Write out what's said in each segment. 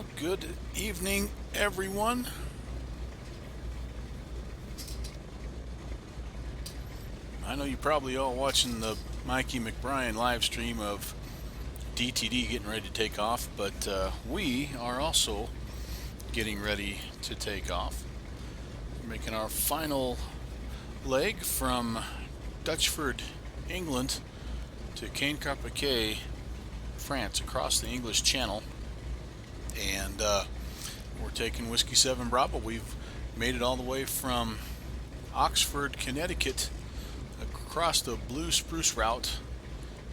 Well, good evening, everyone. I know you're probably all watching the Mikey McBrien live stream of DTD getting ready to take off, but we are also getting ready to take off. We're making our final leg from Duxford, England to Caen, Carpiquet, France, across the English Channel. And we're taking Whiskey 7 Bravo. We've made it all the way from Oxford, Connecticut, across the Blue Spruce route,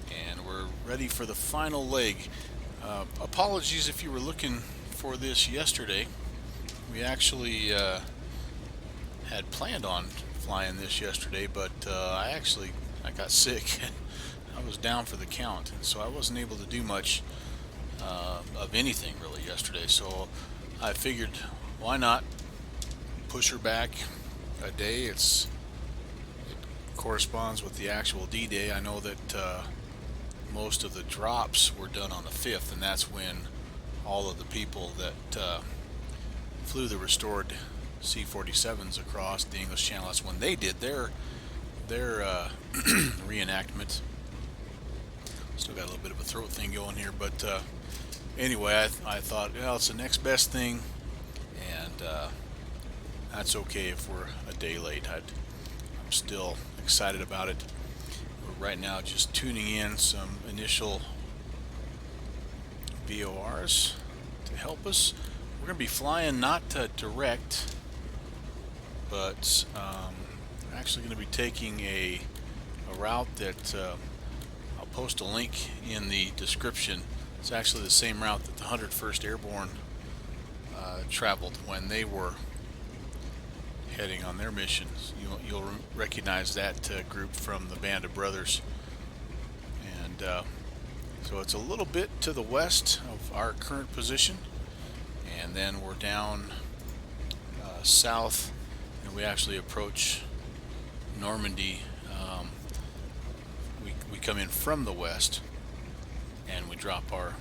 and we're ready for the final leg. Apologies if you were looking for this yesterday. We actually had planned on flying this yesterday, but I got sick. I was down for the count, and so I wasn't able to do much of anything really yesterday. So I figured, why not push her back a day? It corresponds with the actual D-Day. I know that most of the drops were done on the 5th, and that's when all of the people that flew the restored C-47s across the English Channel, that's when they did their reenactment. Still got a little bit of a throat thing going here, but anyway, I thought, well, it's the next best thing, and that's okay if we're a day late. I'm still excited about it. We're right now just tuning in some initial VORs to help us. We're going to be flying not direct, but we're actually going to be taking a route that I'll post a link in the description. It's actually the same route that the 101st Airborne traveled when they were heading on their missions. You'll recognize that group from the Band of Brothers. And so it's a little bit to the west of our current position, and then we're down south, and we actually approach Normandy. We come in from the west, and we drop our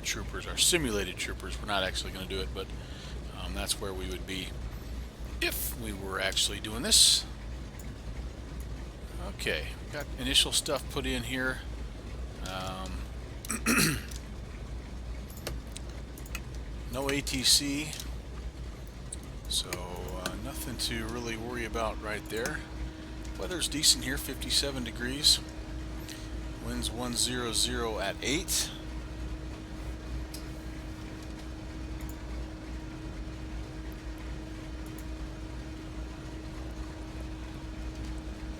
troopers, our simulated troopers. We're not actually going to do it, but that's where we would be if we were actually doing this. Okay, got initial stuff put in here. No ATC, so nothing to really worry about right there. Weather's decent here, 57 degrees. Winds 100 at 8.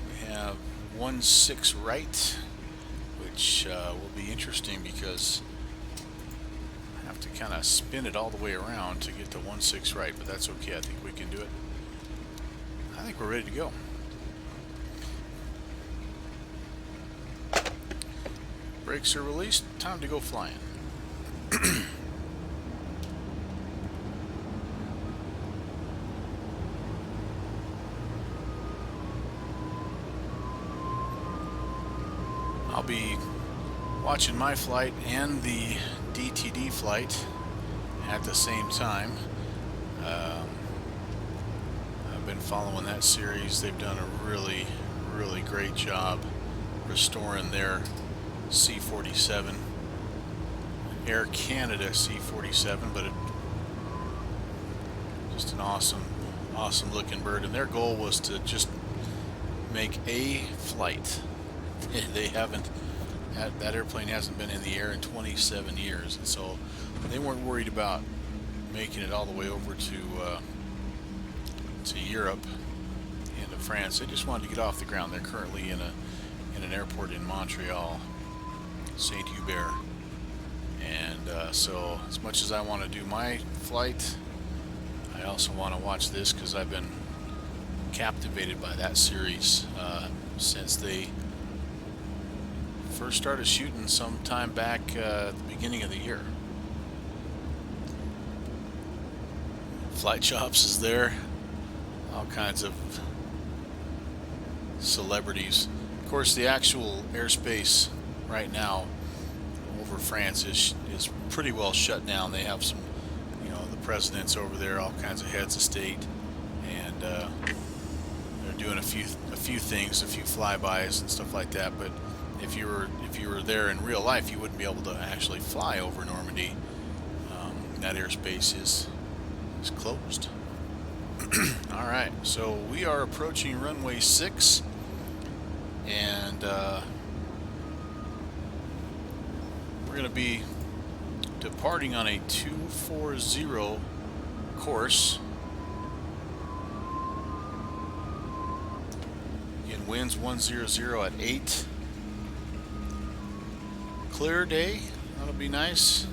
We have 16 right, which will be interesting because I have to kind of spin it all the way around to get to 16 right, but that's okay. I think we can do it. I think we're ready to go. Brakes are released, time to go flying. I'll be watching my flight and the DTD flight at the same time. I've been following that series. They've done a really, really great job restoring their C-47, Air Canada C-47, but just an awesome looking bird. And their goal was to just make a flight. They haven't, that airplane hasn't been in the air in 27 years, and so they weren't worried about making it all the way over to Europe and to France. They just wanted to get off the ground. They're currently in an airport in Montreal, Saint Hubert, and so as much as I want to do my flight, I also want to watch this because I've been captivated by that series since they first started shooting some time back at the beginning of the year. Flight Chops is there, all kinds of celebrities. Of course, the actual airspace right now over France is pretty well shut down. They have some presidents over there, all kinds of heads of state, and they're doing a few things, a few flybys and stuff like that. But if you were there in real life, you wouldn't be able to actually fly over Normandy. That airspace is closed. All right, so we are approaching runway 6, and we're going to be departing on a 240 course. Again, winds 100 at 8. Clear day, that'll be nice.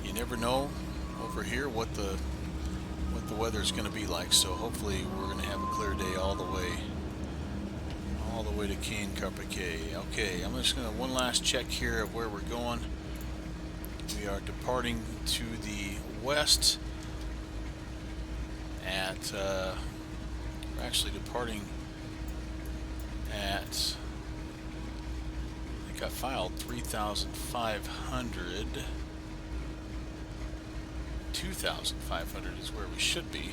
You never know over here what the weather's going to be like, so hopefully we're going to have a clear day all the way to Caen, Carpiquet. Okay, I'm just going to one last check here of where we're going. We are departing to the west at we're actually departing at, I think I filed 3,500. 2,500 is where we should be.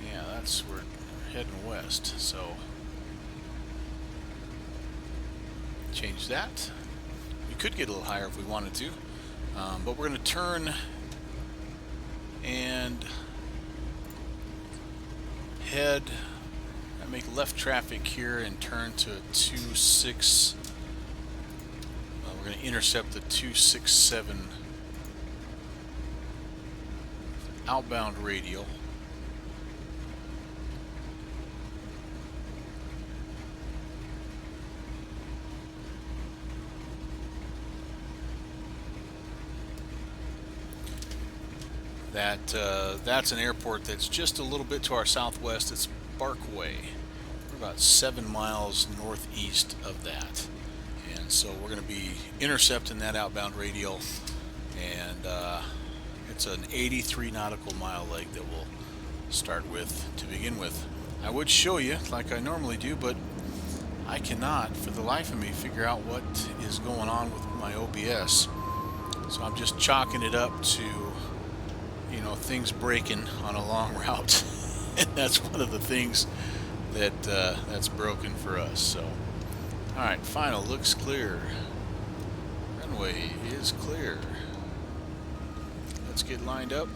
Yeah, we're heading west, so change that. We could get a little higher if we wanted to, but we're going to turn and head and make left traffic here and turn to 26. We're going to intercept the 267 outbound radial. That's an airport that's just a little bit to our southwest. It's Barkway. We're about 7 miles northeast of that, and so we're going to be intercepting that outbound radial, and it's an 83 nautical mile leg that we'll start with to begin with. I would show you like I normally do, but I cannot for the life of me figure out what is going on with my OBS, so I'm just chalking it up to, you know, things breaking on a long route. And that's one of the things that that's broken for us. So alright, final looks clear. Runway is clear. Let's get lined up.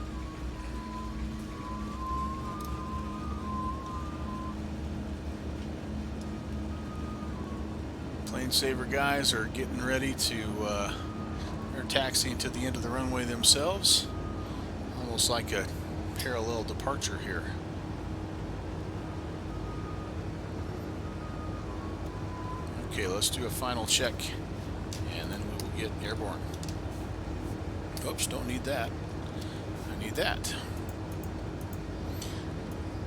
Plane saver guys are getting ready to they're taxiing to the end of the runway themselves. Almost like a parallel departure here. Okay, let's do a final check and then we will get airborne. Oops, don't need that. I need that.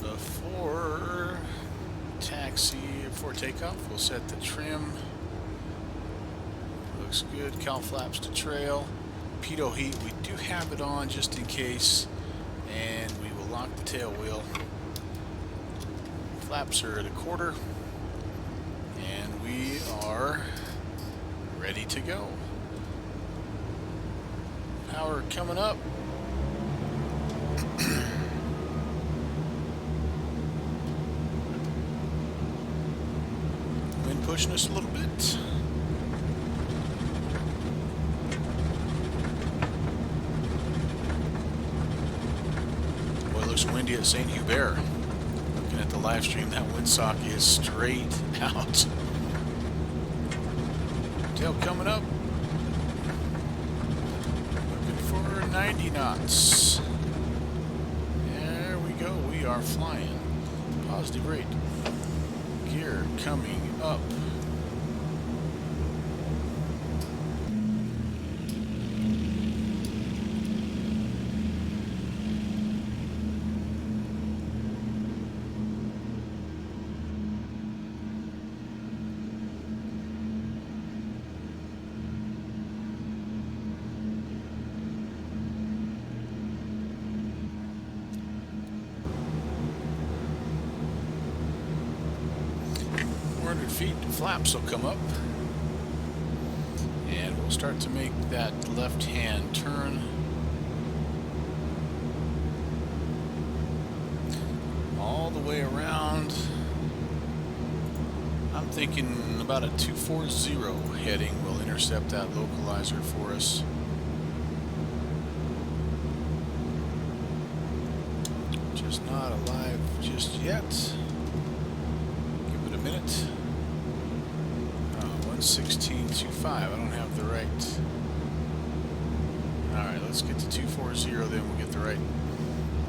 Before takeoff, we'll set the trim. Looks good. Cowl flaps to trail. Pitot heat, we do have it on just in case, and we will lock the tail wheel. Flaps are at 1/4, and we are ready to go. Power coming up. Wind pushing us a little bit. Windy at St. Hubert. Looking at the live stream, that windsock is straight out. Tail coming up. Looking for 90 knots. There we go. We are flying. Positive rate. Gear coming up. Feet, flaps will come up, and we'll we'll start to make that left-hand turn. All the way around. I'm thinking about a 240 heading will intercept that localizer for us. Just not alive just yet. Give it a minute. 116.25. I don't have the right. Alright, let's get to 240, then we'll get the right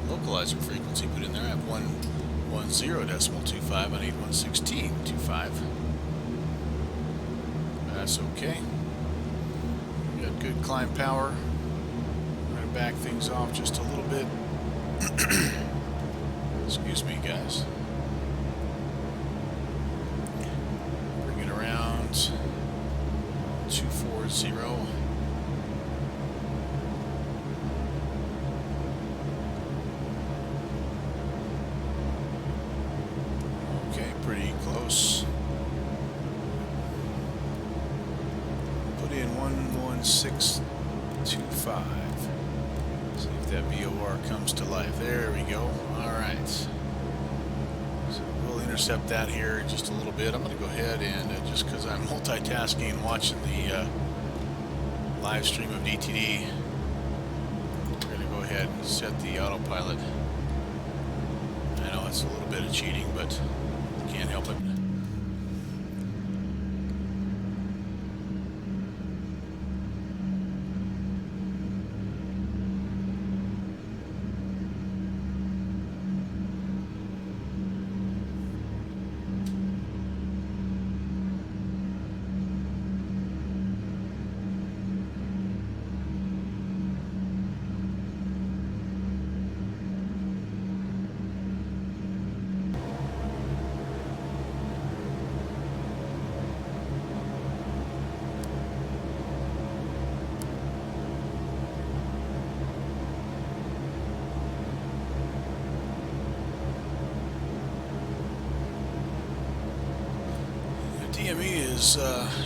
localizer frequency put in there at 110.25. I need 116.25. That's okay. We got good climb power. I'm going to back things off just a little bit. Excuse me, guys. Bring it around 240. Okay, pretty close. Put in 116.25. See if that VOR comes to life. There we go. Alright. So we'll intercept that here in just a little bit. I'm going to go ahead and, just because I'm multitasking and watching the live stream of DTD, we're going to go ahead and set the autopilot. I know it's a little bit of cheating, but can't help it. DME is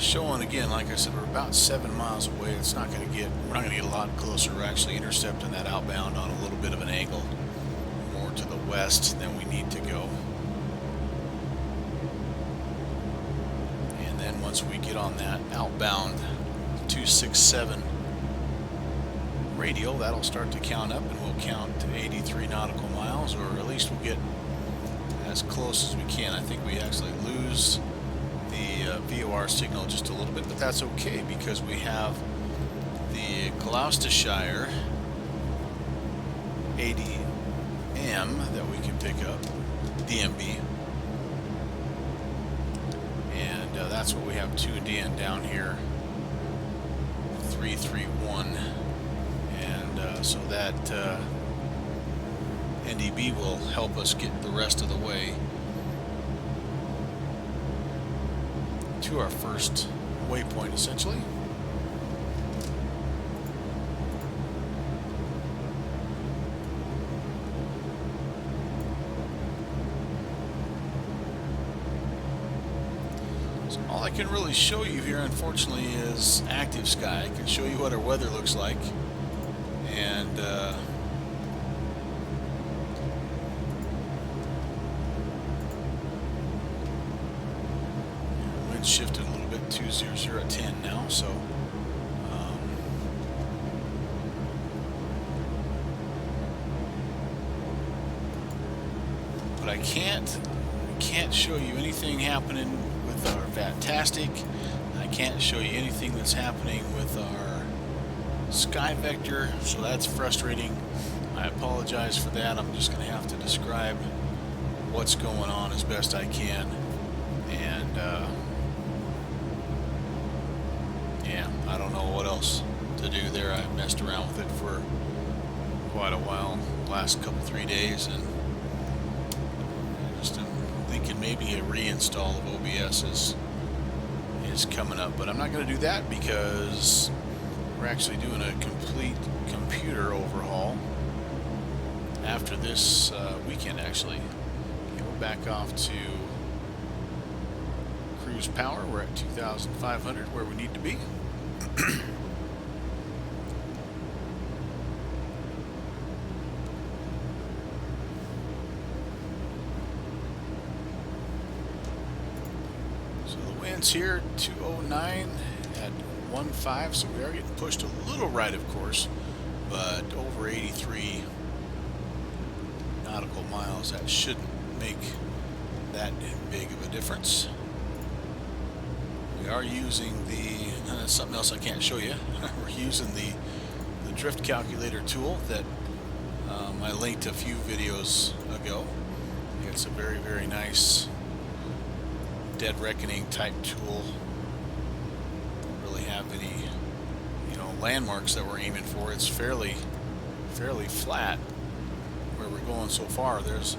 showing again, like I said, we're about 7 miles away. It's not going to get, we're not going to get a lot closer. We're actually intercepting that outbound on a little bit of an angle, more to the west than we need to go. And then once we get on that outbound 267 radial, that'll start to count up, and we'll count to 83 nautical miles, or at least we'll get as close as we can. I think we actually lose the VOR signal just a little bit, but that's okay because we have the Gloucestershire 80M that we can pick up, DMB, and that's what we have tuned in down here, 331, and so that NDB will help us get the rest of the way to our first waypoint, essentially. So all I can really show you here, unfortunately, is active sky. I can show you what our weather looks like, and shifted a little bit, 200 at 10 now, so but I can't show you anything happening with our Fantastic. I can't show you anything that's happening with our Sky Vector, so that's frustrating. I apologize for that. I'm just going to have to describe what's going on as best I can, and yeah, I don't know what else to do there. I messed around with it for quite a while, last couple 3 days, and I just am thinking maybe a reinstall of OBS is coming up, but I'm not going to do that because we're actually doing a complete computer overhaul after this weekend, actually. Okay, we're back off to cruise power. We're at 2,500 where we need to be. So the winds here, 209 at 1.5, so we are getting pushed a little right, of course, but over 83 nautical miles. That shouldn't make that big of a difference. We are using the something else I can't show you. We're using the drift calculator tool that I linked a few videos ago. It's a very, very nice dead reckoning type tool. Don't really have any, you know, landmarks that we're aiming for. It's fairly flat where we're going so far. There's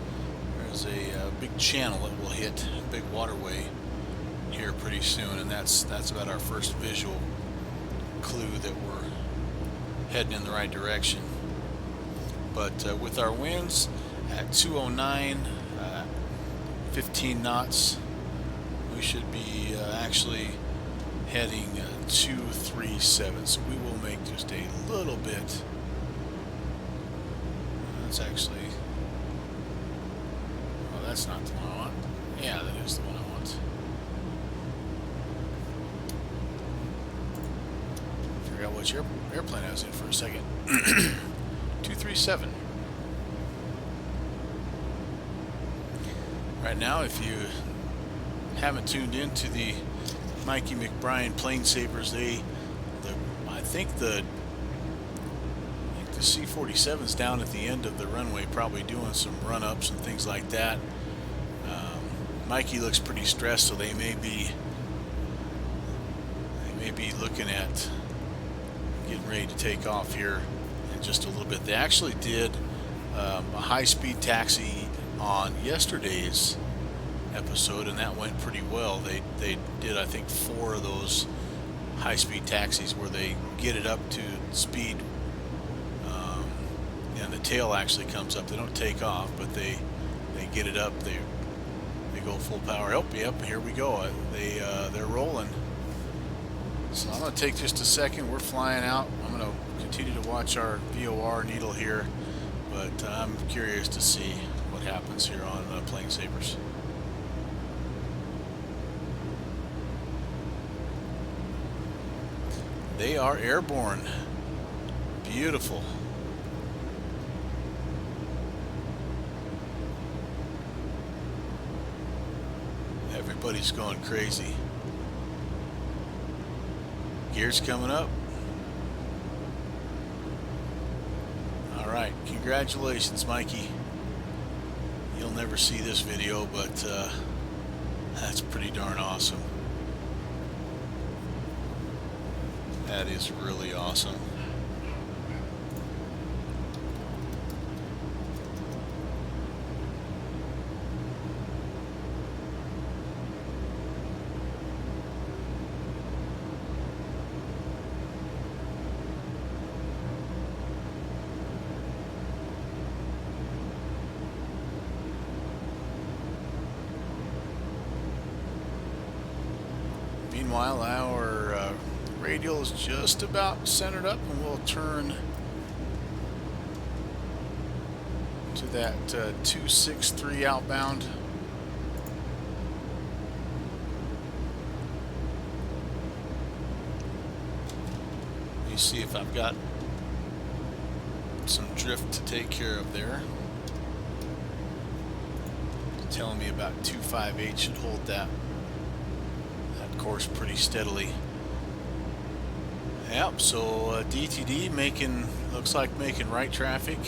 a big channel that we'll hit, a big waterway here pretty soon, and that's about our first visual clue that we're heading in the right direction. But with our winds at 209, 15 knots, we should be actually heading 237. So we will make just a little bit. That's actually, oh, that's not the one I want. Yeah, that is the one I want. Figure out which airplane I was in for a second. 237. Right now, if you haven't tuned into the Mikey McBrien plane sabers, I think the C-47's down at the end of the runway, probably doing some run-ups and things like that. Mikey looks pretty stressed, so they may be looking at getting ready to take off here in just a little bit. They actually did a high-speed taxi on yesterday's episode, and that went pretty well. They did, I think, 4 of those high-speed taxis where they get it up to speed, and the tail actually comes up. They don't take off, but they get it up. They go full power. Yep, here we go. They're rolling. So I'm going to take just a second. We're flying out. I'm going to continue to watch our VOR needle here, but I'm curious to see what happens here on plane sabers. They are airborne. Beautiful. Everybody's going crazy. Gears coming up. All right, congratulations, Mikey. You'll never see this video, but that's pretty darn awesome. That is really awesome. Meanwhile, our radial is just about centered up, and we'll turn to that 263 outbound. Let me see if I've got some drift to take care of there. It's telling me about 258 should hold that course pretty steadily. Yep, so DTD looks like making right traffic.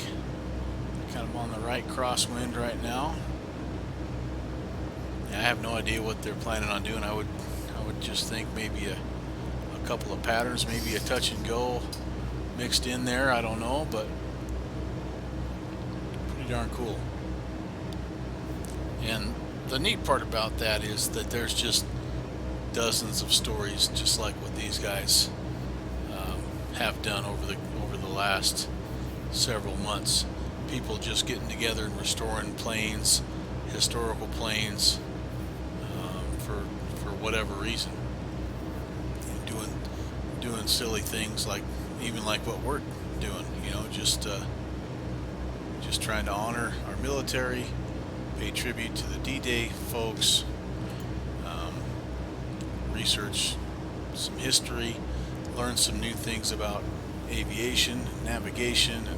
Kind of on the right crosswind right now. Yeah, I have no idea what they're planning on doing. I would just think maybe a couple of patterns, maybe a touch and go mixed in there. I don't know, but pretty darn cool. And the neat part about that is that there's just dozens of stories just like what these guys have done over the last several months. People just getting together and restoring planes, historical planes, for whatever reason, and doing silly things like even like what we're doing, you know, just trying to honor our military, pay tribute to the D-Day folks, um, research some history, learn some new things about aviation, navigation, and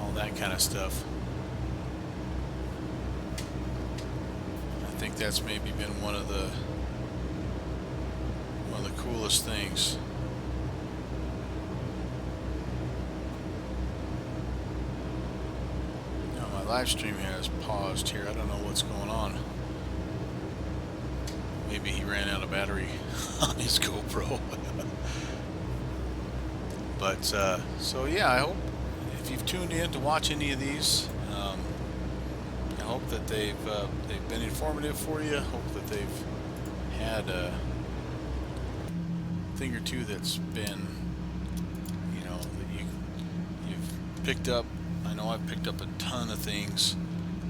all that kind of stuff. I think that's maybe been one of the coolest things. Now my live stream has paused here. I don't know what's going on. Maybe he ran out of battery on his GoPro. But so yeah, I hope if you've tuned in to watch any of these, I hope that they've been informative for you. I hope that they've had a thing or two that's been, you know, that you've picked up. I know I've picked up a ton of things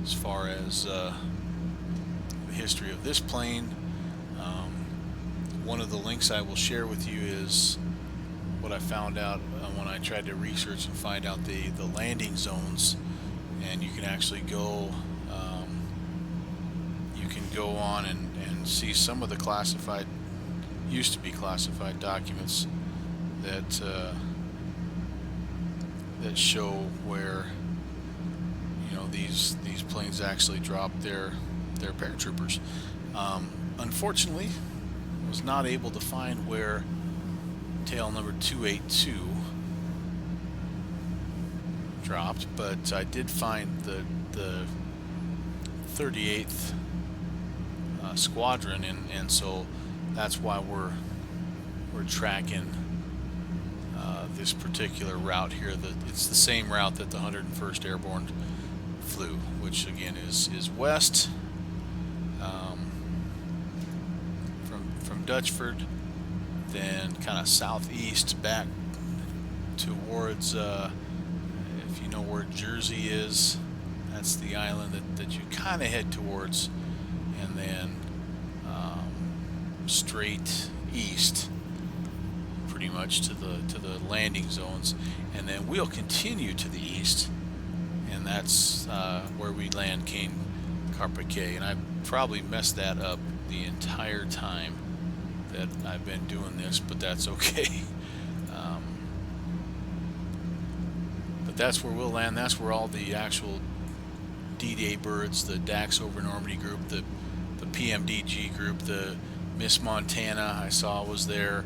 as far as the history of this plane. One of the links I will share with you is what I found out when I tried to research and find out the landing zones, and you can actually go on and see some of the classified, used to be classified documents that that show where, you know, these planes actually dropped their paratroopers. Unfortunately, was not able to find where tail number 282 dropped, but I did find the 38th squadron, and so that's why we're tracking this particular route here. It's the same route that the 101st Airborne flew, which again is west from Duxford, then kind of southeast back towards, if you know where Jersey is, that's the island that you kind of head towards, and then straight east pretty much to the landing zones, and then we'll continue to the east, and that's where we land Caen, Carpiquet. And I probably messed that up the entire time that I've been doing this, but that's okay. But that's where we'll land. That's where all the actual D-Day birds, the Dax over Normandy group, the PMDG group, the Miss Montana I saw was there.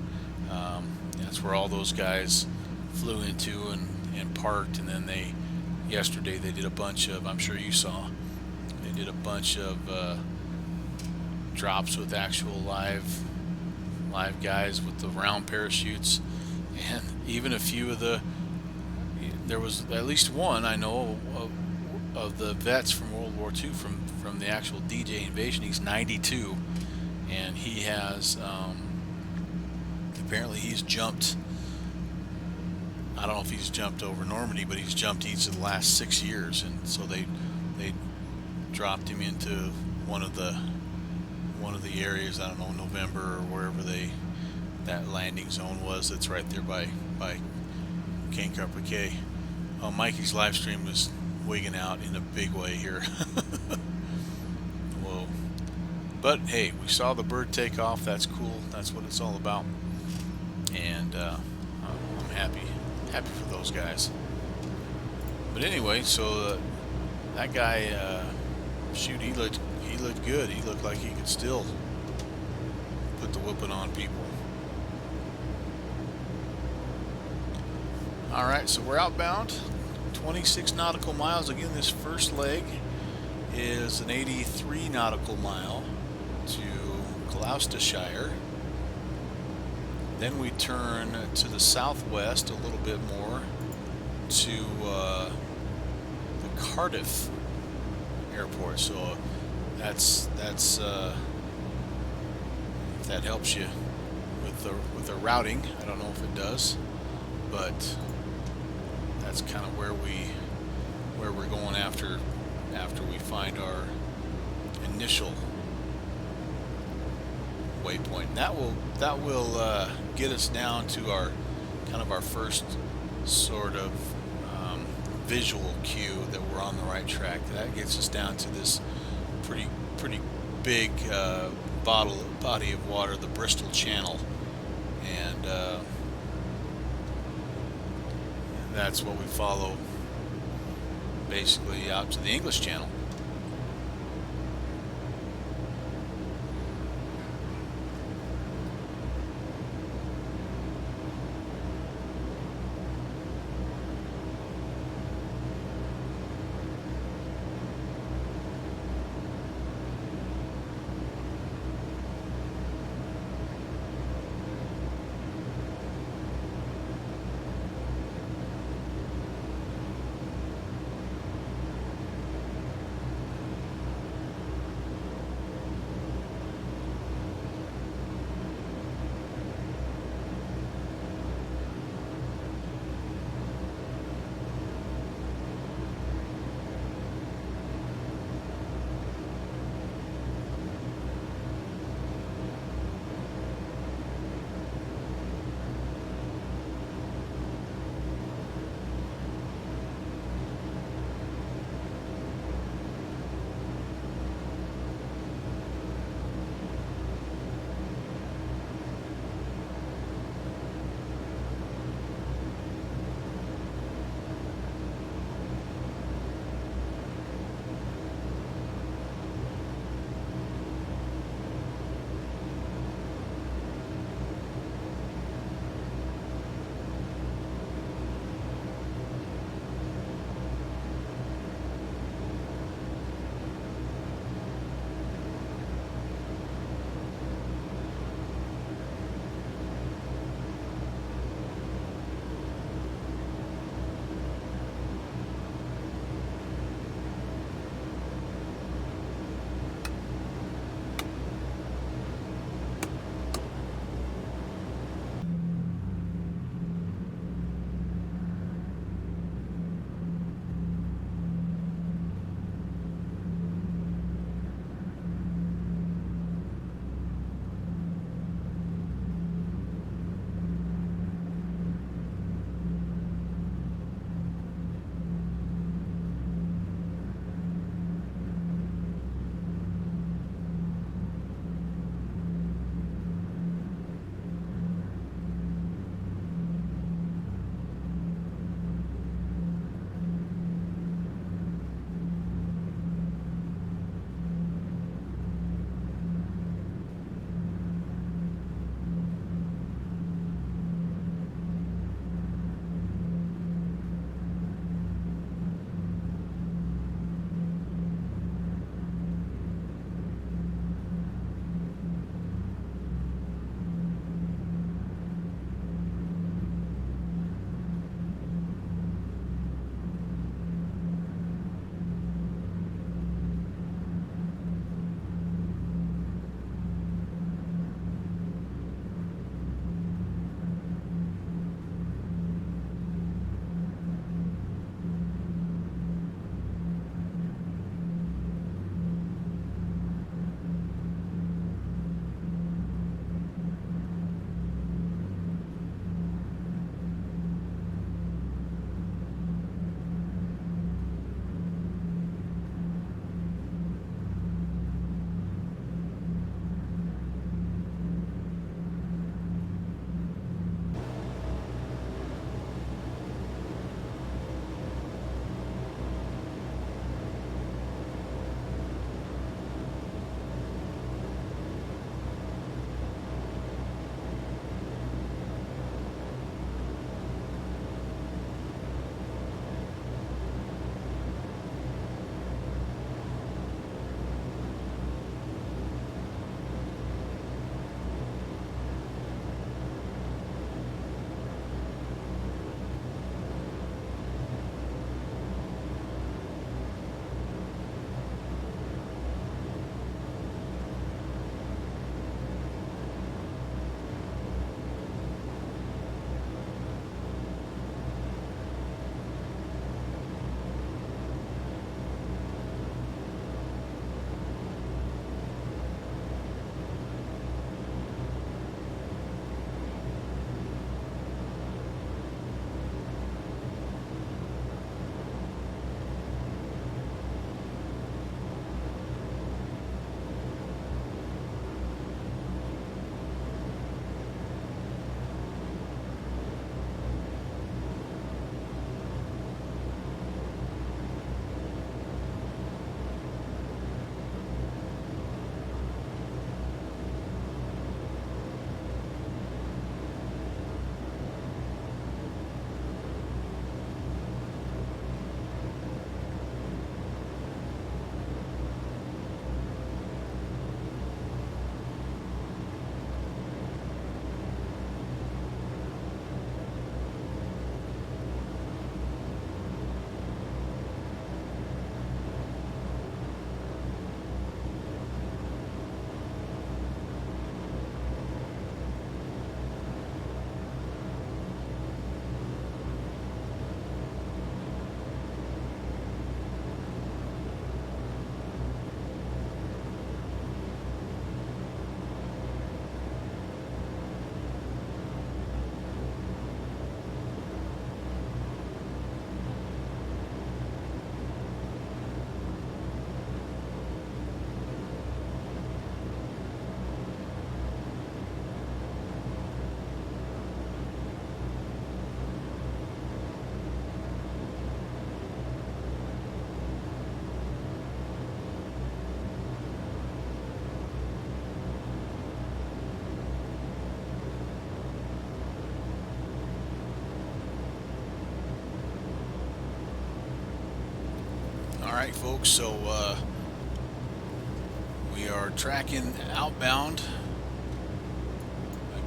That's where all those guys flew into and parked, and then yesterday they did a bunch of, I'm sure you saw, they did a bunch of drops with actual live guys with the round parachutes, and even a few of there was at least one I know of the vets from World War II from the actual D-Day invasion. He's 92, and he has apparently he's jumped, I don't know if he's jumped over Normandy, but he's jumped each of the last 6 years, and so they dropped him into one of the areas, I don't know, November or wherever that landing zone was. That's right there by Caen Carpiquet. Mikey's live stream was wigging out in a big way here. Whoa. But hey, we saw the bird take off. That's cool. That's what it's all about. And I'm happy for those guys. But anyway, so that guy, shoot, he looked good. He looked like he could still put the whooping on people. All right, so we're outbound, 26 nautical miles. Again, this first leg is an 83 nautical mile to Gloucestershire. Then we turn to the southwest a little bit more to the Cardiff airport. So that's if that helps you with the routing. I don't know if it does, but that's kind of where we're going after we find our initial waypoint. And that will get us down to our kind of our first sort of visual cue that we're on the right track. That gets us down to this pretty big body of water, the Bristol Channel, and that's what we follow basically out to the English Channel. folks. So we are tracking outbound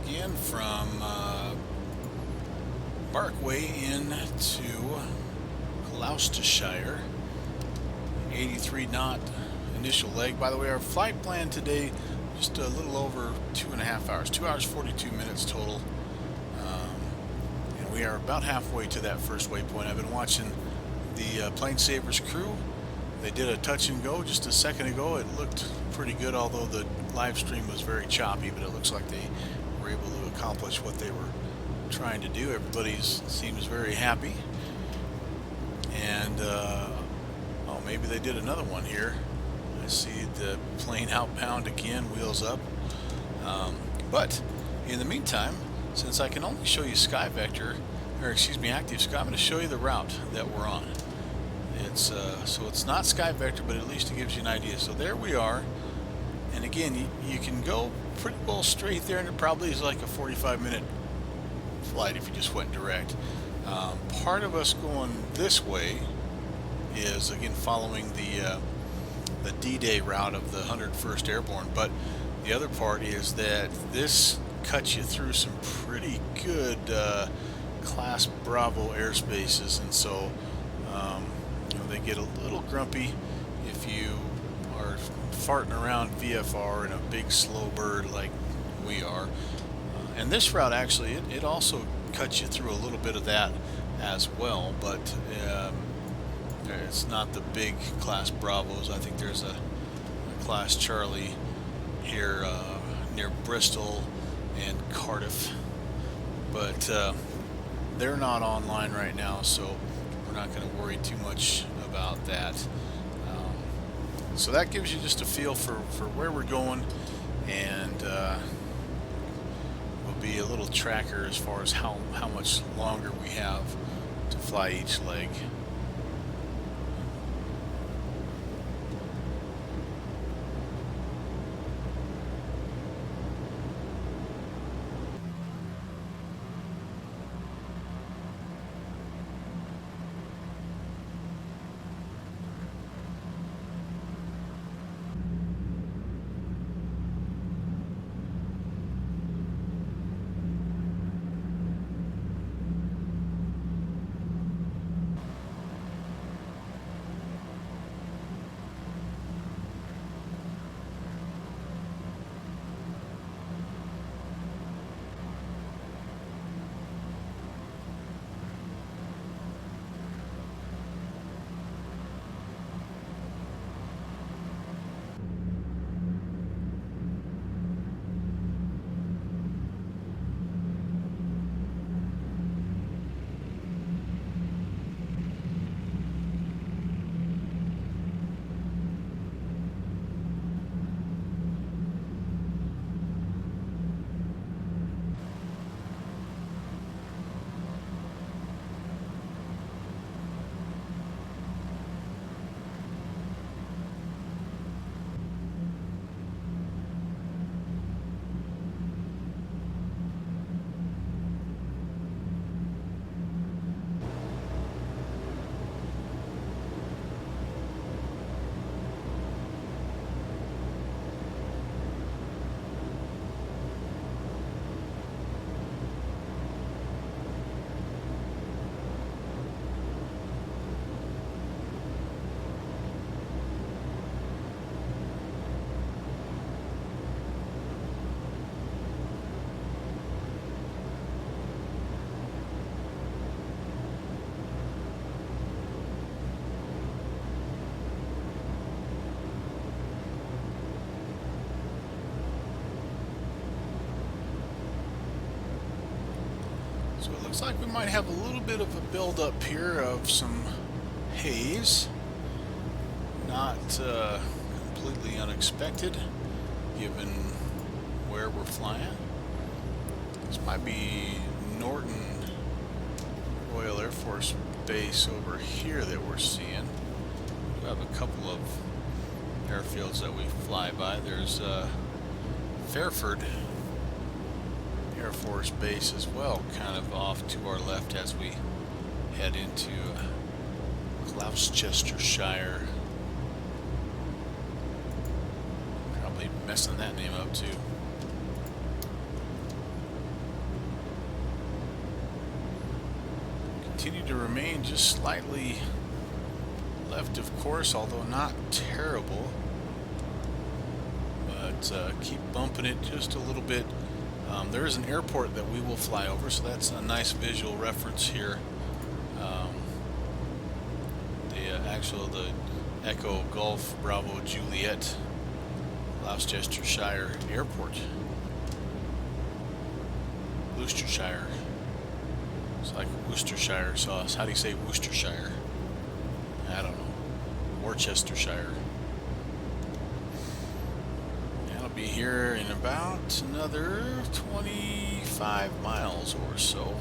again from Barkway into Gloucestershire. 83 knot initial leg. By the way, our flight plan today, just a little over 2.5 hours, 2 hours 42 minutes total. And we are about halfway to that first waypoint. I've been watching the Plane Savers crew. They did a touch and go just a second ago. It looked pretty good, although the live stream was very choppy, but it looks like they were able to accomplish what they were trying to do. Everybody seems very happy. And oh, maybe they did another one here. I see the plane outbound again, wheels up. But in the meantime, since I can only show you Sky Vector, or excuse me, Active Sky, I'm going to show you the route that we're on. It's so it's not Sky Vector, but at least it gives you an idea. So there we are, and again, you can go pretty well straight there, and it probably is like a 45-minute flight if you just went direct. Part of us going this way is again following the D-Day route of the 101st Airborne, but the other part is that this cuts you through some pretty good Class Bravo airspaces, and so you know, they get a little grumpy if you are farting around VFR in a big slow bird like we are. And this route actually, it also cuts you through a little bit of that as well, but it's not the big Class Bravos. I think there's a Class Charlie here near Bristol and Cardiff, but they're not online right now, so we're not going to worry too much about that. So that gives you just a feel for where we're going, and will be a little tracker as far as how much longer we have to fly each leg. So it looks like we might have a little bit of a build-up here of some haze. Not completely unexpected, given where we're flying. This might be Norton Royal Air Force Base over here that we're seeing. We have a couple of airfields that we fly by. There's Fairford Air Force Base as well, kind of off to our left as we head into Gloucestershire. messing that name up too. Continue to remain just slightly left of course, although not terrible. But keep bumping it just a little bit. There is an airport that we will fly over, so that's a nice visual reference here. The Echo Golf Bravo Juliet Gloucestershire Airport. Worcestershire. It's like Worcestershire sauce. How do you say Worcestershire? I don't know. Worcestershire. That'll be here in about another 25 miles or so.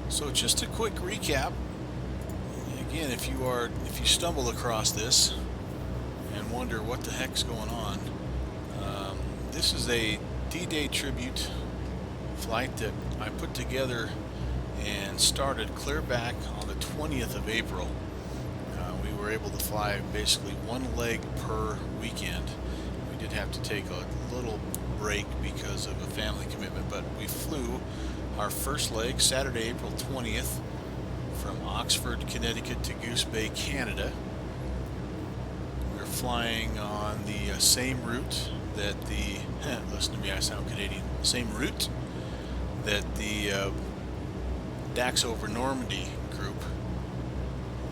So just a quick recap. Again, if you stumble across this and wonder what the heck's going on, this is a D-Day tribute flight that I put together and started clear back on the 20th of April. We were able to fly basically one leg per weekend. We did have to take a little break because of a family commitment, but we flew our first leg Saturday, April 20th, from Oxford, Connecticut to Goose Bay, Canada. We're flying on the same route that the, listen to me, I sound Canadian, same route that the Dax over Normandy group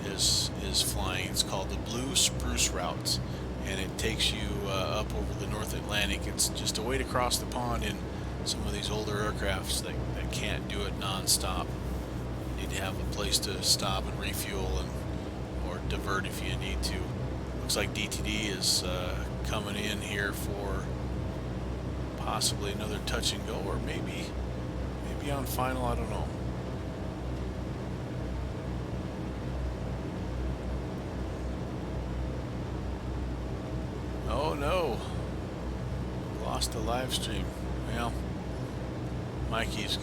is flying. It's called the Blue Spruce route, and it takes you up over the North Atlantic. It's just a way to cross the pond in some of these older aircrafts that can't do it non-stop. You need to have a place to stop and refuel or divert if you need to. Looks like DTD is coming in here for possibly another touch and go, or maybe on final, I don't know. Oh no, lost the live stream. Well, Mikey's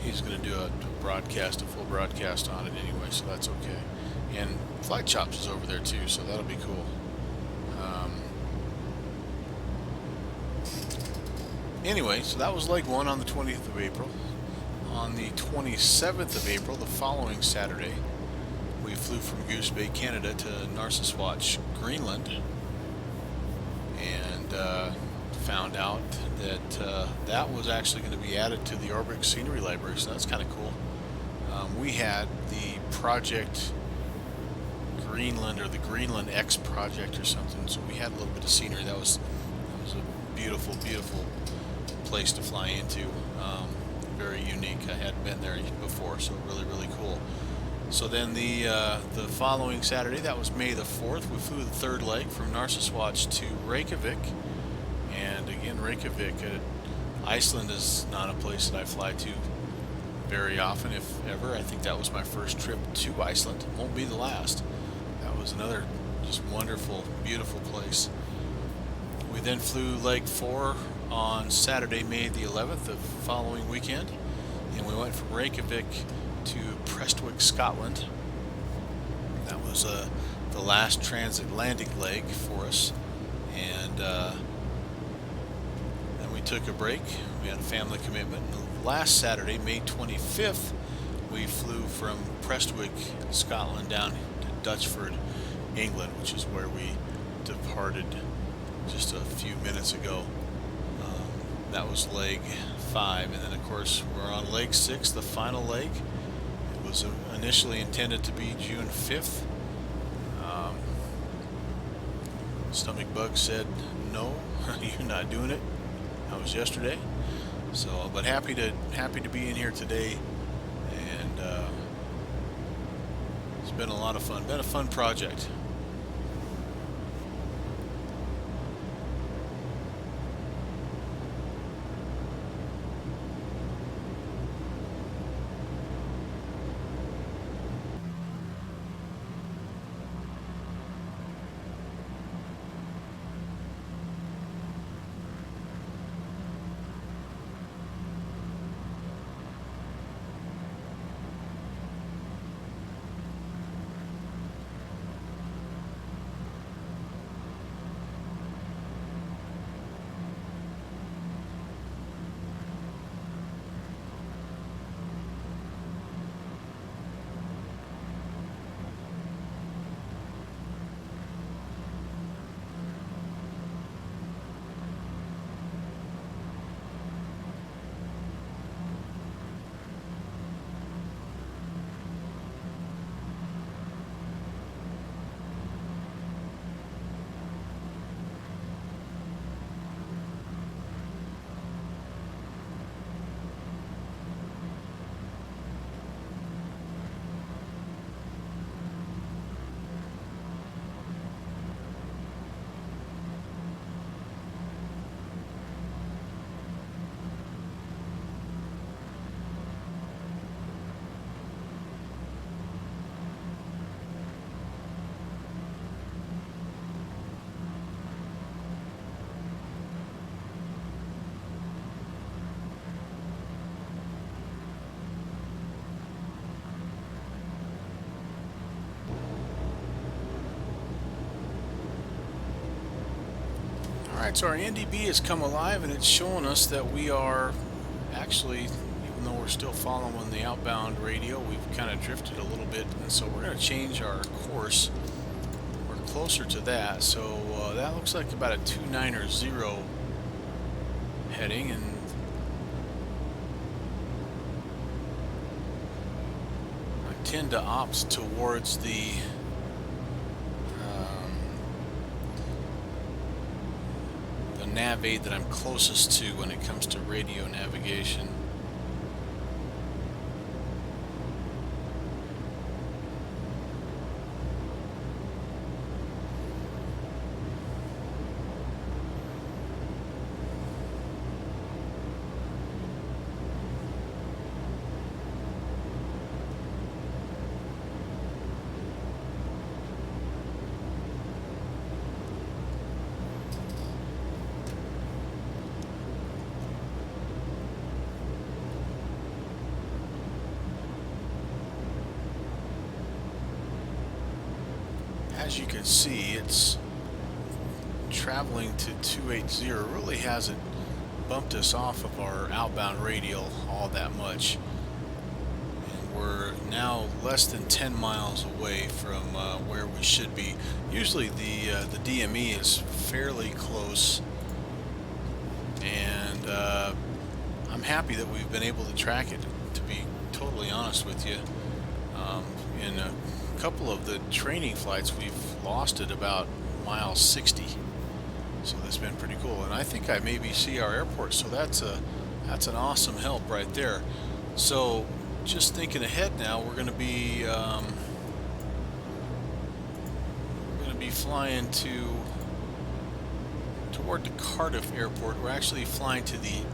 he's gonna do a full broadcast on it anyway, so that's okay. And Flight Chops is over there too, so that'll be cool. Anyway, so that was leg one on the 20th of April. On the 27th of April, the following Saturday, we flew from Goose Bay, Canada to Narsarsuaq, Greenland, and found out that that was actually going to be added to the Orbix Scenery Library, so that's kind of cool. We had the Project Greenland, or the Greenland X project or something, so we had a little bit of scenery. That was a beautiful, beautiful place to fly into. Very unique. I hadn't been there before, so really, really cool. So then the following Saturday, that was May the 4th, we flew the third leg from Narsarsuaq to Reykjavik. And again, Reykjavik, Iceland is not a place that I fly to very often, if ever. I think that was my first trip to Iceland. Won't be the last. That was another just wonderful, beautiful place. We then flew leg 4 on Saturday, May the 11th, the following weekend, and we went from Reykjavik to Prestwick, Scotland. That was the last transatlantic leg for us, and then we took a break. We had a family commitment. And last Saturday, May 25th, we flew from Prestwick, Scotland, down to Duxford, England, which is where we departed just a few minutes ago. That was leg 5, and then of course we're on leg 6, the final leg. It was initially intended to be June 5th. Stomach bug said, no, you're not doing it. That was yesterday. So, but happy to be in here today, and it's been a lot of fun. Been a fun project. Alright, so our NDB has come alive and it's showing us that we are actually, even though we're still following the outbound radio, we've kind of drifted a little bit, and so we're going to change our course. We're closer to that, so that looks like about a 290 heading, and I tend to opt towards the nav aid that I'm closest to when it comes to radio navigation. As you can see, it's traveling to 280. It really hasn't bumped us off of our outbound radial all that much. And we're now less than 10 miles away from where we should be. Usually the DME is fairly close, and I'm happy that we've been able to track it, to be totally honest with you. In a couple of the training flights, we've lost it about mile 60, so that's been pretty cool. And I think I maybe see our airport, so that's an awesome help right there. So just thinking ahead now, we're going to be flying toward the Cardiff airport. We're actually flying to the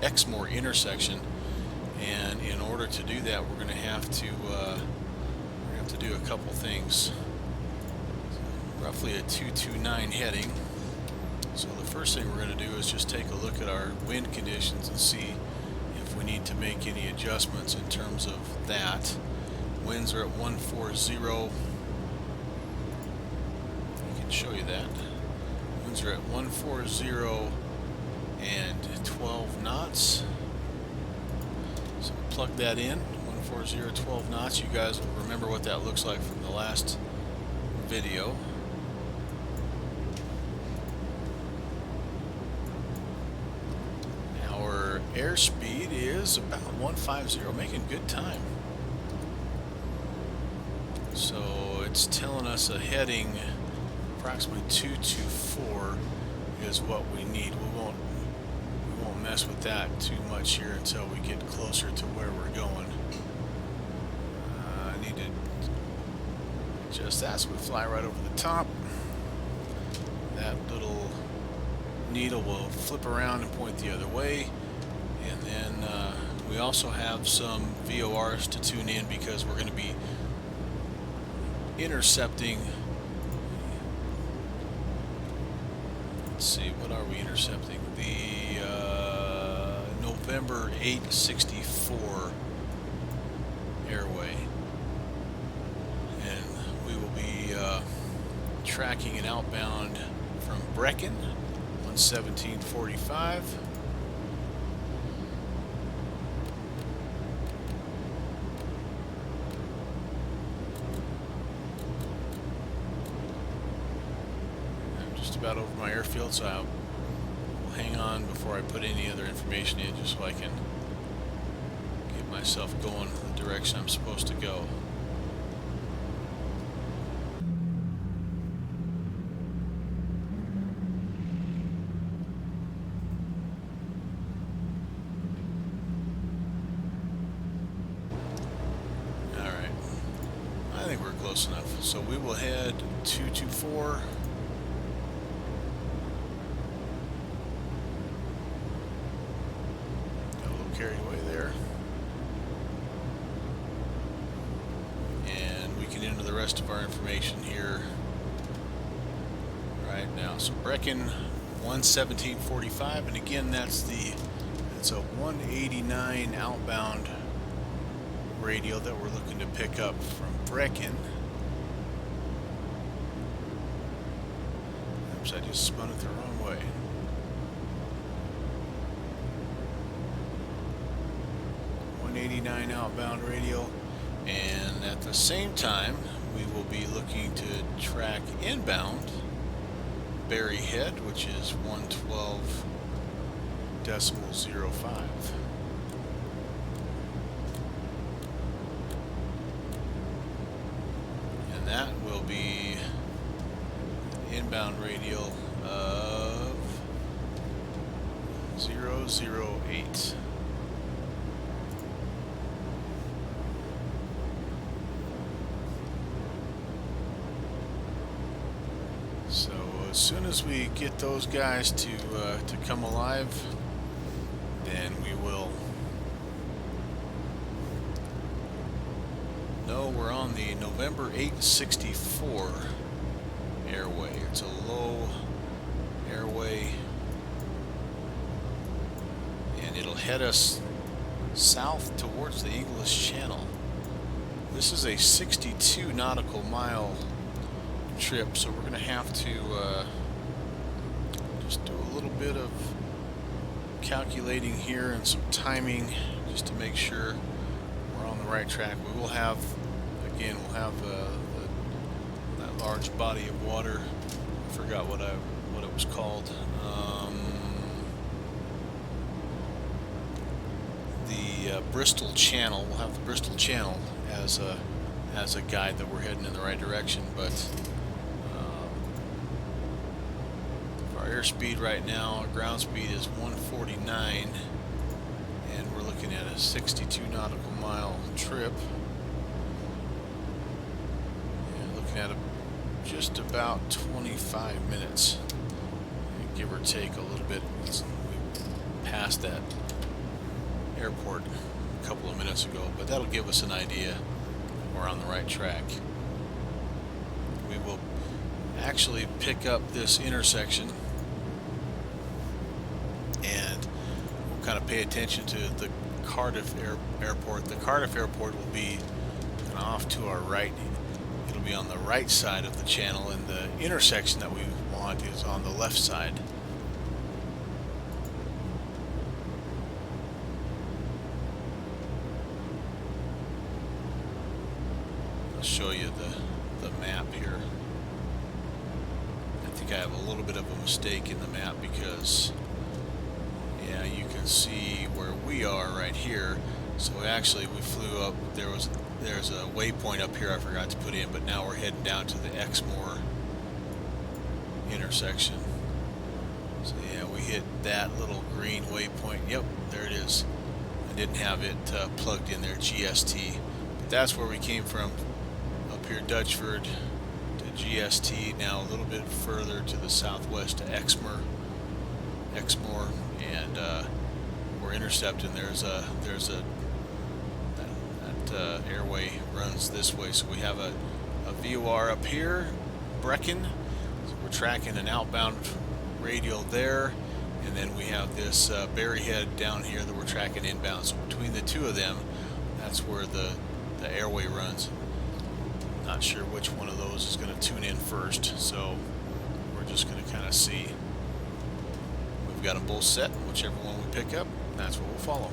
Exmoor intersection, and in order to do that, we're going to have to do a couple things. Roughly a 229 heading. So the first thing we're going to do is just take a look at our wind conditions and see if we need to make any adjustments in terms of that. Winds are at 140. I can show you that. Winds are at 140 and 12 knots. So plug that in. 140, 12 knots. You guys will remember what that looks like from the last video. Our airspeed is about 150, making good time. So it's telling us a heading approximately 224 is what we need. We won't mess with that too much here until we get closer to where we're going. I need to adjust that so we fly right over the top. That little needle will flip around and point the other way, and then we also have some VORs to tune in because we're going to be intercepting. Let's see, what are we intercepting? The November 864 airway, and we will be tracking an outbound from Brecon, 117.45. I'm just about over my airfield, so I'll hang on before I put any other information in, just so I can get myself going the direction I'm supposed to go. Alright, I think we're close enough. So we will head 224. Carried away there, and we can enter the rest of our information here right now. So Brecon 117.45, and again it's a 189 outbound radio that we're looking to pick up from Brecon. I'm Oops, I just spun it the wrong way. .189 outbound radial, and at the same time we will be looking to track inbound Berry Head, which is 112.05. And that will be inbound radial of 008. So as soon as we get those guys to come alive, then we will know we're on the November 864 airway. It's a low airway, and it'll head us south towards the English Channel. This is a 62 nautical mile trip, so we're going to have to just do a little bit of calculating here and some timing just to make sure we're on the right track. We will have, again, that large body of water. I forgot what it was called. The Bristol Channel. We'll have the Bristol Channel as a guide that we're heading in the right direction, but airspeed right now, our ground speed is 149, and we're looking at a 62 nautical mile trip, and looking at just about 25 minutes, give or take a little bit. We passed that airport a couple of minutes ago, but that'll give us an idea we're on the right track. We will actually pick up this intersection, and we'll kind of pay attention to the Cardiff Airport. The Cardiff Airport will be kind of off to our right. It'll be on the right side of the channel, and the intersection that we want is on the left side. I'll show you the map here. I think I have a little bit of a mistake in the map because, yeah, you can see where we are right here. So actually we flew up, there's a waypoint up here I forgot to put in, but now we're heading down to the Exmoor intersection. So yeah, we hit that little green waypoint. Yep, there it is. I didn't have it plugged in there, GST, but that's where we came from, up here Duxford to GST, now a little bit further to the southwest to Exmoor, and we're intercepting. There's a airway runs this way, so we have a VOR up here, Brecon, so we're tracking an outbound radial there, and then we have this Berry Head down here that we're tracking inbound. So between the two of them, that's where the airway runs. Not sure which one of those is going to tune in first, so we're just going to kind of see. We've got them both set, whichever one we pick up, that's what we'll follow.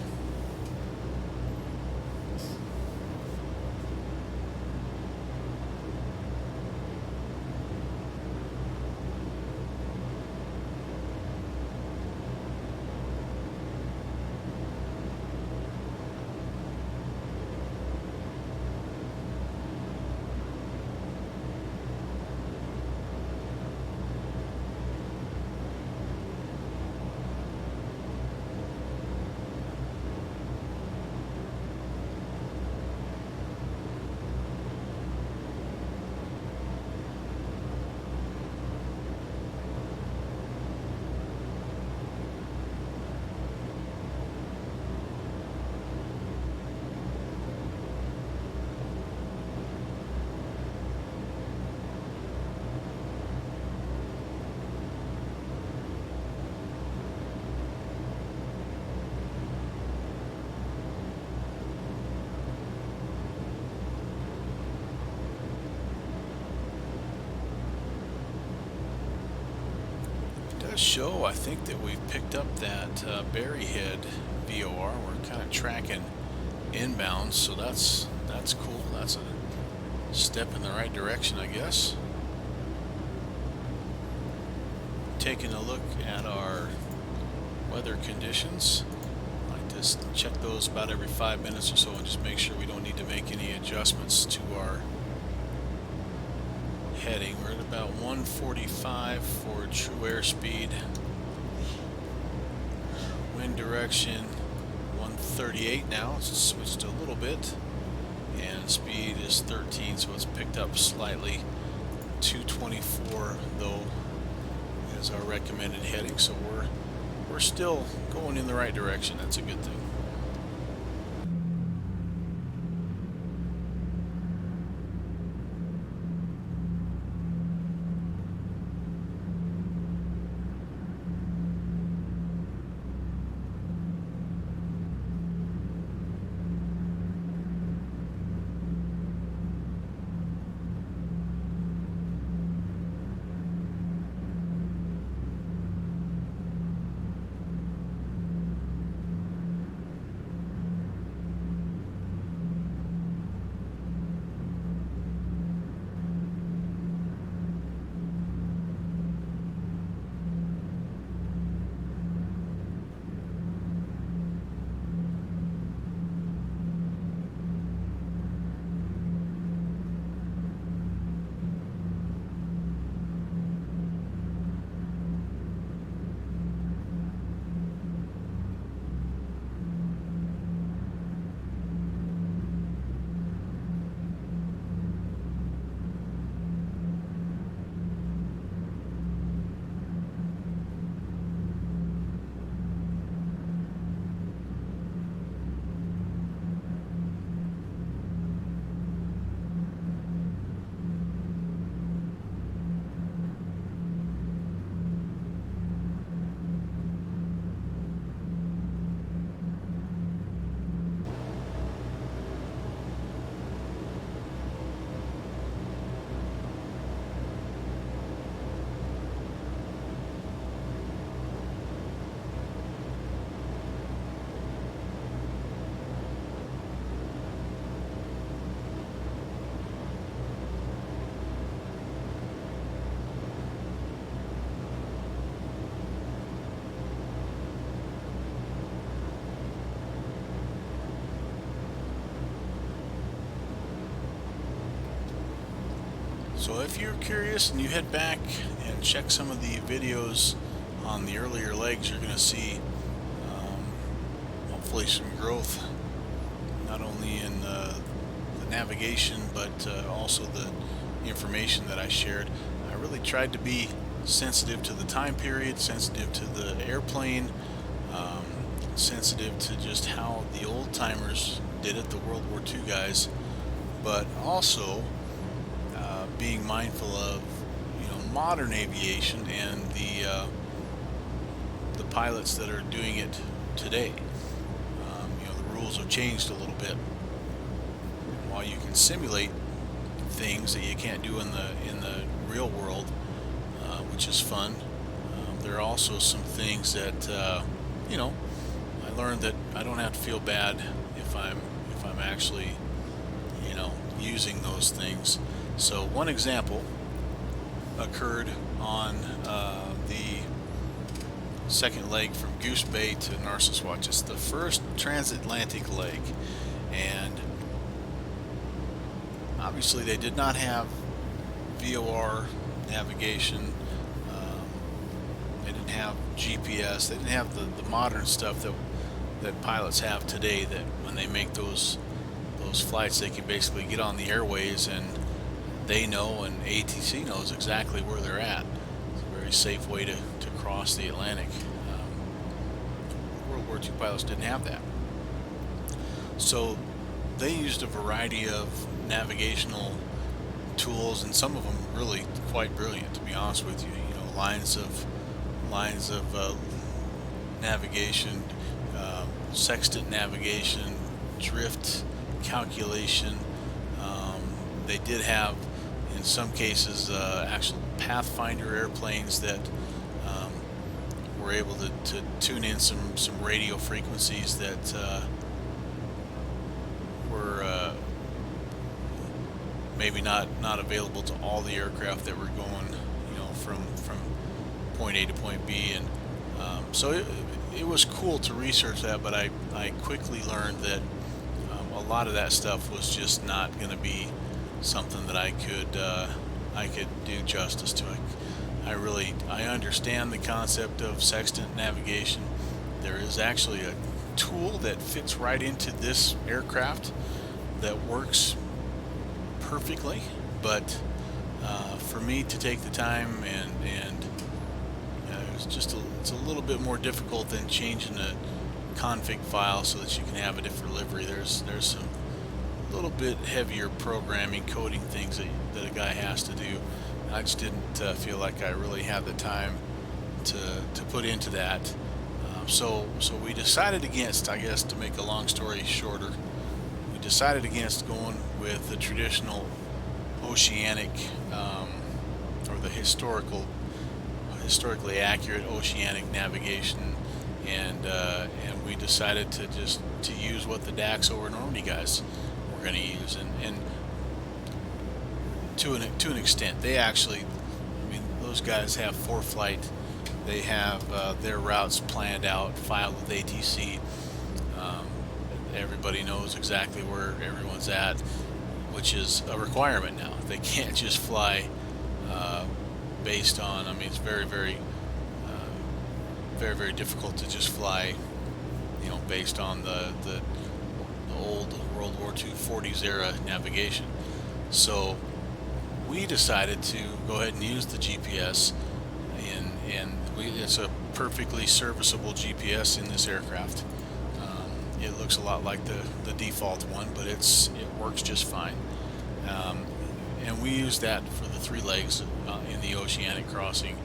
show, I think that we've picked up that Berryhead VOR. We're kind of tracking inbound, so that's cool. That's a step in the right direction, I guess. Taking a look at our weather conditions. I like to check those about every 5 minutes or so and just make sure we don't need to make any adjustments to our heading. We're at about 145 for true airspeed. Wind direction 138 now. It's switched a little bit, and speed is 13, so it's picked up slightly. 224 though is our recommended heading, so we're still going in the right direction. That's a good thing. So if you're curious and you head back and check some of the videos on the earlier legs, you're going to see hopefully some growth, not only in the navigation but also the information that I shared. I really tried to be sensitive to the time period, sensitive to the airplane, sensitive to just how the old timers did it, the World War II guys, but also being mindful of modern aviation and the pilots that are doing it today. The rules have changed a little bit. While you can simulate things that you can't do in the real world, which is fun, there are also some things that I learned that I don't have to feel bad if I'm actually using those things. So one example occurred on the second leg from Goose Bay to Narsiswatch. It's the first transatlantic leg, and obviously they did not have VOR navigation. They didn't have GPS. They didn't have the modern stuff that pilots have today, that when they make those flights they can basically get on the airways and they know, and ATC knows exactly where they're at. It's a very safe way to cross the Atlantic. World War II pilots didn't have that. So they used a variety of navigational tools, and some of them really quite brilliant, to be honest with you. Lines of navigation, sextant navigation, drift calculation. They did have, in some cases, actual pathfinder airplanes that were able to tune in some radio frequencies that were maybe not available to all the aircraft that were going, from point A to point B, and so it was cool to research that. But I quickly learned that a lot of that stuff was just not going to be something that I could do justice to. I understand the concept of sextant navigation. There is actually a tool that fits right into this aircraft that works perfectly, but for me to take the time and it's a little bit more difficult than changing a config file so that you can have a different livery. There's some little bit heavier programming, coding things that a guy has to do. I just didn't feel like I really had the time to put into that. So we decided against, I guess, to make a long story shorter, we decided against going with the traditional oceanic or the historically accurate oceanic navigation, and we decided to use what the Dax over Normandy guys were going to use, and to an extent, they actually, I mean, those guys have ForeFlight. They have their routes planned out, filed with ATC. Everybody knows exactly where everyone's at, which is a requirement now. They can't just fly based on, I mean, it's very, very difficult to just fly, based on the old World War II 40s era navigation. So we decided to go ahead and use the GPS, and it's a perfectly serviceable GPS in this aircraft. It looks a lot like the default one, but it works just fine. And we used that for the 3 legs in the oceanic crossing,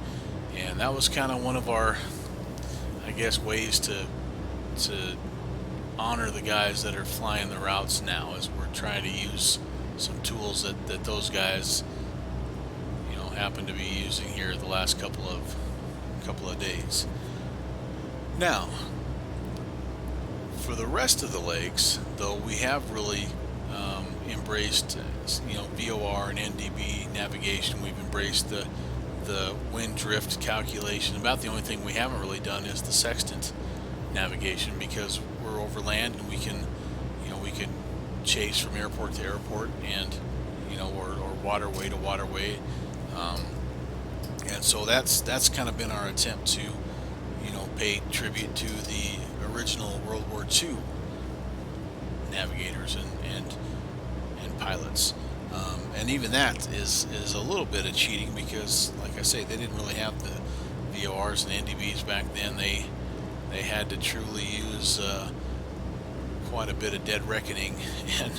and that was kind of one of our, I guess, ways to honor the guys that are flying the routes now, as we're trying to use some tools that those guys happen to be using here the last couple of days. Now, for the rest of the legs, though, we have really embraced VOR and NDB navigation. We've embraced the wind drift calculation. About the only thing we haven't really done is the sextant navigation, because we're over land and we can chase from airport to airport, and or waterway to waterway, and so that's kind of been our attempt to pay tribute to the original World War II navigators and pilots, and even that is a little bit of cheating, because, like I say, they didn't really have the VORs and NDBs back then. They had to truly use quite a bit of dead reckoning, and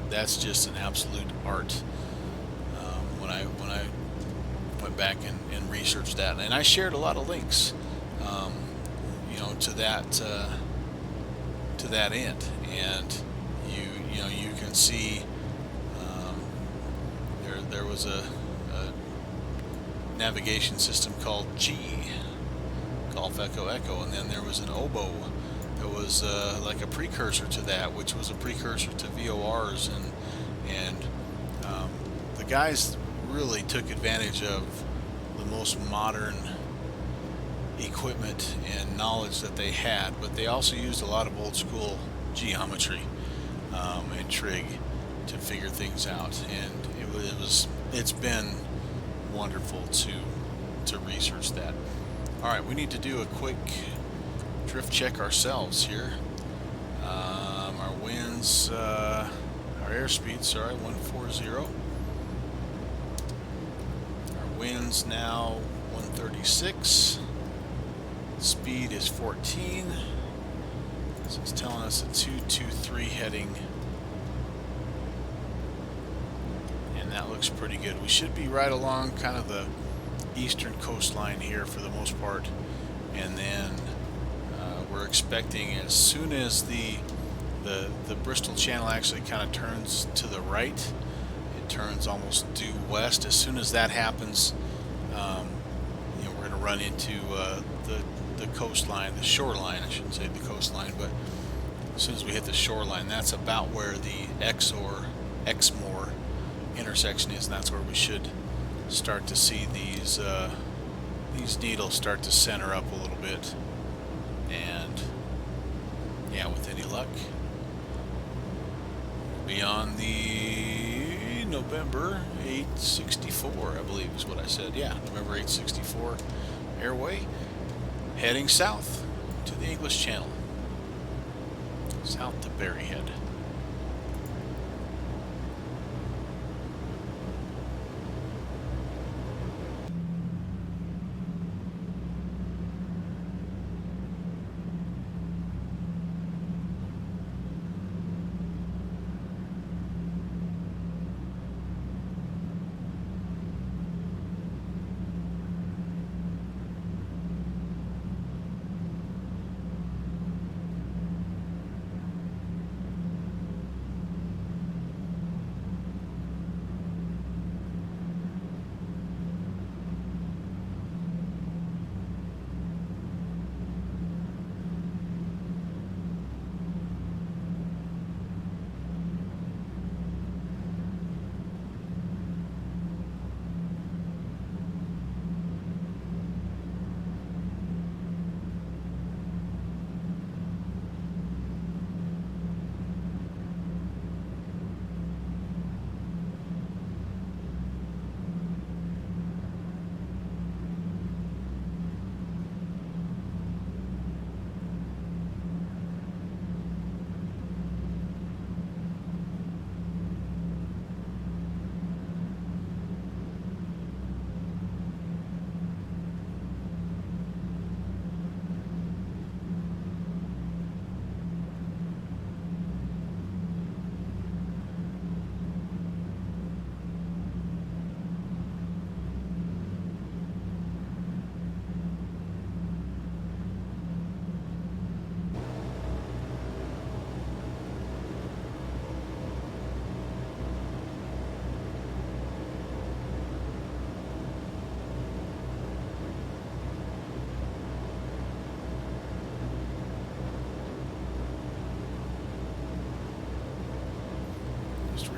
that's just an absolute art. When I went back and researched that, and I shared a lot of links, to that end, and you can see there was a navigation system called G, Golf Echo Echo, and then there was an oboe that was like a precursor to that, which was a precursor to VORs, and the guys really took advantage of the most modern equipment and knowledge that they had, but they also used a lot of old school geometry and trig to figure things out, and it's been wonderful to research that. Alright, we need to do a quick drift check ourselves here. Our winds, our airspeed, sorry, 140. Our winds now 136. Speed is 14. So it's telling us a 223 heading. And that looks pretty good. We should be right along kind of the eastern coastline here for the most part. And then we're expecting, as soon as the Bristol Channel actually kind of turns to the right, it turns almost due west. As soon as that happens, we're going to run into the the coastline, the shoreline, I shouldn't say the coastline, but as soon as we hit the shoreline, that's about where the Exmoor intersection is, and that's where we should start to see these needles start to center up a little bit. And yeah, with any luck, be on the November 864, I believe is what I said. Yeah, November 864 airway, heading south to the English Channel, south to Berryhead.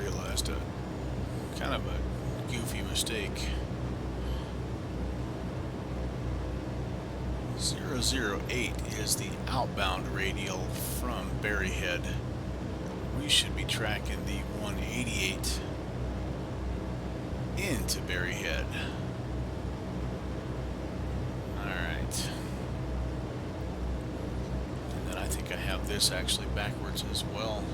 Realized a kind of a goofy mistake. 008 is the outbound radial from Berryhead. We should be tracking the 188 into Berryhead. Alright. And then I think I have this actually backwards as well.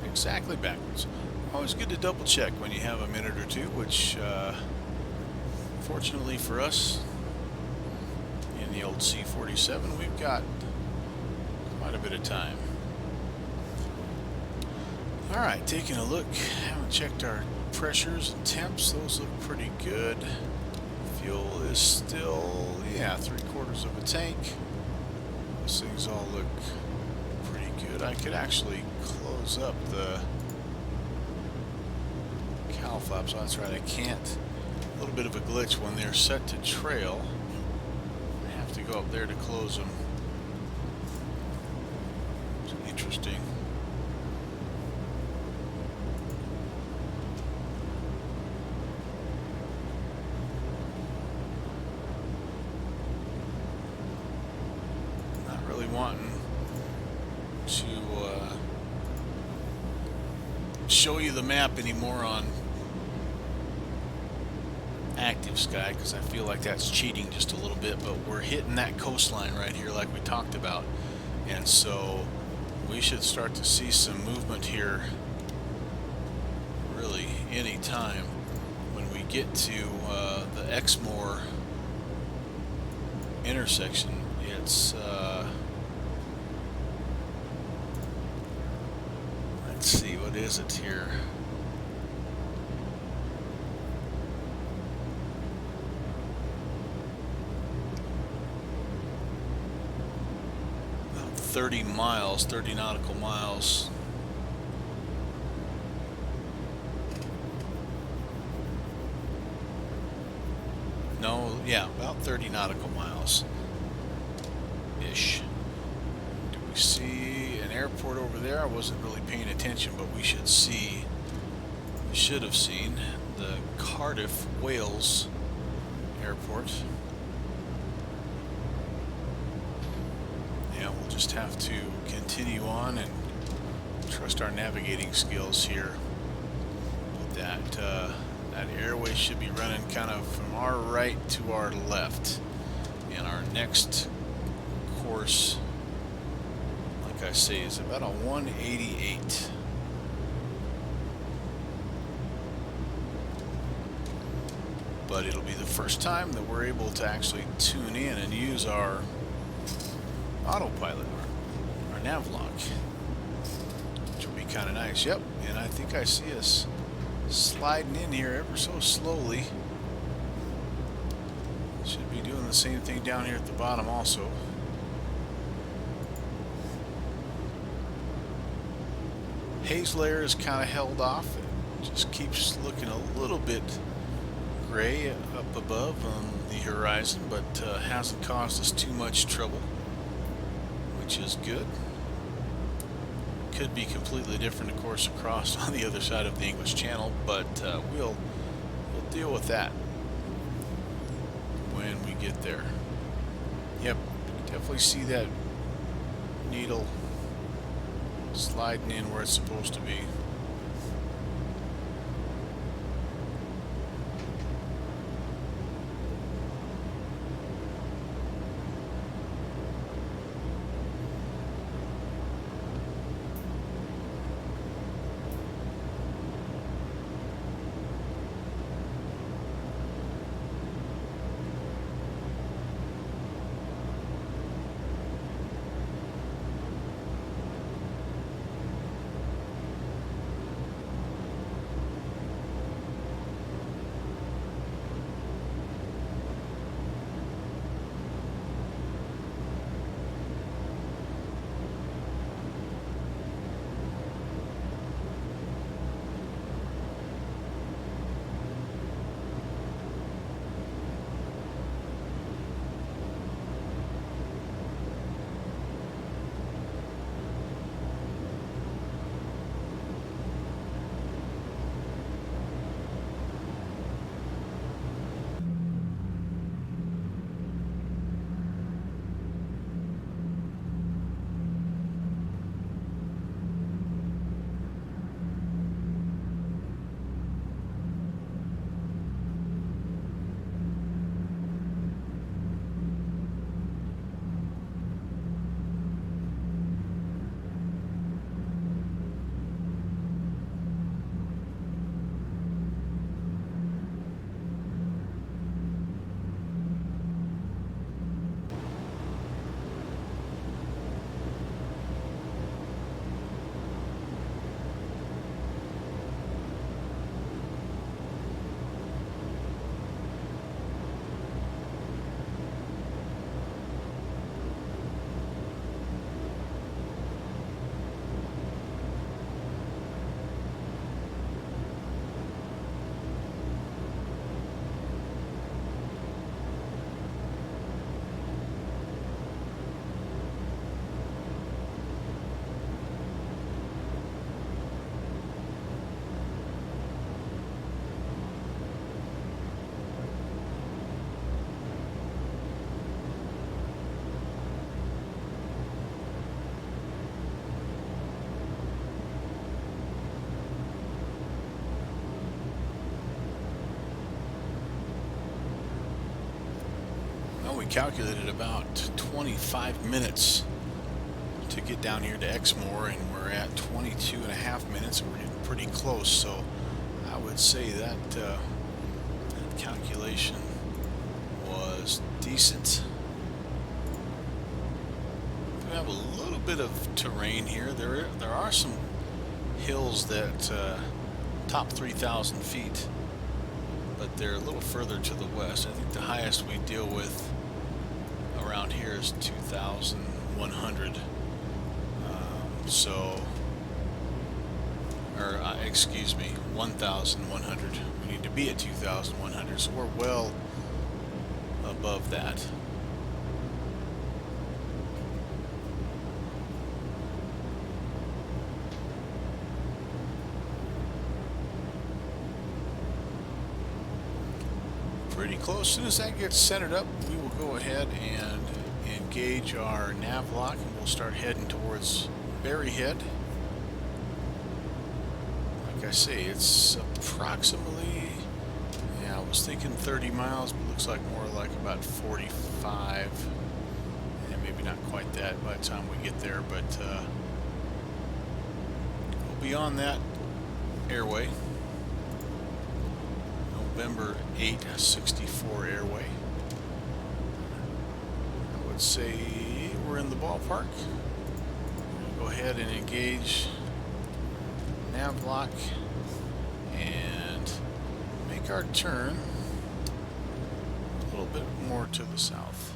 Exactly backwards. Always good to double check when you have a minute or two, which fortunately for us in the old C-47 we've got quite a bit of time. Alright, taking a look. Haven't checked our pressures and temps. Those look pretty good. Fuel is still, yeah, 3/4 of a tank. Those things all look pretty good. I could actually close up the cowl flaps. Oh, that's right, I can't. A little bit of a glitch when they're set to trail. I have to go up there to close them. It's interesting. Not really wanting to show you the map anymore on active sky, because I feel like that's cheating just a little bit, but we're hitting that coastline right here like we talked about, and so we should start to see some movement here really any time when we get to the Exmoor intersection. It's let's see, what is it here? 30 miles, 30 nautical miles. No, yeah, about 30 nautical miles ish. Do we see an airport over there? I wasn't really paying attention, but we should have seen the Cardiff, Wales airport. Yeah, we'll just have to continue on and trust our navigating skills here. That airway should be running kind of from our right to our left. And our next course, like I say, is about a 188. But it'll be the first time that we're able to actually tune in and use our autopilot, our nav lock, which will be kind of nice. Yep, and I think I see us sliding in here ever so slowly. Should be doing the same thing down here at the bottom also. Haze layer is kind of held off. It just keeps looking a little bit gray up above on the horizon, but hasn't caused us too much trouble, which is good. Could be completely different, of course, across on the other side of the English Channel, but we'll deal with that when we get there. Yep, definitely see that needle sliding in where it's supposed to be. We calculated about 25 minutes to get down here to Exmoor, and we're at 22 and a half minutes, and we're getting pretty close. So I would say that that calculation was decent. We have a little bit of terrain here. There are some hills that top 3,000 feet, but they're a little further to the west. I think the highest we deal with around here is 2,100. So, or excuse me, 1,100. We need to be at 2,100, so we're well above that. Pretty close. As soon as that gets centered up, we will go ahead and engage our nav lock, and we'll start heading towards Berry Head. Like I say, it's approximately, yeah, I was thinking 30 miles, but looks like more like about 45, and maybe not quite that by the time we get there, but we'll be on that airway. November 864 airway. I would say we're in the ballpark. Go ahead and engage nav lock and make our turn a little bit more to the south.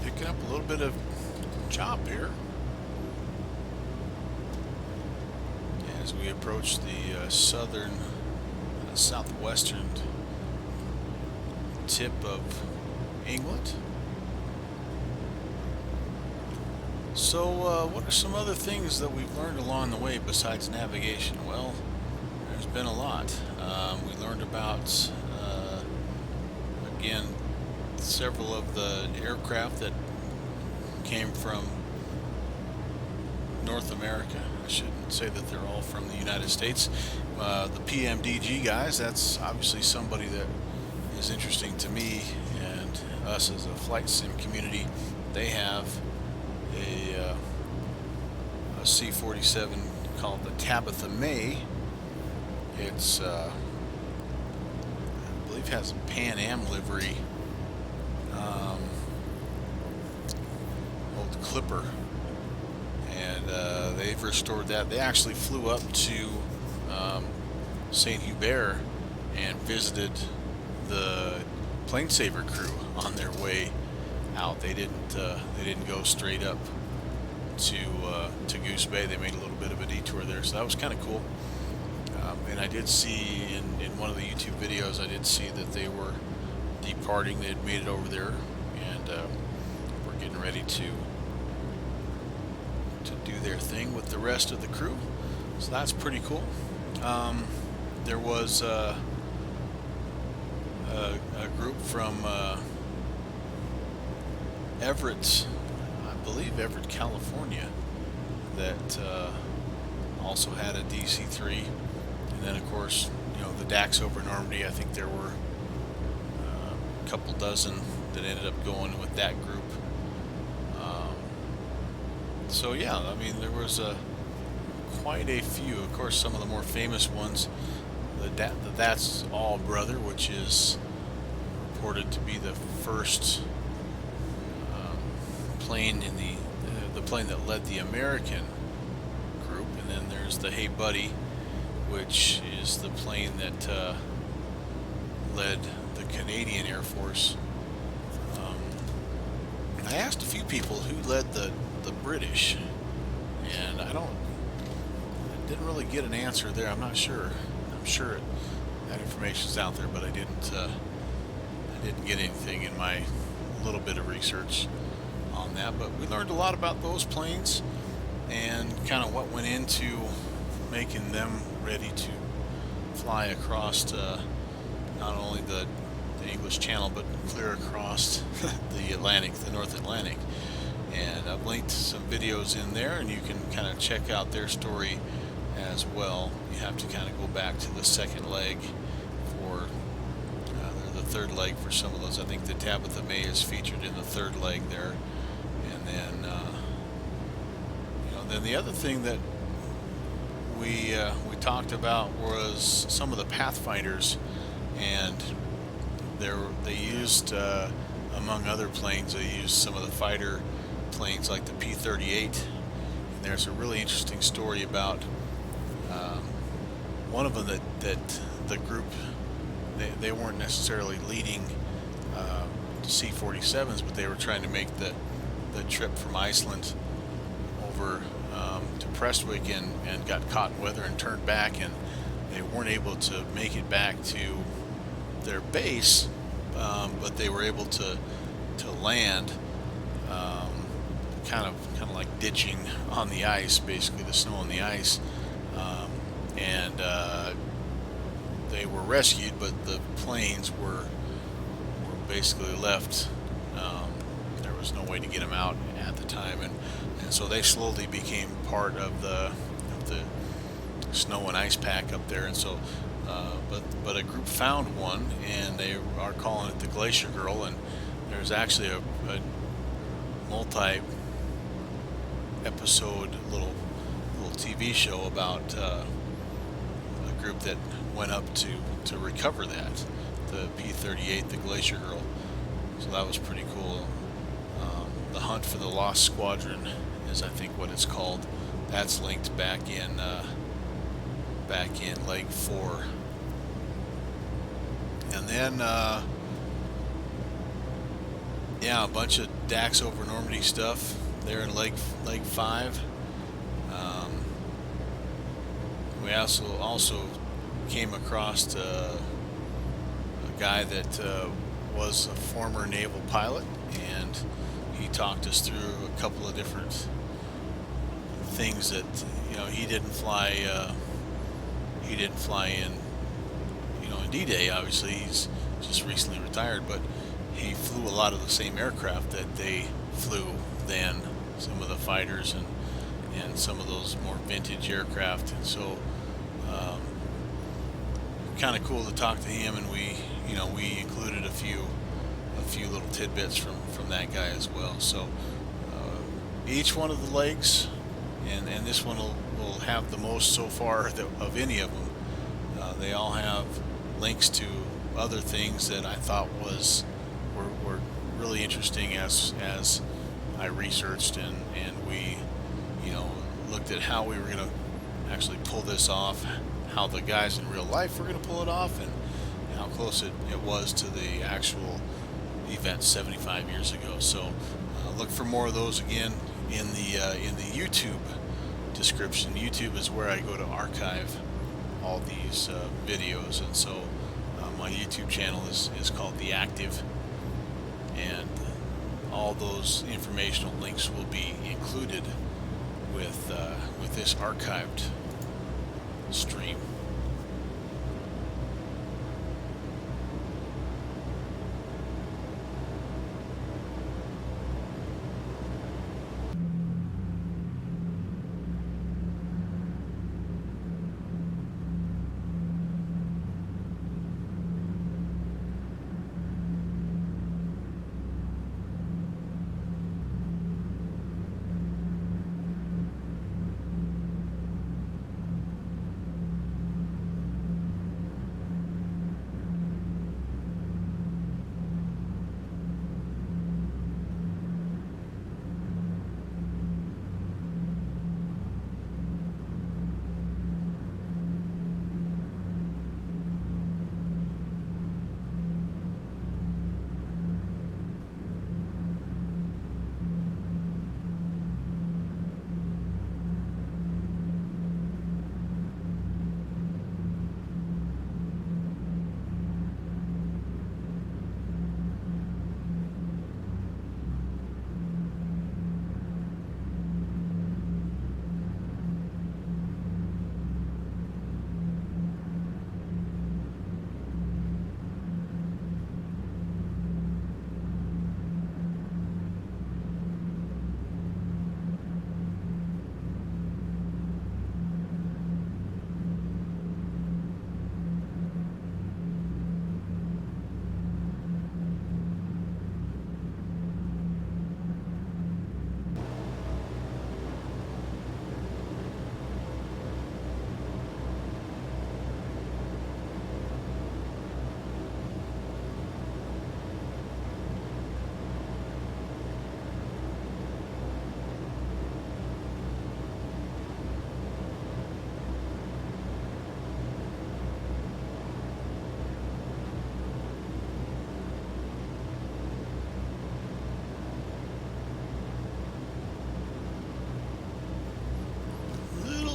Picking up a little bit of chop here as we approach the southern, southwestern tip of England. So what are some other things that we've learned along the way besides navigation? Well, there's been a lot. We learned about, again, several of the aircraft that came from North America. I shouldn't say that they're all from the United States. The PMDG guys, that's obviously somebody that is interesting to me and us as a flight sim community. They have a C-47 called the Tabitha May. It's I believe has a Pan Am livery. Old Clipper, and they've restored that. They actually flew up to St. Hubert and visited the plane saver crew on their way out. They didn't go straight up to Goose Bay. They made a little bit of a detour there, so that was kind of cool. And I did see in one of the YouTube videos, I did see that they were departing. They had made it over there, and were getting ready to do their thing with the rest of the crew. So that's pretty cool. There was a group from Everett, I believe Everett, California, that also had a DC-3, and then of course, you know, the DAX over in Normandy. I think there were a couple dozen that ended up going with that group. So yeah, I mean, there was quite a few. Of course, some of the more famous ones, the That's All Brother, which is reported to be the first plane in the plane that led the American group. And then there's the Hey Buddy, which is the plane that led the Canadian Air Force. I asked a few people who led the British, and I didn't really get an answer there. I'm not sure. I'm sure that information's out there, but I didn't get anything in my little bit of research on that. But we learned a lot about those planes and kind of what went into making them ready to fly across not only the English Channel, but clear across the Atlantic, the North Atlantic. And I've linked some videos in there, and you can kind of check out their story as well. You have to kind of go back to the second leg for the third leg for some of those. I think the Tabitha May is featured in the third leg there. And then then the other thing that we talked about was some of the Pathfinders, and they used among other planes, they used some of the fighter planes like the P3D. And there's a really interesting story about one of them that the group, they weren't necessarily leading C-47s, but they were trying to make the trip from Iceland over to Prestwick and got caught in weather and turned back, and they weren't able to make it back to their base, but they were able to land, kind of like ditching on the ice, basically the snow on the ice, and they were rescued, but the planes were basically left. There was no way to get them out at the time, and so they slowly became part of the snow and ice pack up there. And so but a group found one, and they are calling it the Glacier Girl, and there's actually a multi-episode little TV show about a group that went up to recover that, the P-38, the Glacier Girl. So that was pretty cool. The Hunt for the Lost Squadron is, I think, what it's called. That's linked back in Leg 4. And then a bunch of Dax over Normandy stuff there in Leg 5. We also came across a guy that was a former naval pilot, and he talked us through a couple of different things that he didn't fly in in D-Day. Obviously, he's just recently retired, but he flew a lot of the same aircraft that they flew then, some of the fighters and some of those more vintage aircraft. And so kind of cool to talk to him, and we included a few little tidbits from that guy as well. So each one of the legs, and this one will have the most so far of any of them. They all have links to other things that I thought were really interesting as I researched, and we looked at how we were going to actually pull this off, how the guys in real life were going to pull it off, and how close it was to the actual event 75 years ago. So look for more of those again in the YouTube description. YouTube is where I go to archive all these videos, and so my YouTube channel is called The Active, and all those informational links will be included with this archived stream.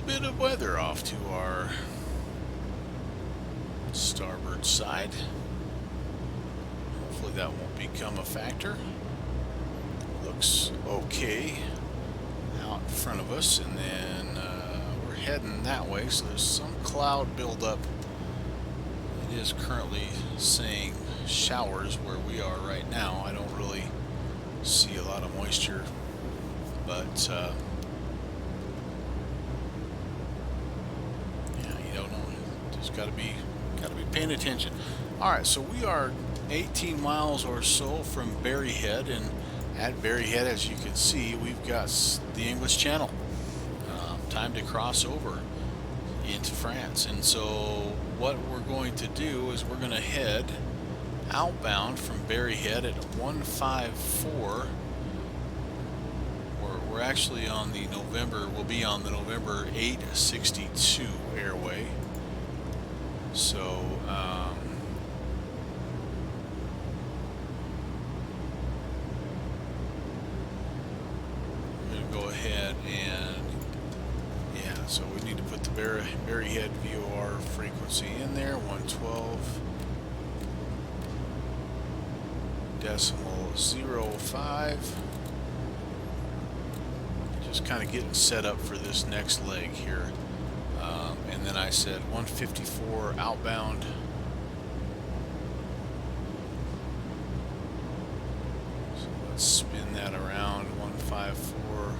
bit of weather off to our starboard side. Hopefully that won't become a factor. Looks okay out in front of us, and then we're heading that way, so there's some cloud buildup. It is currently saying showers where we are right now. I don't really see a lot of moisture, but yeah, you don't know. Just gotta be paying attention. All right, so we are 18 miles or so from Berry Head, and at Berry Head, as you can see, we've got the English Channel. Time to cross over into France, and so what we're going to do is we're going to head outbound from Berry Head at 154. We're actually on the we'll be on the November 862 airway. So we're going to go ahead and so we need to put the Berry Head VOR frequency in there, 112.05. Just kind of getting set up for this next leg here. And then I said 154 outbound. So let's spin that around, 154.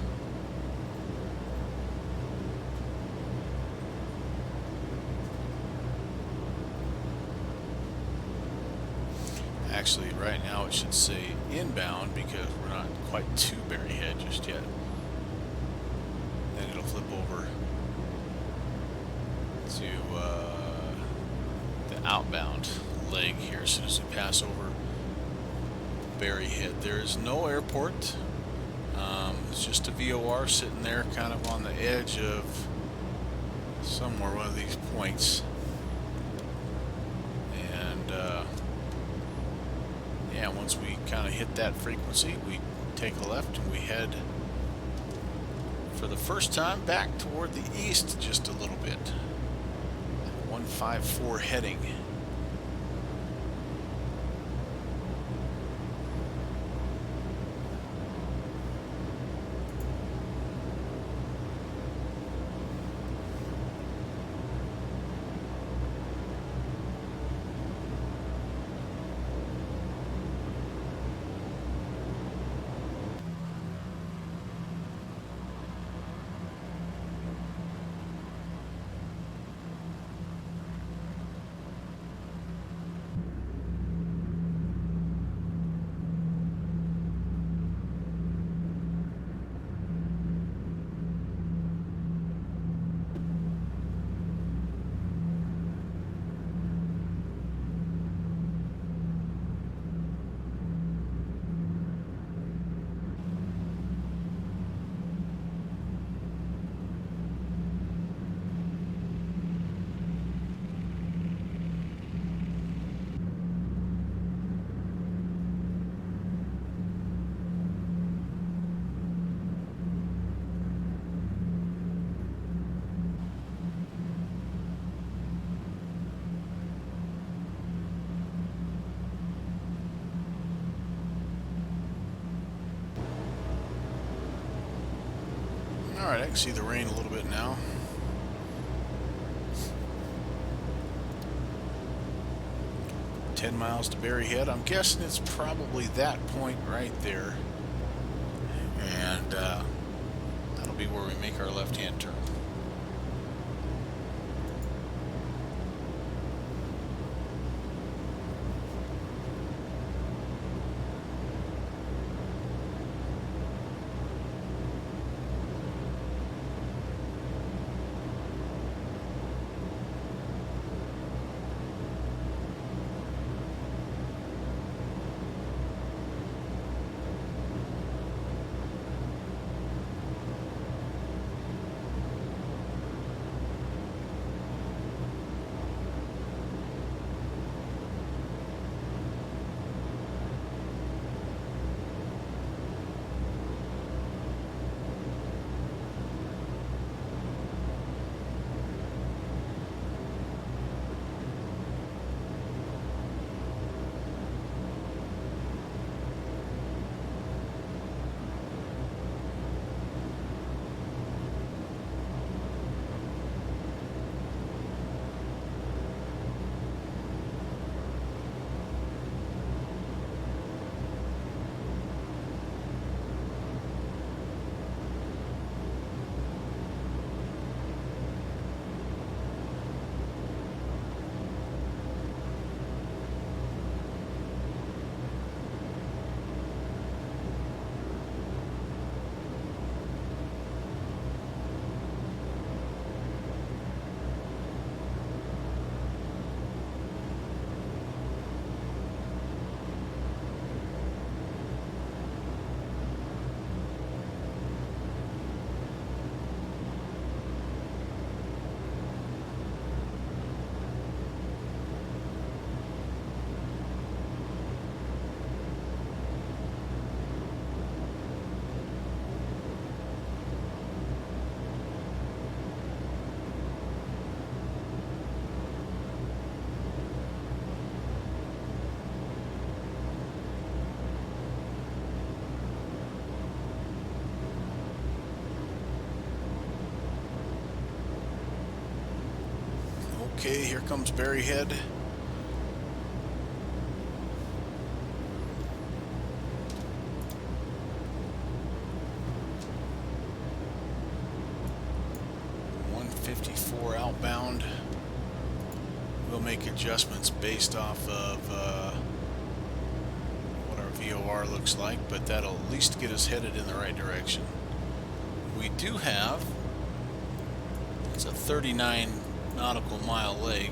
Actually, right now it should say inbound because we're not quite to Berry Head just yet. Then it'll flip over to the outbound leg here as soon as we pass over Berry Head. There is no airport. It's just a VOR sitting there kind of on the edge of somewhere, one of these points. And yeah, once we kind of hit that frequency, we take a left and we head for the first time back toward the east just a little bit. 154 heading. Alright, I can see the rain a little bit now. "10 miles to Berry Head." I'm guessing it's probably that point right there. And that'll be where we make our left-hand turn. Okay, here comes Berryhead. .154 outbound. We'll make adjustments based off of what our VOR looks like, but that'll at least get us headed in the right direction. We do have, it's a 39 nautical mile leg.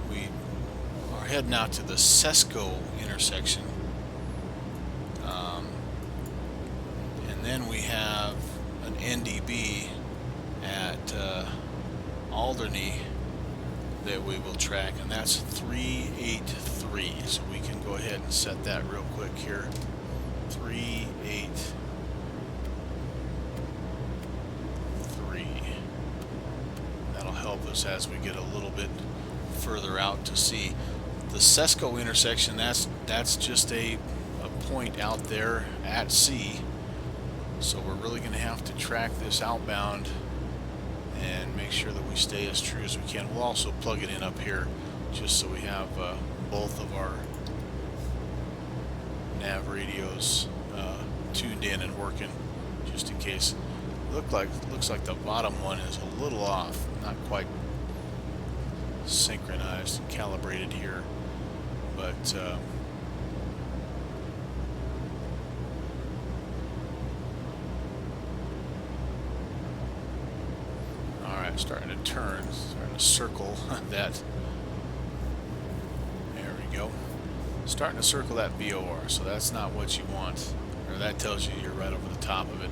We are heading out to the Sesco intersection, and then we have an NDB at Alderney that we will track, and that's 383. So we can go ahead and set that real quick here. 383. That'll help us as we get a little bit further out to see the Sesco intersection. That's just a point out there at sea. So we're really going to have to track this outbound and make sure that we stay as true as we can. We'll also plug it in up here just so we have both of our nav radios tuned in and working, just in case. Looks like the bottom one is a little off, not quite synchronized and calibrated here, but starting to turn, starting to circle that. There we go. Starting to circle that VOR, so that's not what you want, or that tells you you're right over the top of it.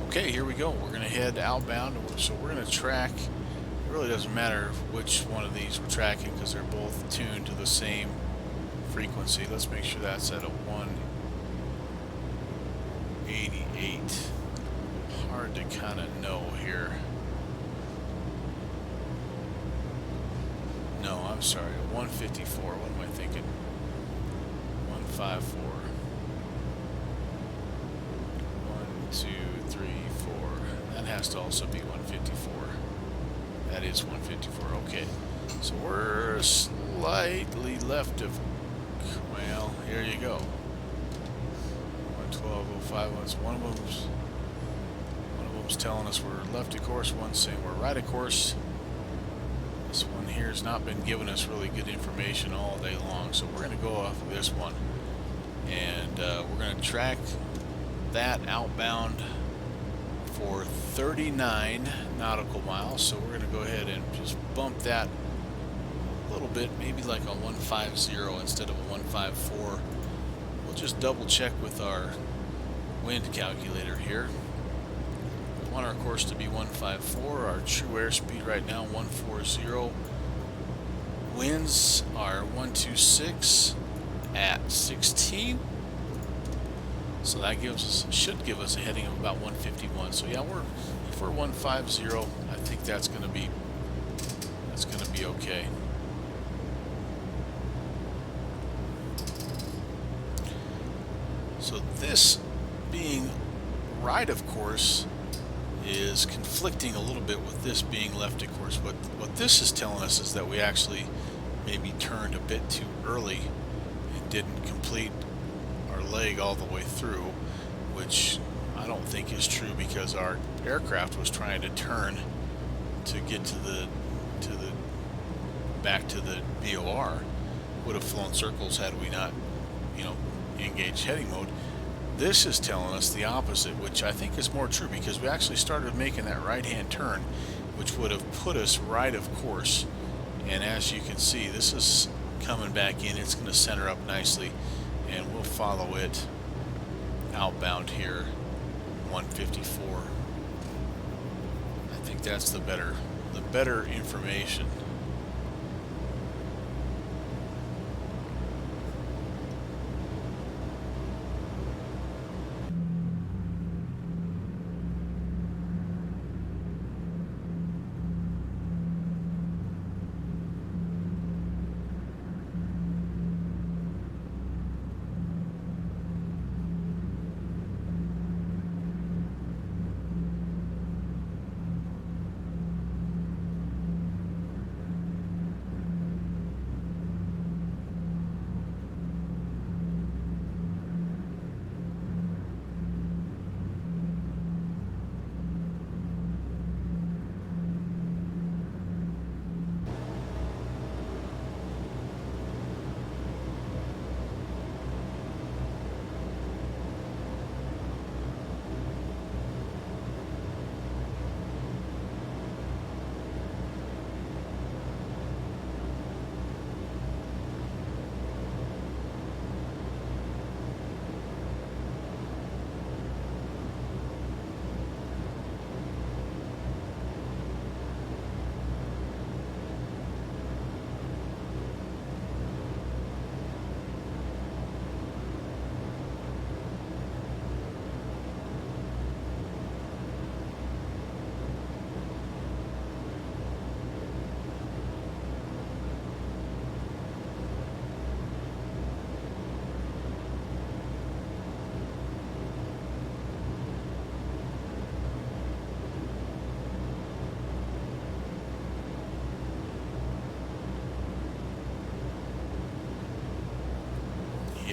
Okay, here we go. We're going to head outbound, so we're going to track. It really doesn't matter which one of these we're tracking because they're both tuned to the same frequency. Let's make sure that's at a 188. Hard to kind of know here. No, I'm sorry, 154. What am I thinking? 154. 1, 2, 3, 4. That has to also be 154. That is 154. Okay. So we're slightly left of, well, here you go. 112.05. One of them's telling us we're left of course. One's saying we're right of course. This one here has not been giving us really good information all day long, so we're going to go off of this one, and we're going to track that outbound for 39 nautical miles. So we're going to go ahead and just bump that a little bit, maybe like a 150 instead of a 154. We'll just double check with our wind calculator here. We want our course to be 154. Our true airspeed right now 140. Winds are 126 at 16. So that should give us a heading of about 151. So yeah, if we're 150, I think that's going to be okay. So this being right of course is conflicting a little bit with this being left of course. What this is telling us is that we actually maybe turned a bit too early and didn't complete our leg all the way through, which I don't think is true because our aircraft was trying to turn to get to the back to the VOR. Would have flown circles had we not, engaged heading mode. This is telling us the opposite, which I think is more true because we actually started making that right-hand turn, which would have put us right of course. And as you can see, this is coming back in. It's going to center up nicely, and we'll follow it outbound here, 154. I think that's the better information.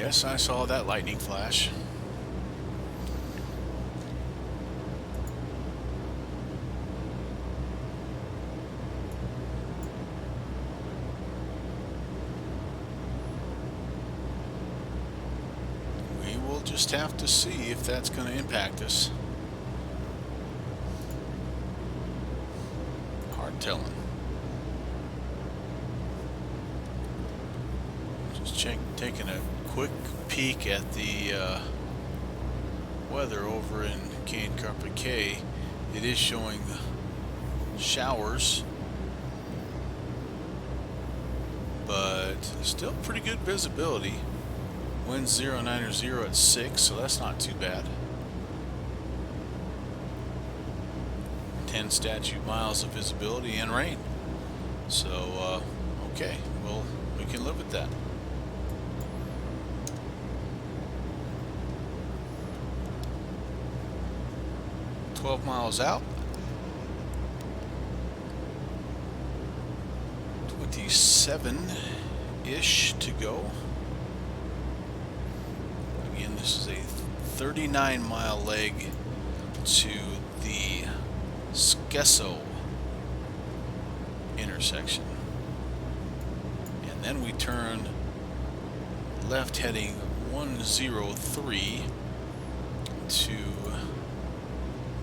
Yes, I saw that lightning flash. We will just have to see if that's going to impact us. Hard telling. Just taking a quick peek at the weather over in Caen, Carpiquet. It is showing showers, but still pretty good visibility. Wind 09 or 0 at 6, so that's not too bad. 10 statute miles of visibility and rain. So, okay, well, we can live with that. Miles out, 27-ish to go. Again, this is a 39-mile leg to the Spruce intersection, and then we turn left heading 103 to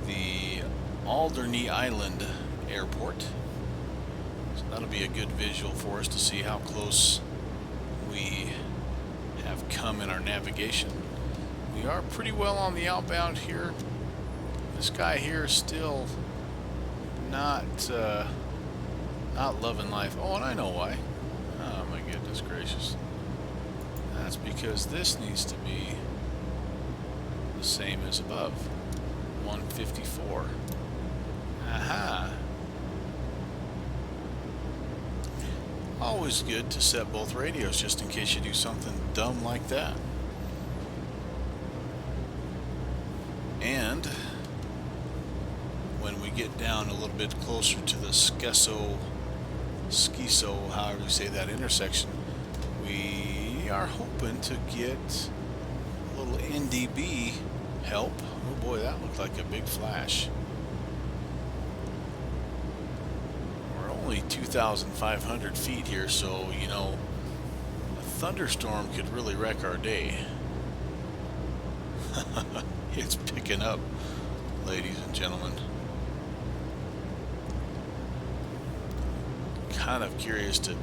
the Alderney Island Airport. So that'll be a good visual for us to see how close we have come in our navigation. We are pretty well on the outbound here. This guy here is still not loving life. Oh, and I know why. Oh my goodness gracious. That's because this needs to be the same as above. 154. Aha. Always good to set both radios just in case you do something dumb like that. And when we get down a little bit closer to the Schizo, however you say that intersection, we are hoping to get a little NDB help. Oh boy, that looked like a big flash. We're only 2,500 feet here, so, you know, a thunderstorm could really wreck our day. It's picking up, ladies and gentlemen. Kind of curious to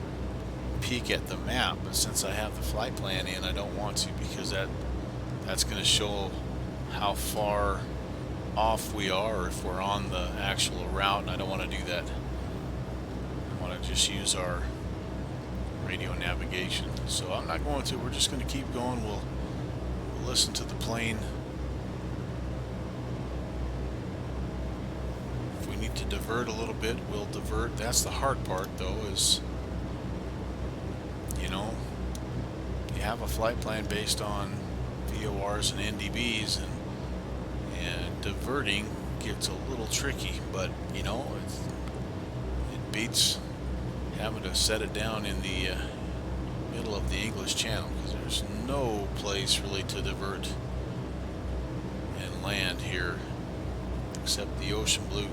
peek at the map, but since I have the flight plan in, I don't want to, because that's going to show how far off we are, or if we're on the actual route, and I don't want to do that. I want to just use our radio navigation. So I'm not going to. We're just going to keep going. We'll listen to the plane. If we need to divert a little bit, we'll divert. That's the hard part, though, is, you know, you have a flight plan based on VORs and NDBs, and diverting gets a little tricky, but you know, it beats having to set it down in the middle of the English Channel, because there's no place really to divert and land here except the ocean blue.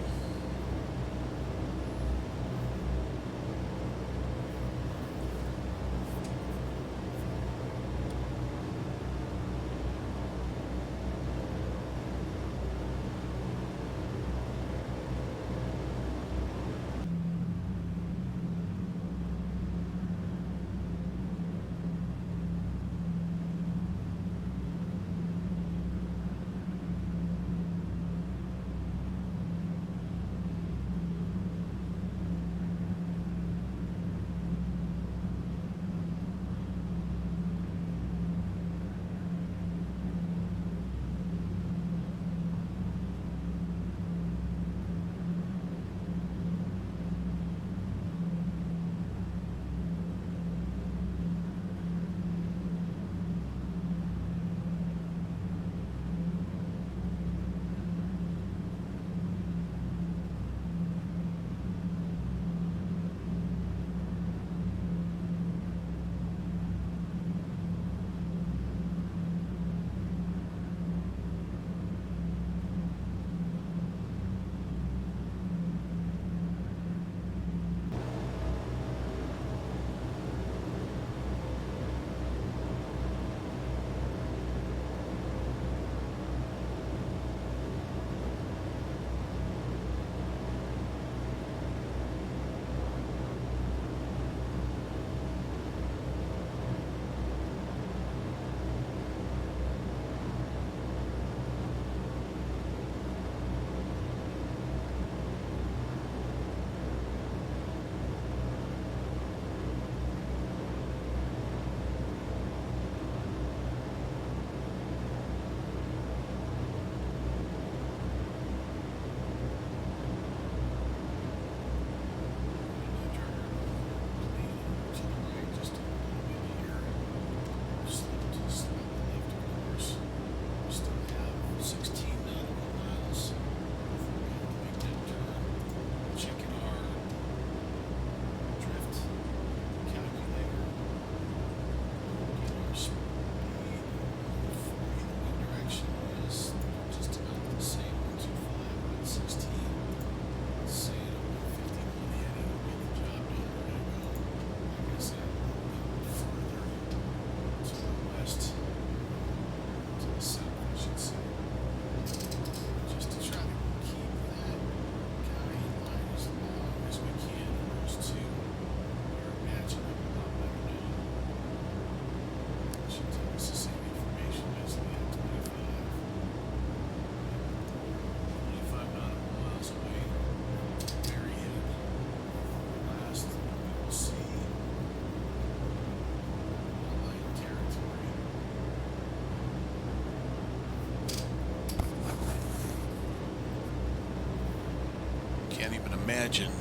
imagine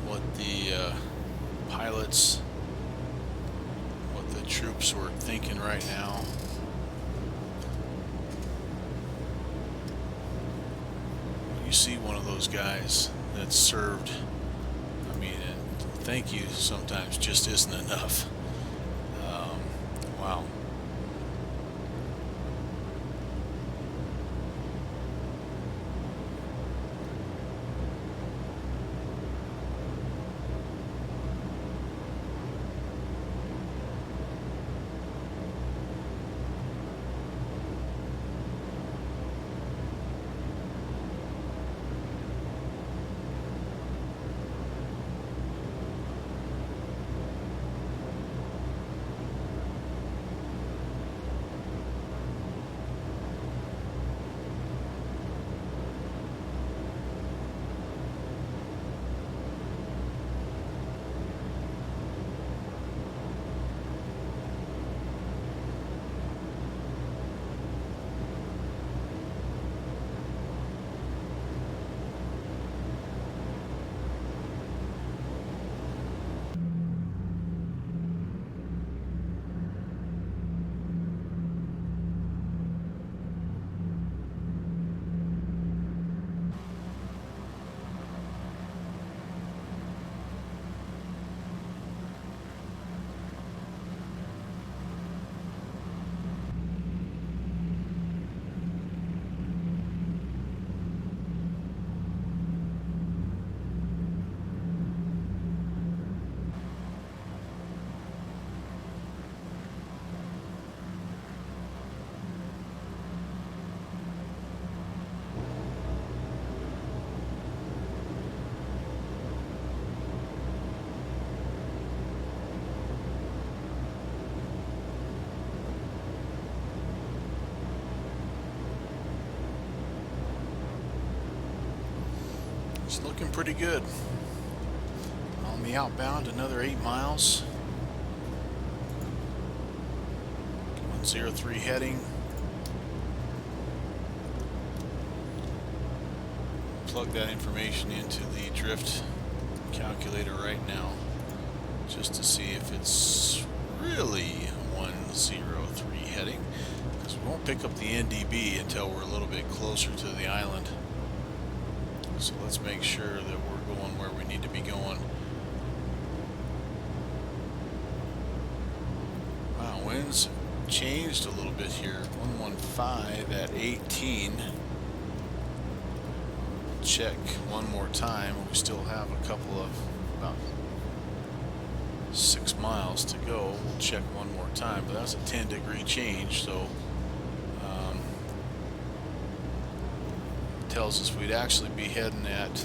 what the pilots, what the troops were thinking right now. When you see one of those guys that's served, I mean, thank you sometimes just isn't enough. Wow. It's looking pretty good. On the outbound, another 8 miles. 103 heading. Plug that information into the drift calculator right now, just to see if it's really 103 heading, because we won't pick up the NDB until we're a little bit closer to the island. So let's make sure that we're going where we need to be going. Wow, winds changed a little bit here. 115 at 18. Check one more time. We still have a couple of about 6 miles to go. We'll check one more time, but that's a 10-degree change, so tells us we'd actually be heading at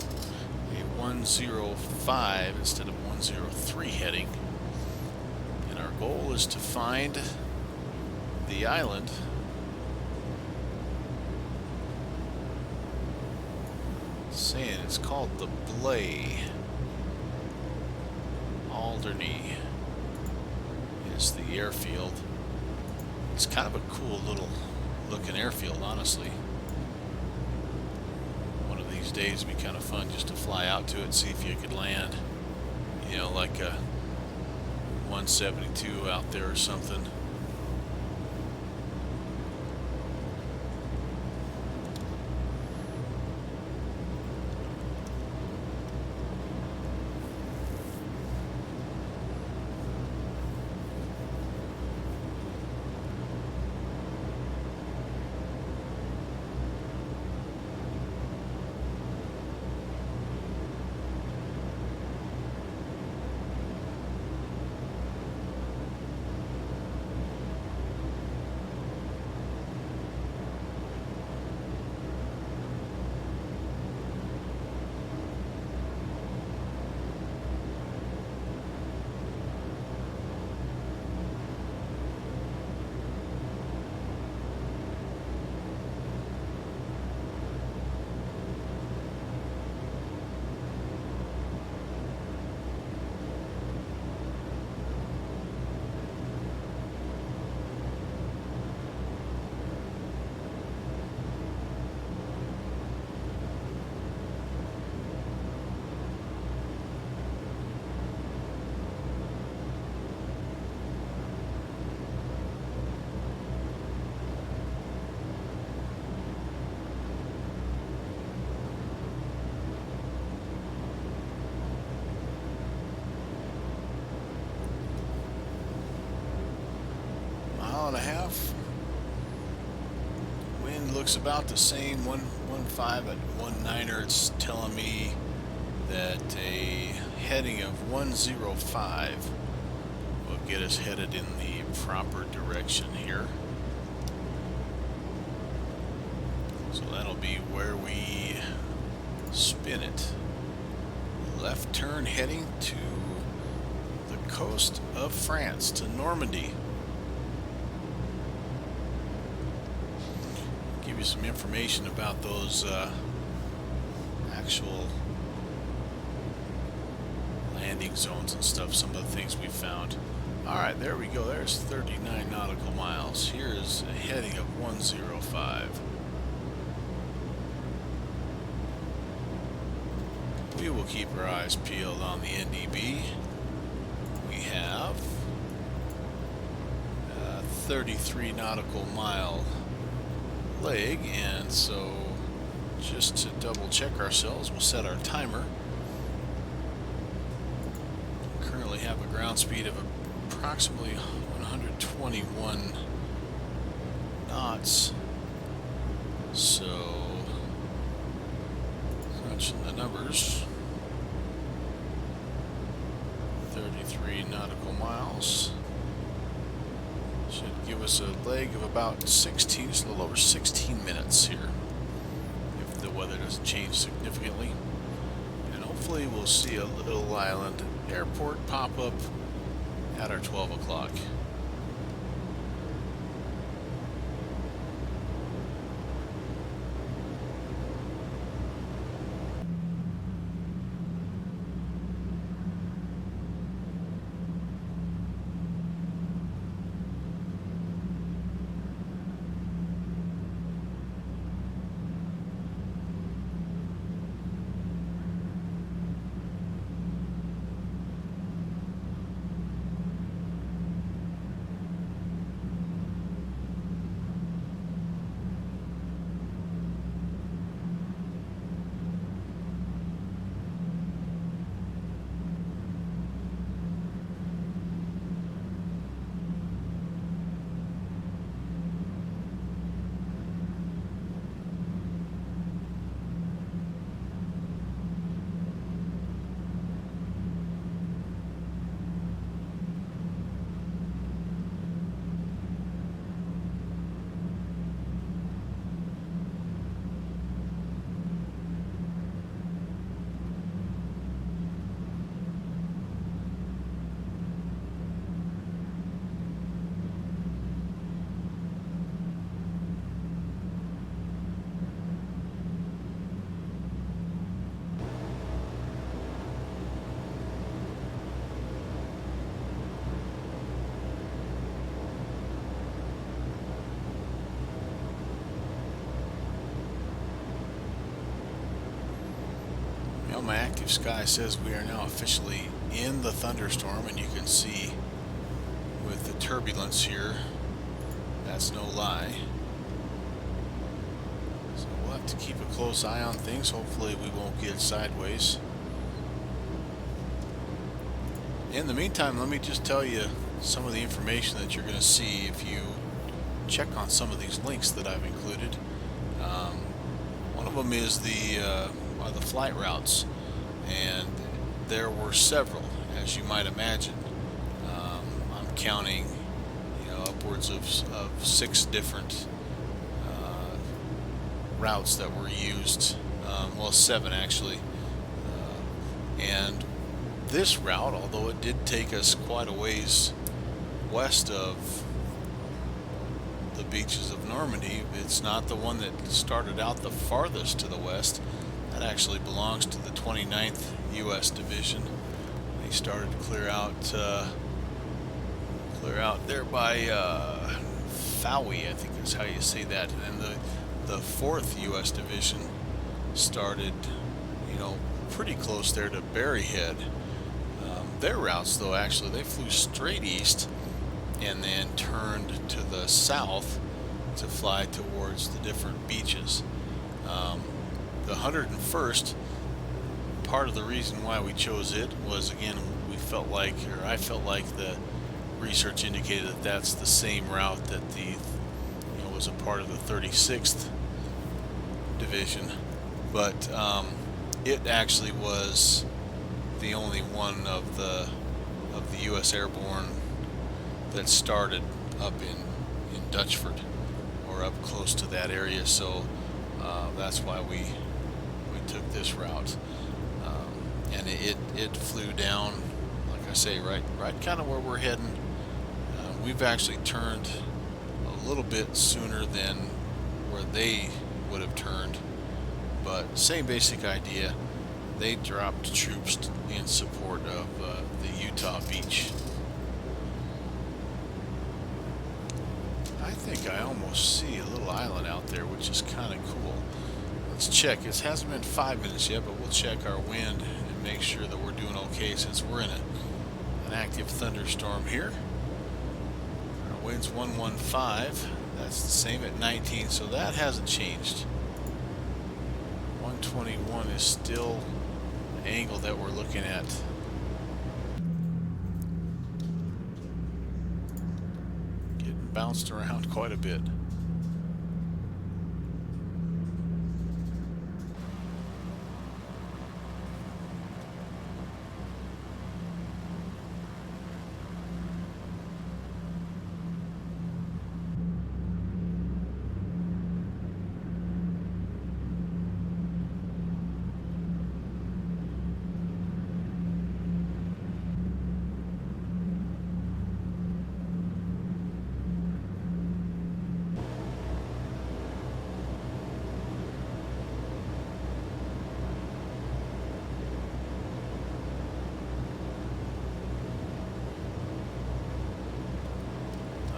a 105 instead of 103 heading, and our goal is to find the island saying it's called the Blay. Alderney is the airfield. It's kind of a cool little looking airfield, honestly. One of these days would be kind of fun just to fly out to it and see if you could land, you know, like a 172 out there or something. wind looks about the same, 115 at 19er. It's telling me that a heading of 105 will get us headed in the proper direction here. So that'll be where we spin it. Left turn heading to the coast of France, to Normandy. Give you some information about those actual landing zones and stuff, some of the things we found. Alright, there we go. There's 39 nautical miles. Here's a heading of 105. We will keep our eyes peeled on the NDB. We have a 33 nautical mile leg, and so just to double check ourselves, we'll set our timer. Currently have a ground speed of approximately 121 knots. So crunching the numbers, 33 nautical miles should give us a leg of about 16, just a little over 16 minutes here, if the weather doesn't change significantly. And hopefully we'll see a little island airport pop up at our 12 o'clock. My active sky says we are now officially in the thunderstorm, and you can see with the turbulence here, that's no lie. So we'll have to keep a close eye on things. Hopefully we won't get sideways. In the meantime, let me just tell you some of the information that you're going to see if you check on some of these links that I've included. One of them is the flight routes, and there were several, as you might imagine. I'm counting, upwards of 6 different routes that were used. Well, 7 actually. And this route, although it did take us quite a ways west of the beaches of Normandy, it's not the one that started out the farthest to the west. That actually belongs to the 29th U.S. Division. They started to clear out there by Fowey, I think is how you say that. And then the 4th U.S. Division started, pretty close there to Berryhead. Their routes, though, actually, they flew straight east and then turned to the south to fly towards the different beaches. The 101st, part of the reason why we chose it was, again, I felt like the research indicated that that's the same route that was a part of the 36th Division, but it actually was the only one of the U.S. Airborne that started up in Duxford, or up close to that area. So that's why we took this route, and it flew down, like I say, right kind of where we're heading. We've actually turned a little bit sooner than where they would have turned, but same basic idea. They dropped troops in support of the Utah beach. I think I almost see a little island out there, which is kind of cool. Let's check. It hasn't been 5 minutes yet, but we'll check our wind and make sure that we're doing okay, since we're in an active thunderstorm here. Our wind's 115. That's the same at 19, so that hasn't changed. 121 is still the angle that we're looking at. Getting bounced around quite a bit.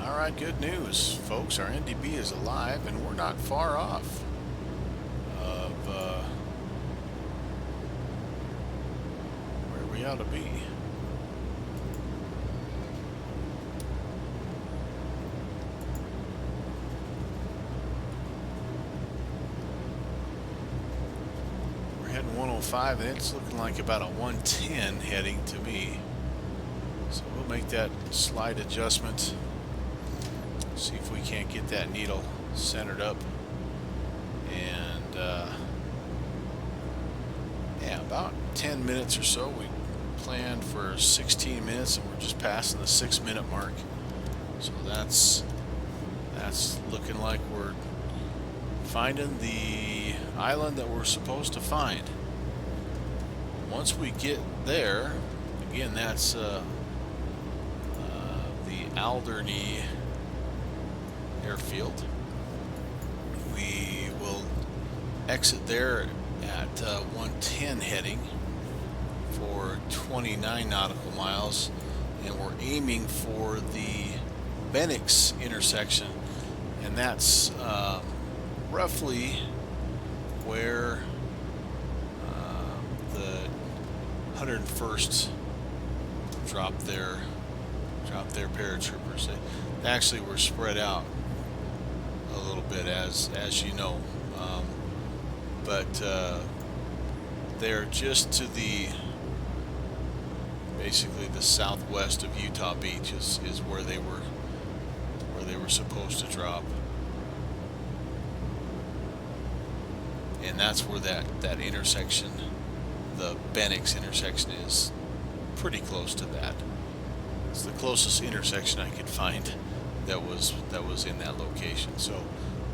Alright, good news, folks. Our NDB is alive, and we're not far off of where we ought to be. We're heading 105, and it's looking like about a 110 heading to me. So we'll make that slight adjustment. See if we can't get that needle centered up, and yeah, about 10 minutes or so. We planned for 16 minutes, and we're just passing the 6-minute mark. So that's looking like we're finding the island that we're supposed to find. Once we get there, again, that's the Alderney airfield. We will exit there at 110 heading for 29 nautical miles, and we're aiming for the Bennix intersection, and that's roughly where the 101st dropped their paratroopers. They actually were spread out a little bit, as you know, but they're just to the basically the southwest of Utah Beach is where they were supposed to drop, and that's where that intersection, the Bennix intersection, is pretty close to that. It's the closest intersection I could find that was in that location. So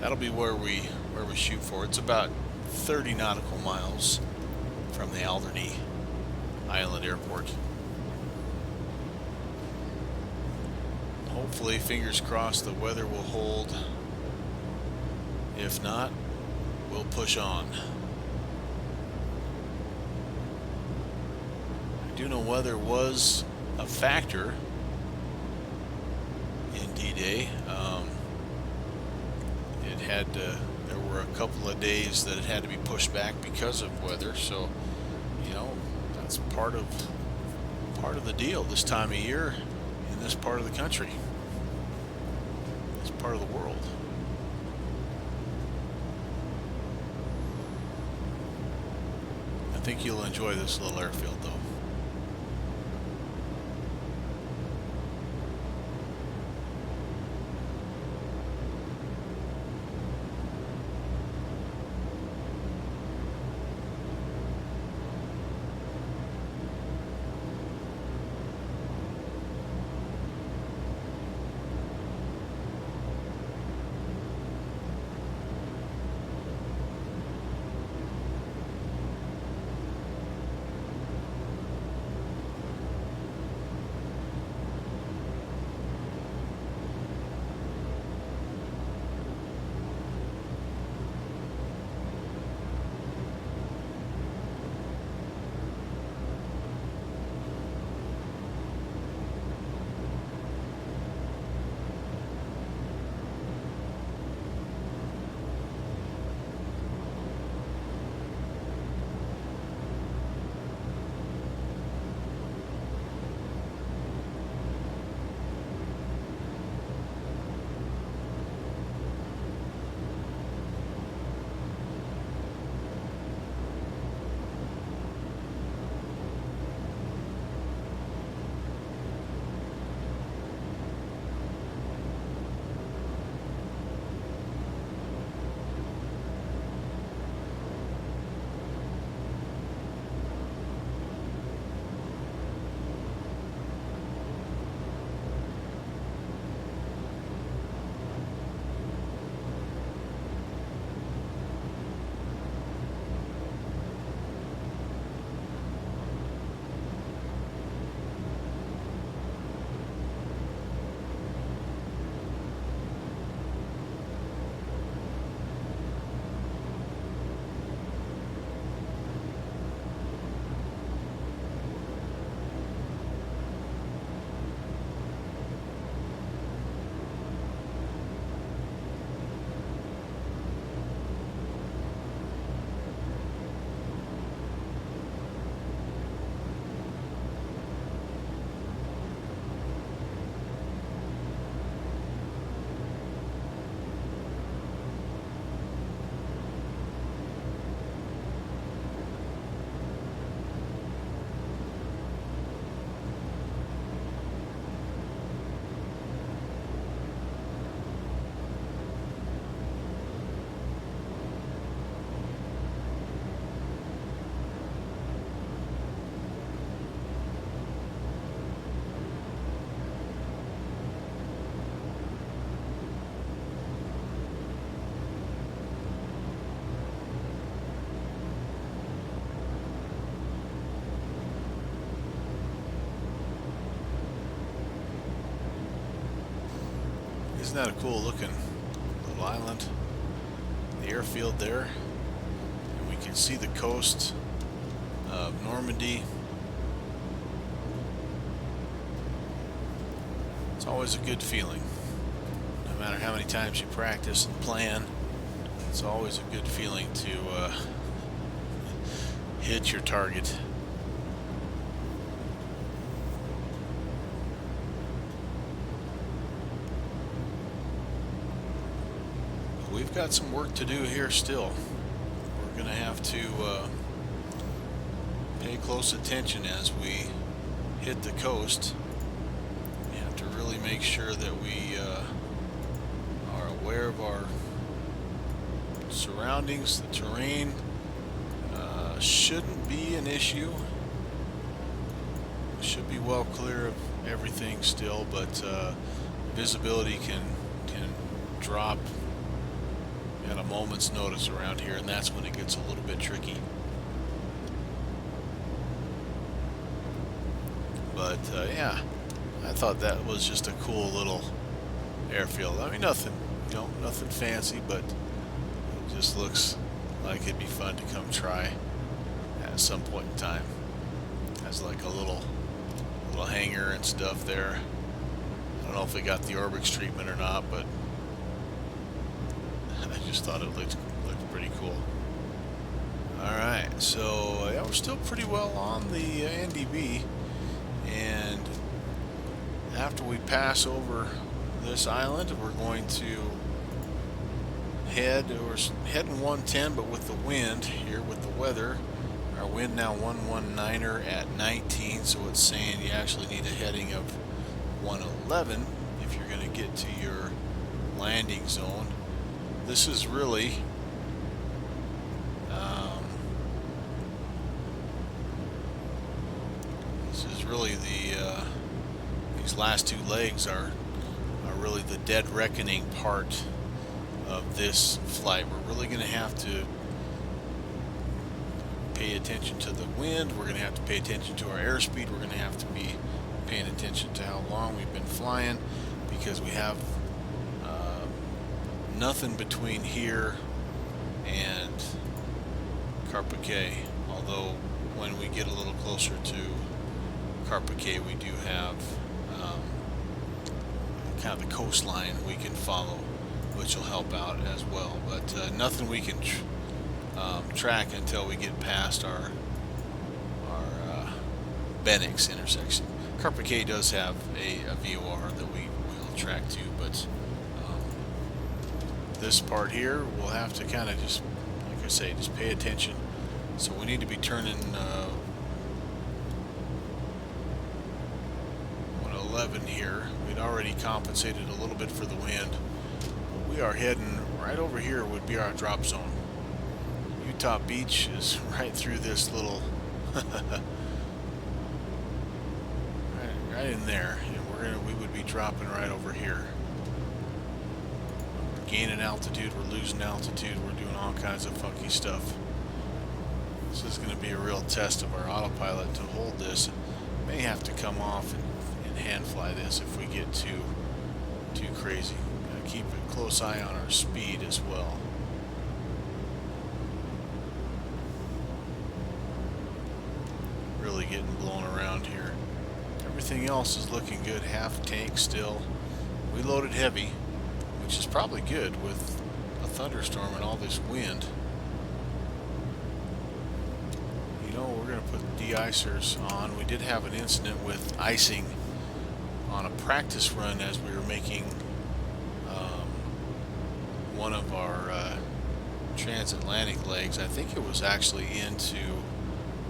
that'll be where we shoot for. It's about 30 nautical miles from the Alderney Island Airport. Hopefully, fingers crossed, the weather will hold. If not, we'll push on. I do know weather was a factor in D-Day. There were a couple of days that it had to be pushed back because of weather, so you know, that's part of the deal this time of year in this part of the country, this part of the world. I think you'll enjoy this little airfield, though. Isn't that a cool looking little island? The airfield there. And we can see the coast of Normandy. It's always a good feeling. No matter how many times you practice and plan, it's always a good feeling to hit your target. We've got some work to do here still. We're going to have to pay close attention as we hit the coast. We have to really make sure that we are aware of our surroundings. The terrain shouldn't be an issue. We should be well clear of everything still, but visibility can drop at a moment's notice around here, and that's when it gets a little bit tricky. But yeah, I thought that was just a cool little airfield. I mean, nothing, nothing fancy, but it just looks like it'd be fun to come try at some point in time. It has like a little hangar and stuff there. I don't know if they got the Orbix treatment or not, but I just thought it looked pretty cool. Alright, so yeah, we're still pretty well on the NDB, and after we pass over this island, we're going to we're heading 110, but with the wind here, with the weather, our wind now 119er at 19, so it's saying you actually need a heading of 111 if you're going to get to your landing zone. This is really these last two legs are really the dead reckoning part of this flight. We're really going to have to pay attention to the wind. We're going to have to pay attention to our airspeed. We're going to have to be paying attention to how long we've been flying, because we have nothing between here and Carpiquet, although when we get a little closer to Carpiquet we do have kind of the coastline we can follow, which will help out as well, but nothing we can track until we get past our Benix intersection. Carpiquet does have a VOR that we will track to, but this part here we'll have to kind of just, like I say, just pay attention. So we need to be turning 111 here. We'd already compensated a little bit for the wind, but we are heading right over here would be our drop zone. Utah Beach is right through this little right in there, and we would be dropping right over here. Gaining altitude, we're losing altitude, we're doing all kinds of funky stuff. This is going to be a real test of our autopilot to hold this. May have to come off and hand fly this if we get too crazy. Gotta keep a close eye on our speed as well. Really getting blown around here. Everything else is looking good. Half tank still. We loaded heavy, which is probably good with a thunderstorm and all this wind. You know, we're going to put de-icers on. We did have an incident with icing on a practice run as we were making one of our transatlantic legs. I think it was actually into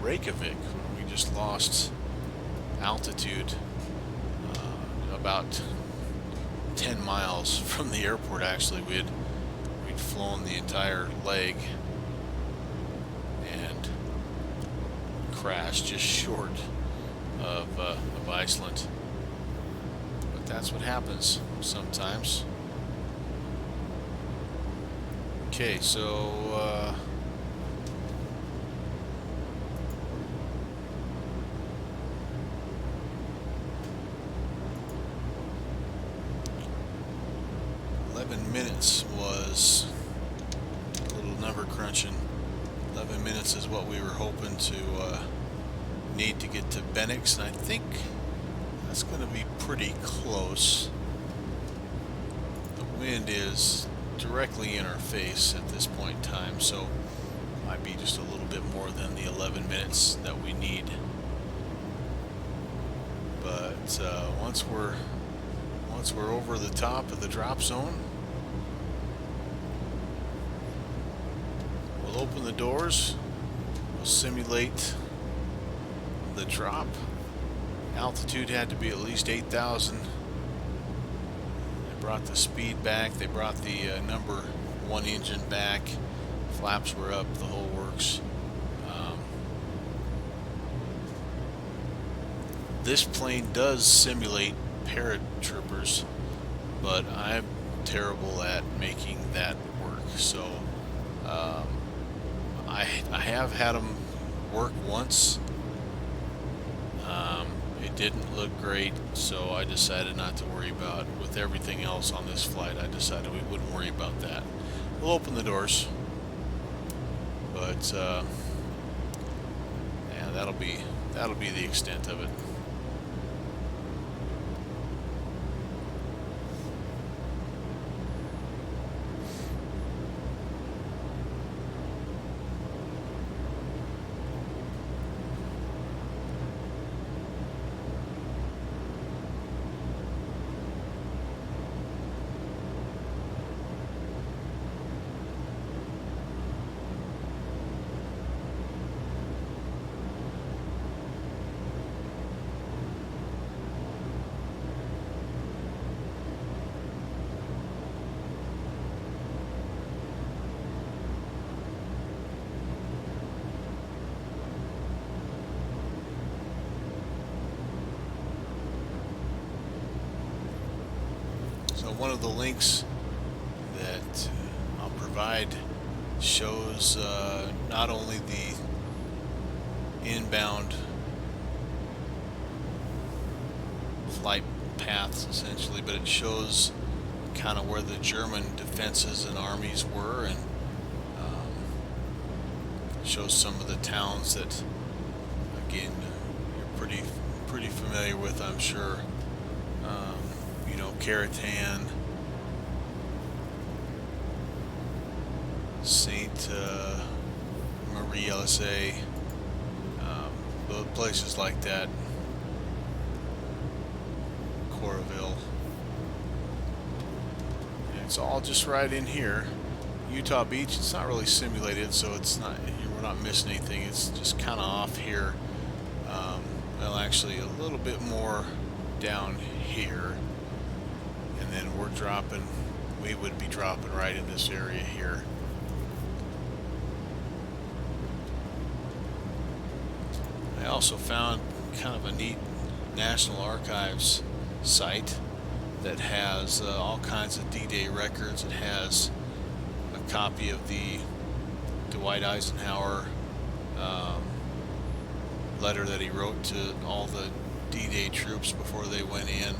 Reykjavik, when we just lost altitude about 10 miles from the airport. Actually, we'd flown the entire leg and crashed just short of Iceland. But that's what happens sometimes. Okay, so minutes was a little number crunching. 11 minutes is what we were hoping to need to get to Bennix, and I think that's going to be pretty close. The wind is directly in our face at this point in time, so might be just a little bit more than the 11 minutes that we need. But once we're over the top of the drop zone, we'll open the doors. We'll simulate the drop. Altitude had to be at least 8,000. They brought the speed back. They brought the number 1 engine back. Flaps were up, the whole works. This plane does simulate paratroopers, but I'm terrible at making that work. So I have had them work once. It didn't look great, so I decided not to worry about it. With everything else on this flight, I decided we wouldn't worry about that. We'll open the doors, but yeah, that'll be the extent of it. So one of the links that I'll provide shows not only the inbound flight paths essentially, but it shows kind of where the German defenses and armies were, and shows some of the towns that, again, you're pretty familiar with, I'm sure. You know, Carpiquet, Saint Marie LSA, places like that, Corville. And it's all just right in here. Utah Beach, it's not really simulated, so it's not, we're not missing anything. It's just kind of off here. Well, actually a little bit more down here, and then we would be dropping right in this area here. I also found kind of a neat National Archives site that has all kinds of D-Day records. It has a copy of the Dwight Eisenhower letter that he wrote to all the D-Day troops before they went in.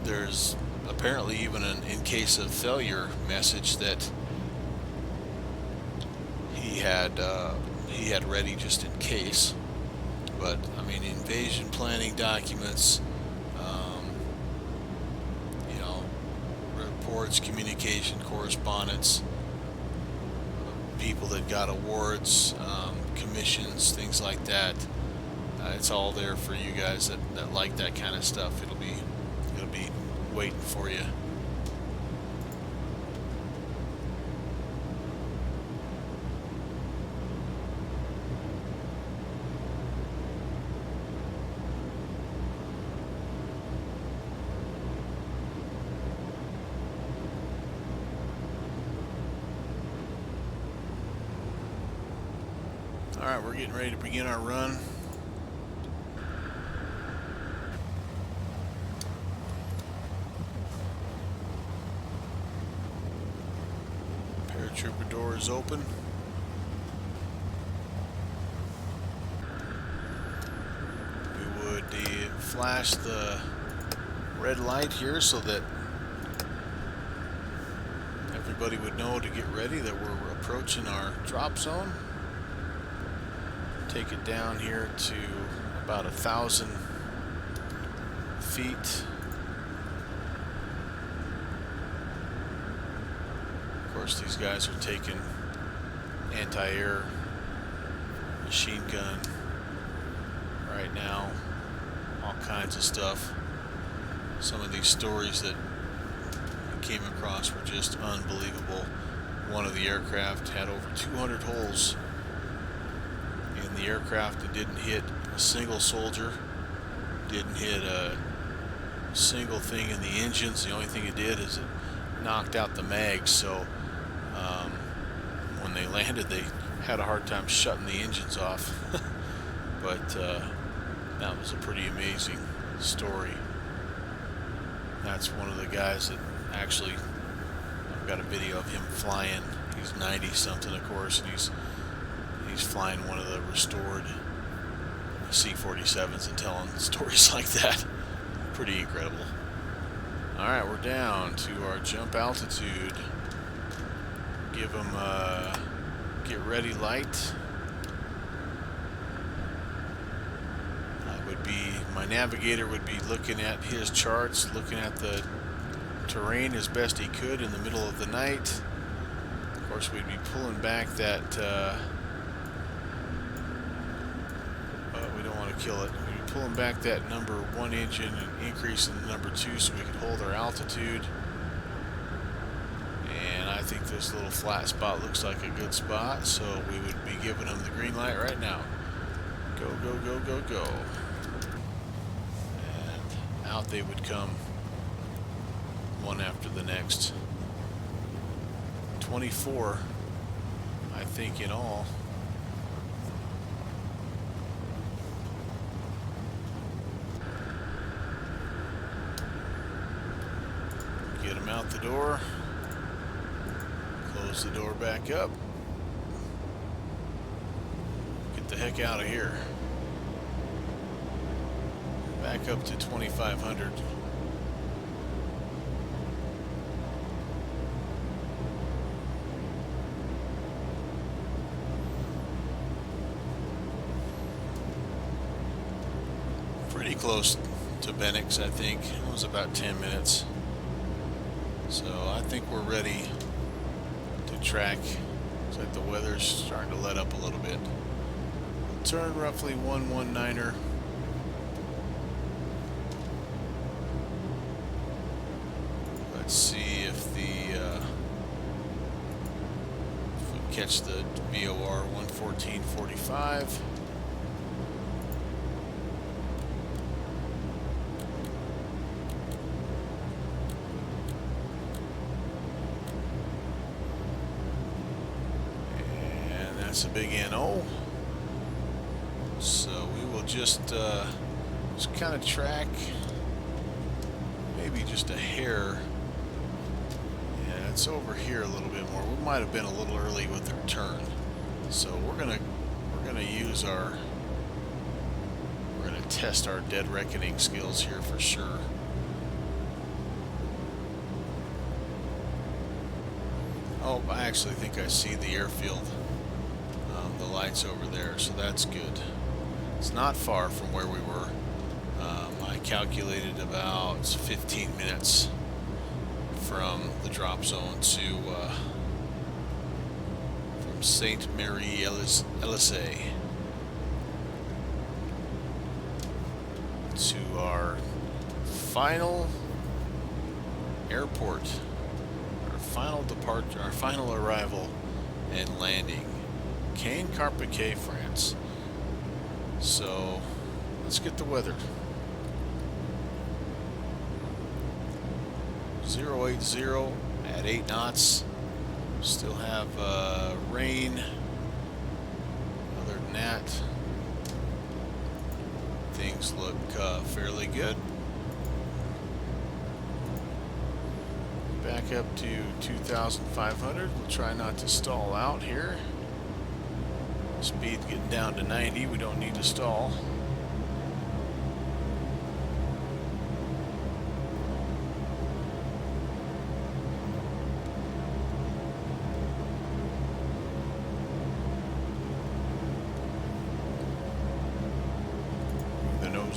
There's apparently even an in case of failure message that he had ready just in case. But I mean, invasion planning documents, you know, reports, communication, correspondence, people that got awards, commissions, things like that. It's all there for you guys that like that kind of stuff. It'll be waiting for you. Alright, we're getting ready to begin our run. Paratrooper door is open. We would flash the red light here so that everybody would know to get ready that we're approaching our drop zone. Take it down here to about 1,000 feet. Of course, these guys are taking anti-air, machine gun right now, all kinds of stuff. Some of these stories that I came across were just unbelievable. One of the aircraft had over 200 holes in the aircraft and didn't hit a single soldier, didn't hit a single thing in the engines. The only thing it did is it knocked out the mags, so when they landed they had a hard time shutting the engines off. But that was a pretty amazing story. That's one of the guys that actually, I've got a video of him flying. He's 90 something, of course, and he's flying one of the restored C-47s and telling stories like that. Pretty incredible. Alright, we're down to our jump altitude. Give them get ready light. My navigator would be looking at his charts, looking at the terrain as best he could in the middle of the night. Of course, we'd be pulling back that we don't want to kill it. We'd be pulling back that #1 engine and increasing the #2 so we could hold our altitude. And I think this little flat spot looks like a good spot, so we would be giving them the green light right now. Go, go, go, go, go. Out they would come, one after the next. 24, I think, in all. Get them out the door, close the door back up, get the heck out of here. Back up to 2,500. Pretty close to Benix, I think. It was about 10 minutes. So I think we're ready to track. Looks like the weather's starting to let up a little bit. Turn roughly 119er. Let's see if if we catch the VOR 114.45. And that's a big NO. So we will just kind of track, maybe just a hair. It's over here a little bit more. We might have been a little early with the return, so we're gonna use we're gonna test our dead reckoning skills here for sure. Oh, I actually think I see the airfield, the lights over there, so that's good. It's not far from where we were. I calculated about 15 minutes from the drop zone to from St. Mary Elysée to our final airport, our final departure, our final arrival and landing, Caen, Carpiquet, France. So let's get the weather. 080 at 8 knots. Still have rain. Other than that, things look fairly good. Back up to 2,500. We'll try not to stall out here. Speed getting down to 90. We don't need to stall.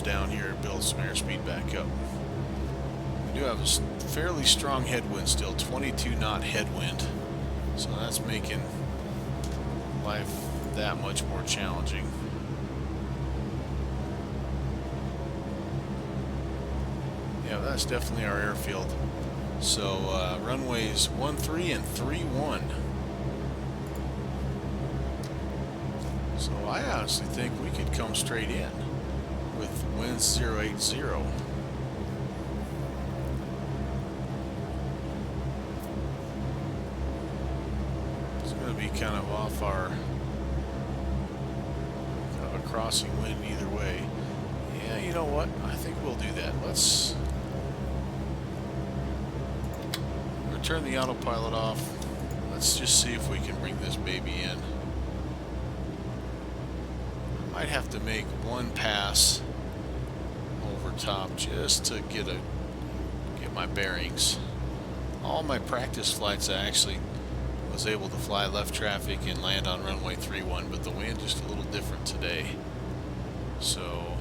comes down here, it builds some airspeed back up. We do have a fairly strong headwind still, 22 knot headwind. So that's making life that much more challenging. Yeah, that's definitely our airfield. So runways 13 and 31. So I honestly think we could come straight in with winds 080. It's going to be kind of off our kind of a crossing wind either way. Yeah, you know what? I think we'll do that. Let's turn the autopilot off. Let's just see if we can bring this baby in. Might have to make one pass over top just to get my bearings. All my practice flights I actually was able to fly left traffic and land on runway 31, but the wind just a little different today. So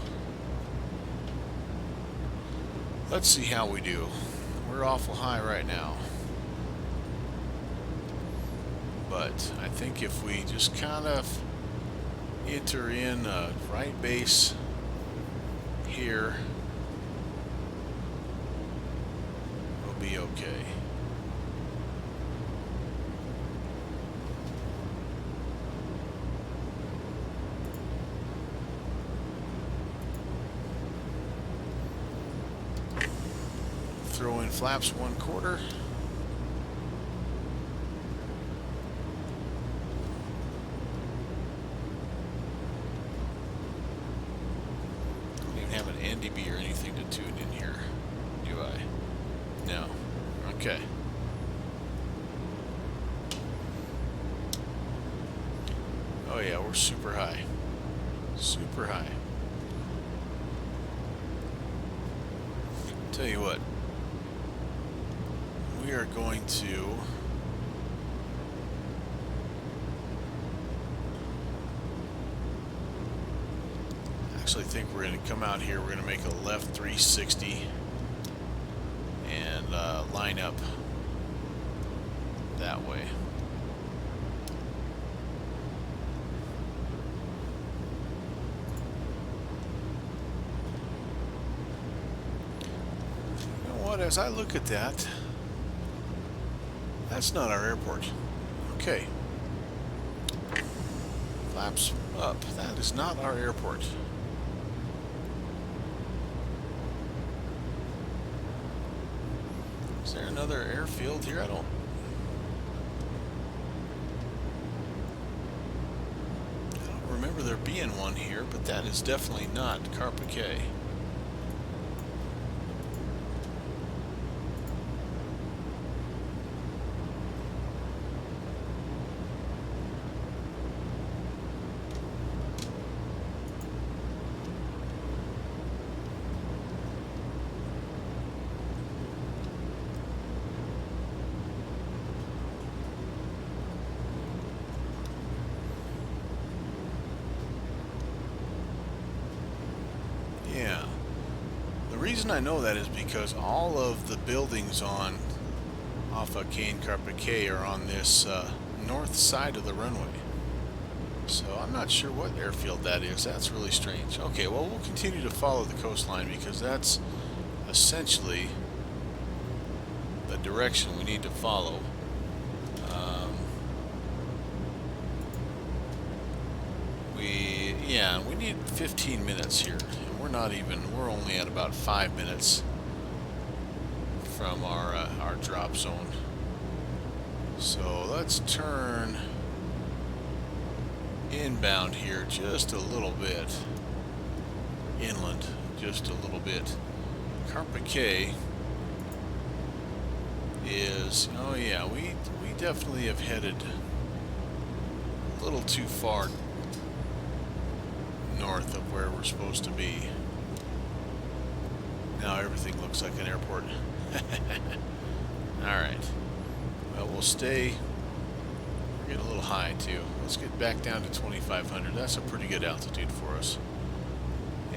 let's see how we do. We're awful high right now. But I think if we just kind of enter in a right base here, we'll be okay. Throw in flaps 1/4. NDB or anything to tune in here, do I? No. Okay. Oh yeah, we're super high. Super high. Tell you what, we are going to actually think we're going to come out here, we're going to make a left 360 and line up that way. You know what, as I look at that, that's not our airport. Okay. Flaps up, that is not our airport. Is there another airfield here? I don't remember there being one here, but that is definitely not Carpiquet. Yeah, the reason I know that is because all of the buildings off of Caen Carpiquet are on this north side of the runway. So I'm not sure what airfield that is. That's really strange. Okay, well, we'll continue to follow the coastline because that's essentially the direction we need to follow. We need 15 minutes here. We're only at about 5 minutes from our drop zone. So let's turn inbound here just a little bit, inland just a little bit. Carpiquet is, oh yeah, we definitely have headed a little too far north of where we're supposed to be. Now everything looks like an airport. Alright. Well, we'll stay. We're getting a little high too. Let's get back down to 2,500. That's a pretty good altitude for us.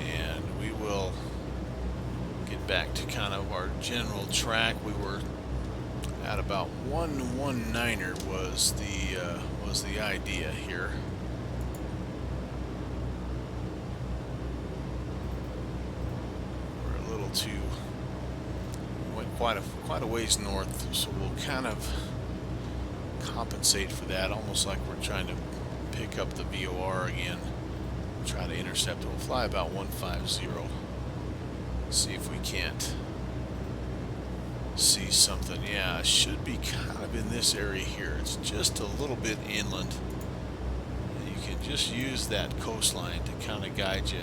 and we will get back to kind of our general track. We were at about 119er was the idea here. We're a little too, went quite a ways north, so we'll kind of compensate for that, almost like we're trying to pick up the VOR again, try to intercept it. We'll fly about 150, see if we can't see something. Yeah, it should be kind of in this area here. It's just a little bit inland, and you can just use that coastline to kind of guide you.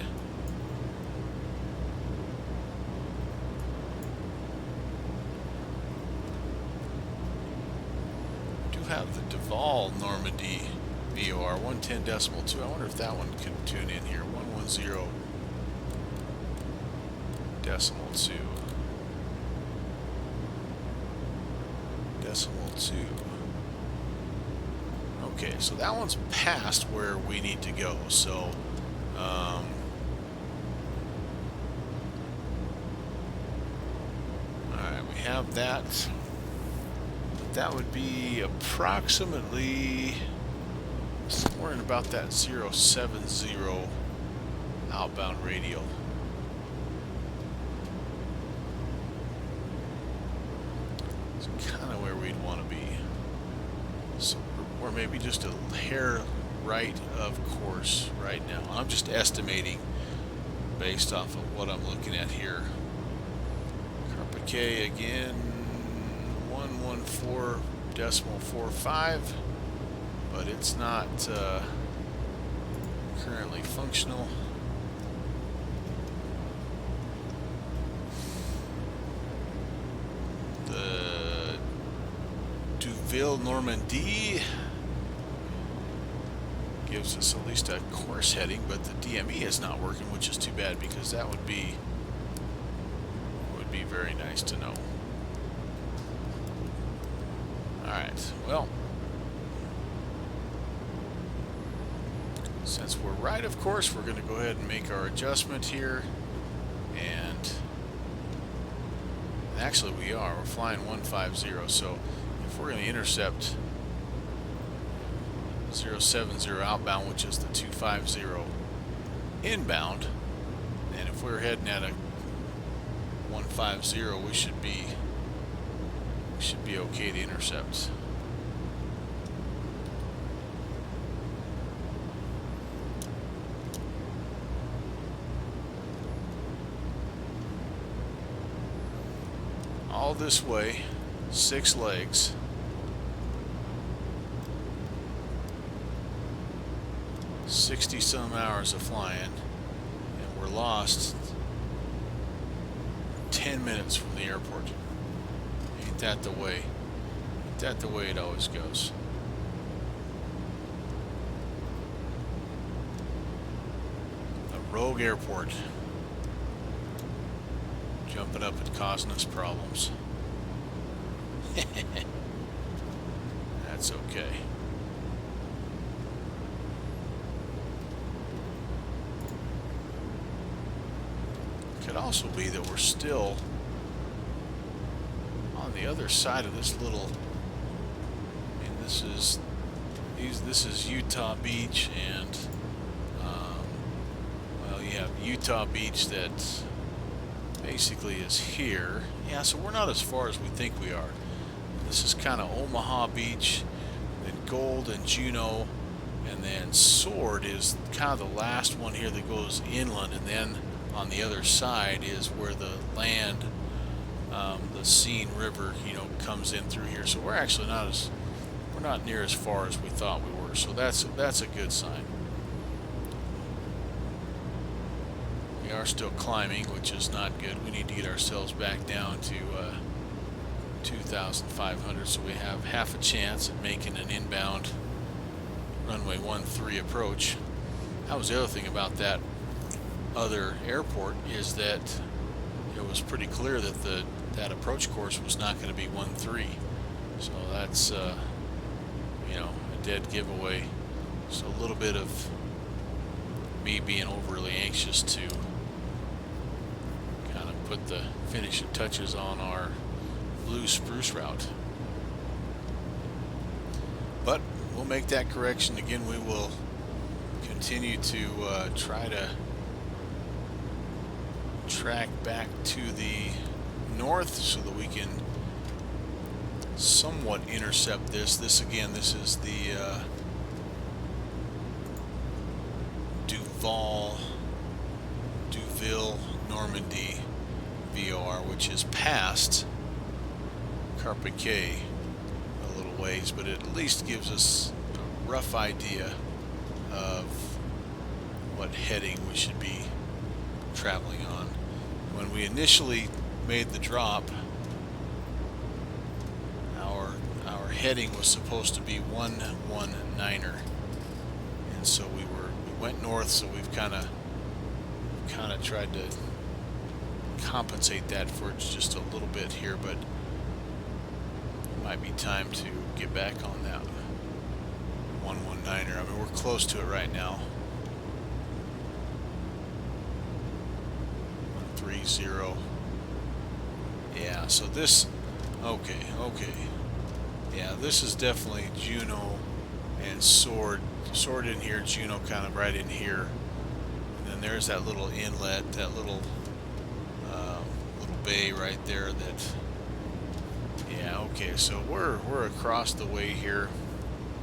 Have the Duval Normandy VOR 110.2. I wonder if that one could tune in here. 110.2. Decimal 2. Okay, so that one's past where we need to go. So, alright, we have that. That would be approximately somewhere in about that 070 outbound radial. It's kind of where we'd want to be. So we're maybe just a hair right of course right now. I'm just estimating based off of what I'm looking at here. Carpiquet again. 114.45, but it's not currently functional. The Duval Normandy gives us at least a course heading, but the DME is not working, which is too bad because that would be very nice to know. Alright, well, since we're right, of course, we're going to go ahead and make our adjustment here. And actually we are. We're flying 150, so if we're going to intercept 070 outbound, which is the 250 inbound, and if we're heading at a 150, we should be okay to intercept. All this way, 6 legs. $60-some hours of flying, and we're lost 10 minutes from the airport. Ain't that the way? Ain't that the way it always goes? A rogue airport. Jumping up and causing us problems. That's okay. Could also be that we're still on the other side of this little. I mean, this is Utah Beach, and well, you have Utah Beach that basically is here. Yeah, so we're not as far as we think we are. This is kind of Omaha Beach, then Gold and Juneau, and then Sword is kind of the last one here that goes inland, and then on the other side is where the land, the Caen River, comes in through here. So we're actually we're not near as far as we thought we were. So that's a good sign. We are still climbing, which is not good. We need to get ourselves back down to 2,500, so we have half a chance at making an inbound runway 13 approach. That was the other thing about that other airport, is that it was pretty clear that that approach course was not going to be 13. So that's a dead giveaway. So a little bit of me being overly anxious to put the finishing touches on our blue spruce route. But we'll make that correction again. We will continue to try to track back to the north so that we can somewhat intercept this. This is the Duville Normandy VOR, which is past Carpiquet a little ways, but it at least gives us a rough idea of what heading we should be traveling on. When we initially made the drop, our heading was supposed to be 119er, and so we went north. So we've kind of tried to compensate that for just a little bit here, but it might be time to get back on that 119er. I mean, we're close to it right now. 130. Yeah, so this, okay. Yeah, this is definitely Juno and Sword in here, Juno kind of right in here. And then there's that little inlet, that little bay right there that, yeah, okay, so we're across the way here.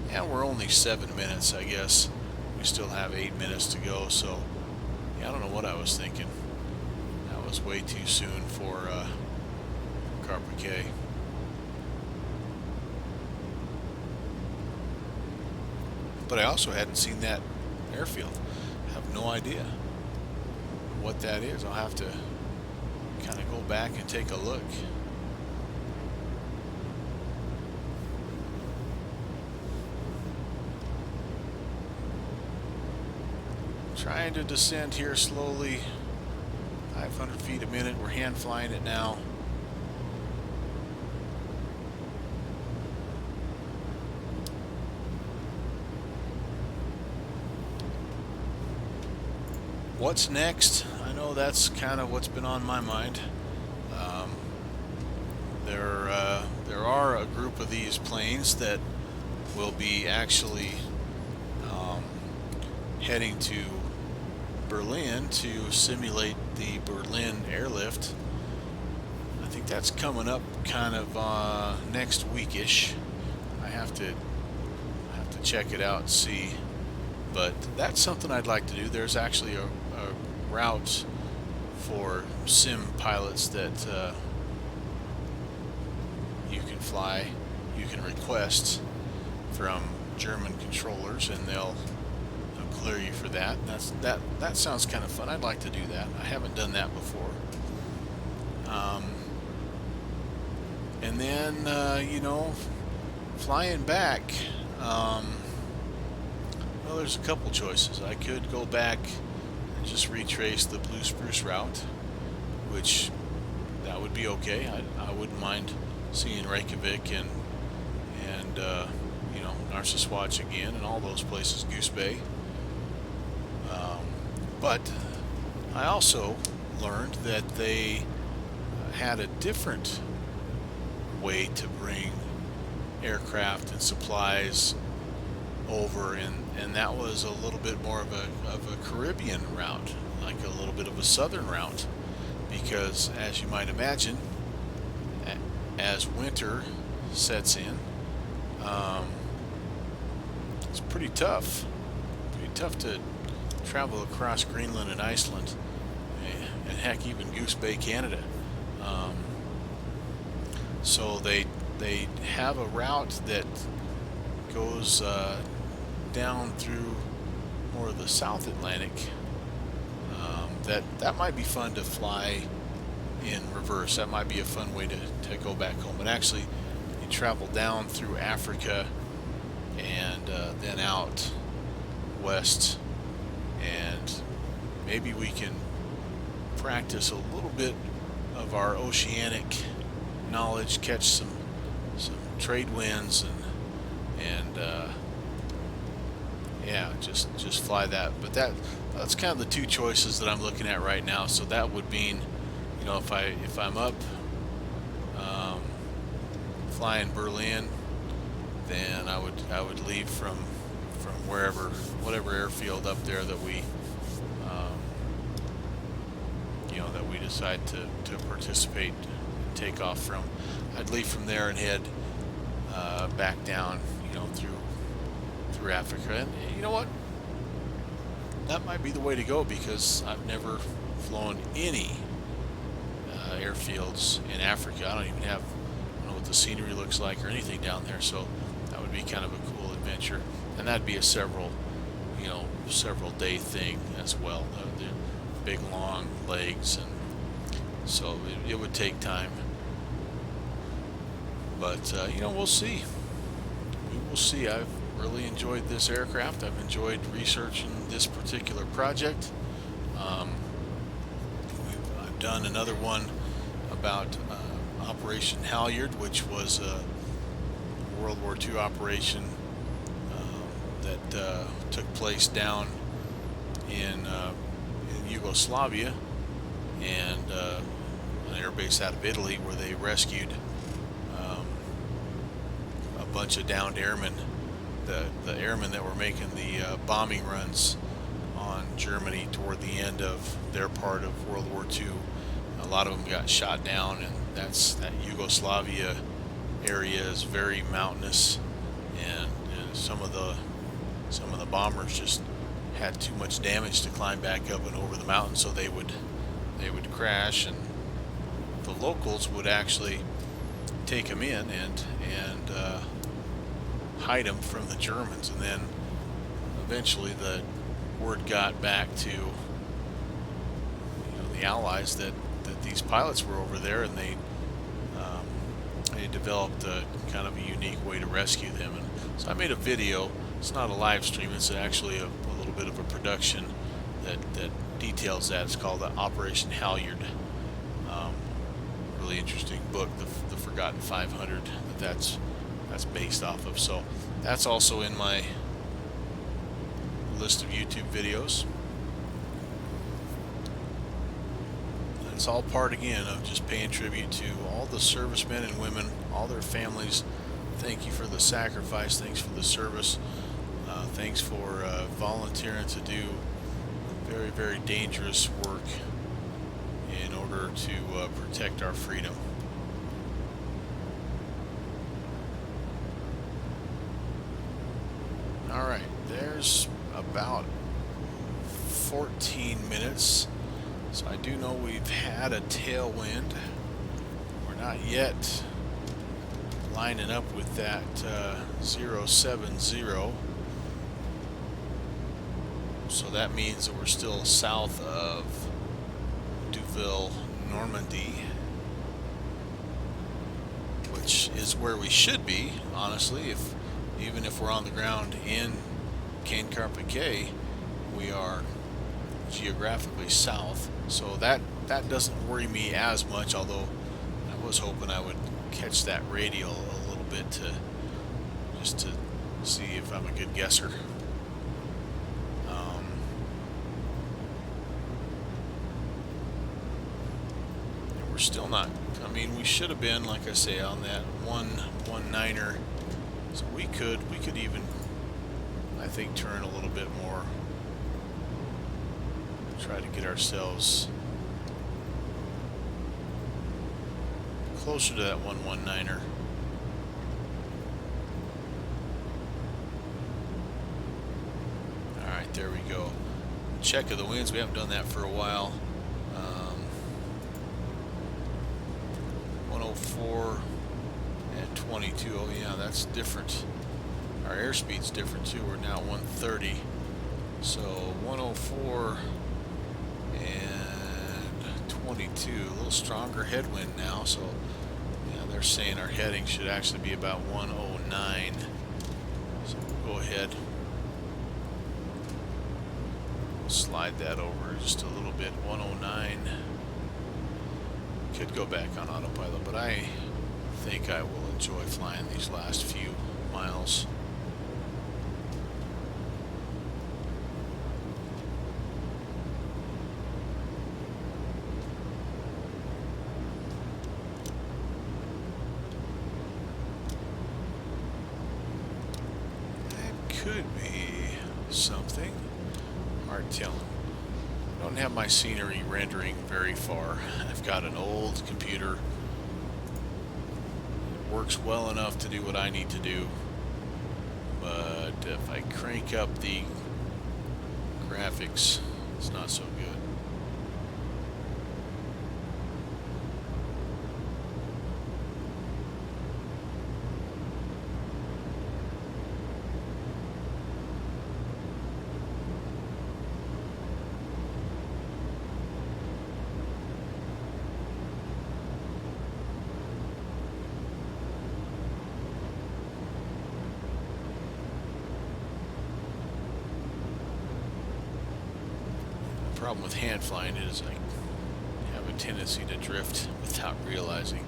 Yeah, we're only 7 minutes, I guess. We still have 8 minutes to go, so yeah, I don't know what I was thinking. That was way too soon for Carpiquet. But I also hadn't seen that airfield. I have no idea what that is. I'll have to kind of go back and take a look. Trying to descend here slowly, 500 feet a minute. We're hand flying it now. What's next? I know that's kind of what's been on my mind. There are a group of these planes that will be actually heading to Berlin to simulate the Berlin airlift. I think that's coming up kind of next weekish. I have to check it out and see. But that's something I'd like to do. There's actually a route for sim pilots that you can fly. You can request from German controllers, and they'll clear you for that. That sounds kind of fun. I'd like to do that. I haven't done that before. And then you know, flying back. Well, there's a couple choices. I could go back and just retrace the blue spruce route, which that would be okay. I wouldn't mind seeing Reykjavik and you know, Narsiswatch again and all those places, Goose Bay. But I also learned that they had a different way to bring aircraft and supplies over, and that was a little bit more of a Caribbean route, like a little bit of a southern route, because as you might imagine, as winter sets in, it's pretty tough to travel across Greenland and Iceland, and heck, even Goose Bay, Canada. So they have a route that goes down through more of the South Atlantic. That might be fun to fly in reverse. That might be a fun way to go back home. But actually, you travel down through Africa and then out west, and maybe we can practice a little bit of our oceanic knowledge, catch some trade winds, and yeah, just fly that. But that's kind of the two choices that I'm looking at right now. So that would mean, you know, if I'm up um, flying Berlin, then I would leave from whatever airfield up there that we you know, that we decide to participate and take off from. I'd leave from there and head back down, you know, through Africa. And you know what? That might be the way to go, because I've never flown any airfields in Africa. I don't know what the scenery looks like or anything down there. So that would be kind of a cool adventure, and that'd be a several day thing as well. The big long legs, and so it would take time. But you know, we'll see. We will see. I've really enjoyed this aircraft. I've enjoyed researching this particular project. I've done another one about Operation Halyard, which was a World War II operation that took place down in Yugoslavia, and an air base out of Italy, where they rescued a bunch of downed airmen, the airmen that were making the bombing runs on Germany toward the end of their part of World War II. A lot of them got shot down, and that Yugoslavia area is very mountainous, and some of the bombers just had too much damage to climb back up and over the mountain, so they would crash, and the locals would actually take them in and hide them from the Germans. And then eventually the word got back to, you know, the Allies that these pilots were over there, and they developed a kind of a unique way to rescue them. And so I made a video. It's not a live stream, it's actually a little bit of a production that details that. It's called Operation Halyard. Really interesting book, the Forgotten 500, that's based off of. So that's also in my list of YouTube videos. It's all part, again, of just paying tribute to all the servicemen and women, all their families. Thank you for the sacrifice. Thanks for the service. Thanks for volunteering to do very, very dangerous work in order to protect our freedom. All right, there's about 14 minutes. So I do know we've had a tailwind. We're not yet lining up with that 070. So that means that we're still south of Deauville, Normandy, which is where we should be, honestly. Even if we're on the ground in Caen, Carpiquet, we are geographically south. So that doesn't worry me as much, although I was hoping I would catch that radial a little bit just to see if I'm a good guesser. We're still not. I mean, we should have been, like I say, on that 119er. So we could even, I think, turn a little bit more. Try to get ourselves closer to that 119er. All right, there we go. Check of the winds. We haven't done that for a while. 104 and 22. Oh yeah, that's different. Our airspeed's different too. We're now 130. So 104 and 22. A little stronger headwind now. So yeah, they're saying our heading should actually be about 109. So we'll go ahead. Slide that over just a little bit. 109. Could go back on autopilot, but I think I will enjoy flying these last few miles. could be something. Hard telling. I don't have my scenery rendering very far. I've got an old computer. It works well enough to do what I need to do. But if I crank up the graphics, it's not so good. The problem with hand flying is I have a tendency to drift without realizing.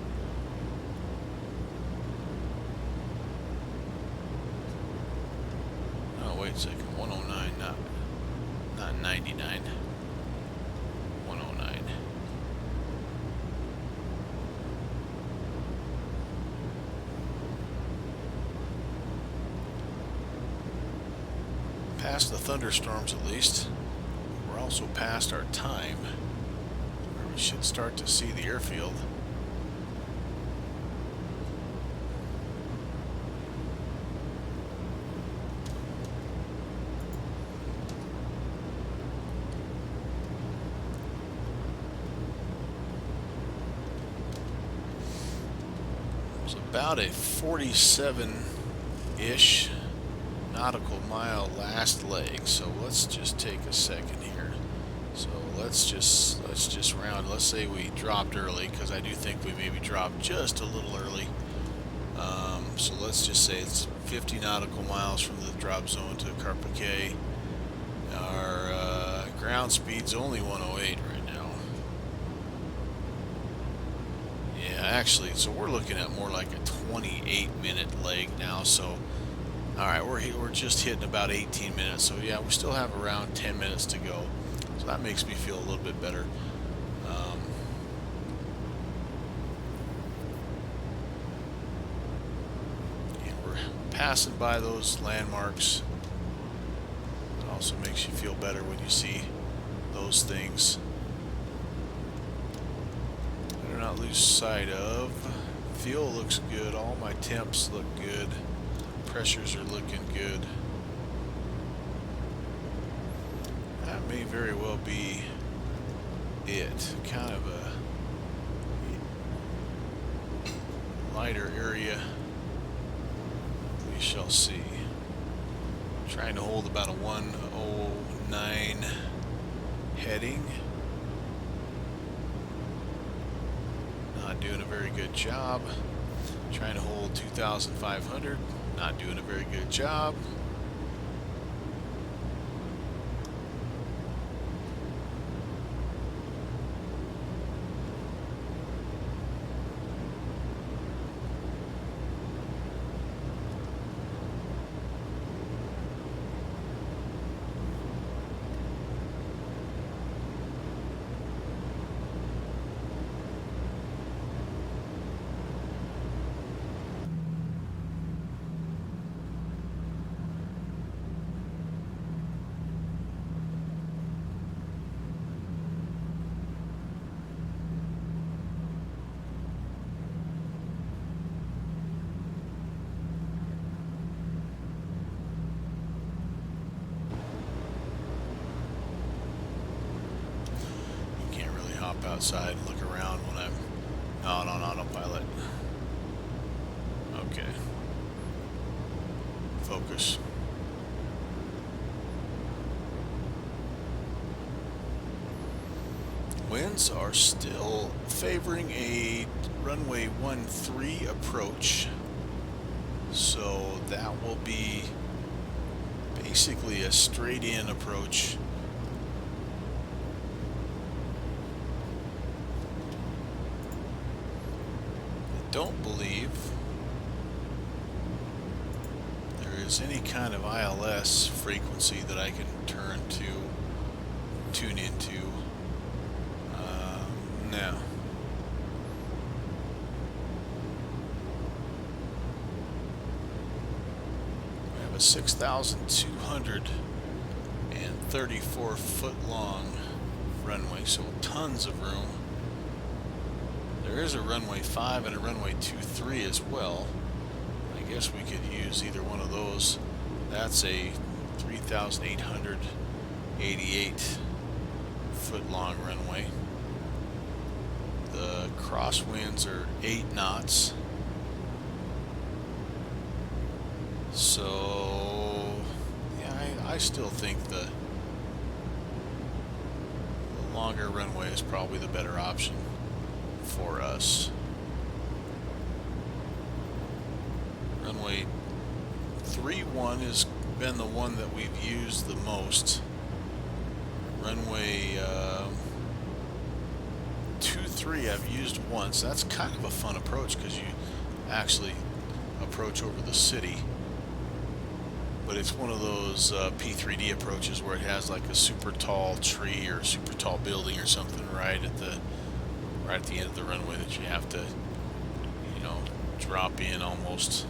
Oh, wait a second. 109, not 99. 109. Past the thunderstorms at least. We're also past our time, where we should start to see the airfield. It's about a 47-ish nautical mile last leg, so let's just take a second here. So let's just round. Let's say we dropped early, because I do think we maybe dropped just a little early. So let's just say it's 50 nautical miles from the drop zone to Carpiquet. Our ground speed's only 108 right now. Yeah, actually, so we're looking at more like a 28-minute leg now. So all right, we're just hitting about 18 minutes. So yeah, we still have around 10 minutes to go. So that makes me feel a little bit better. And we're passing by those landmarks. It also makes you feel better when you see those things. Better not lose sight of. Fuel looks good. All my temps look good. Pressures are looking good. That may very well be it. Kind of a lighter area. We shall see. Trying to hold about a 109 heading. Not doing a very good job. Trying to hold 2,500. Not doing a very good job. Outside and look around when I'm not on autopilot. Okay. Focus. Winds are still favoring a runway 13 approach, so that will be basically a straight in approach. Don't believe there is any kind of ILS frequency that I can tune into. No. We have a 6,234 foot long runway, so tons of room. There is a runway 5 and a runway 23 as well. I guess we could use either one of those. That's a 3,888 foot long runway. The crosswinds are 8 knots. So yeah, I still think the longer runway is probably the better option for us. Runway 3-1 has been the one that we've used the most. Runway 2-3 I've used once. That's kind of a fun approach because you actually approach over the city. But it's one of those P3D approaches where it has like a super tall tree or super tall building or something right at the end of the runway that you have to, you know, drop in almost.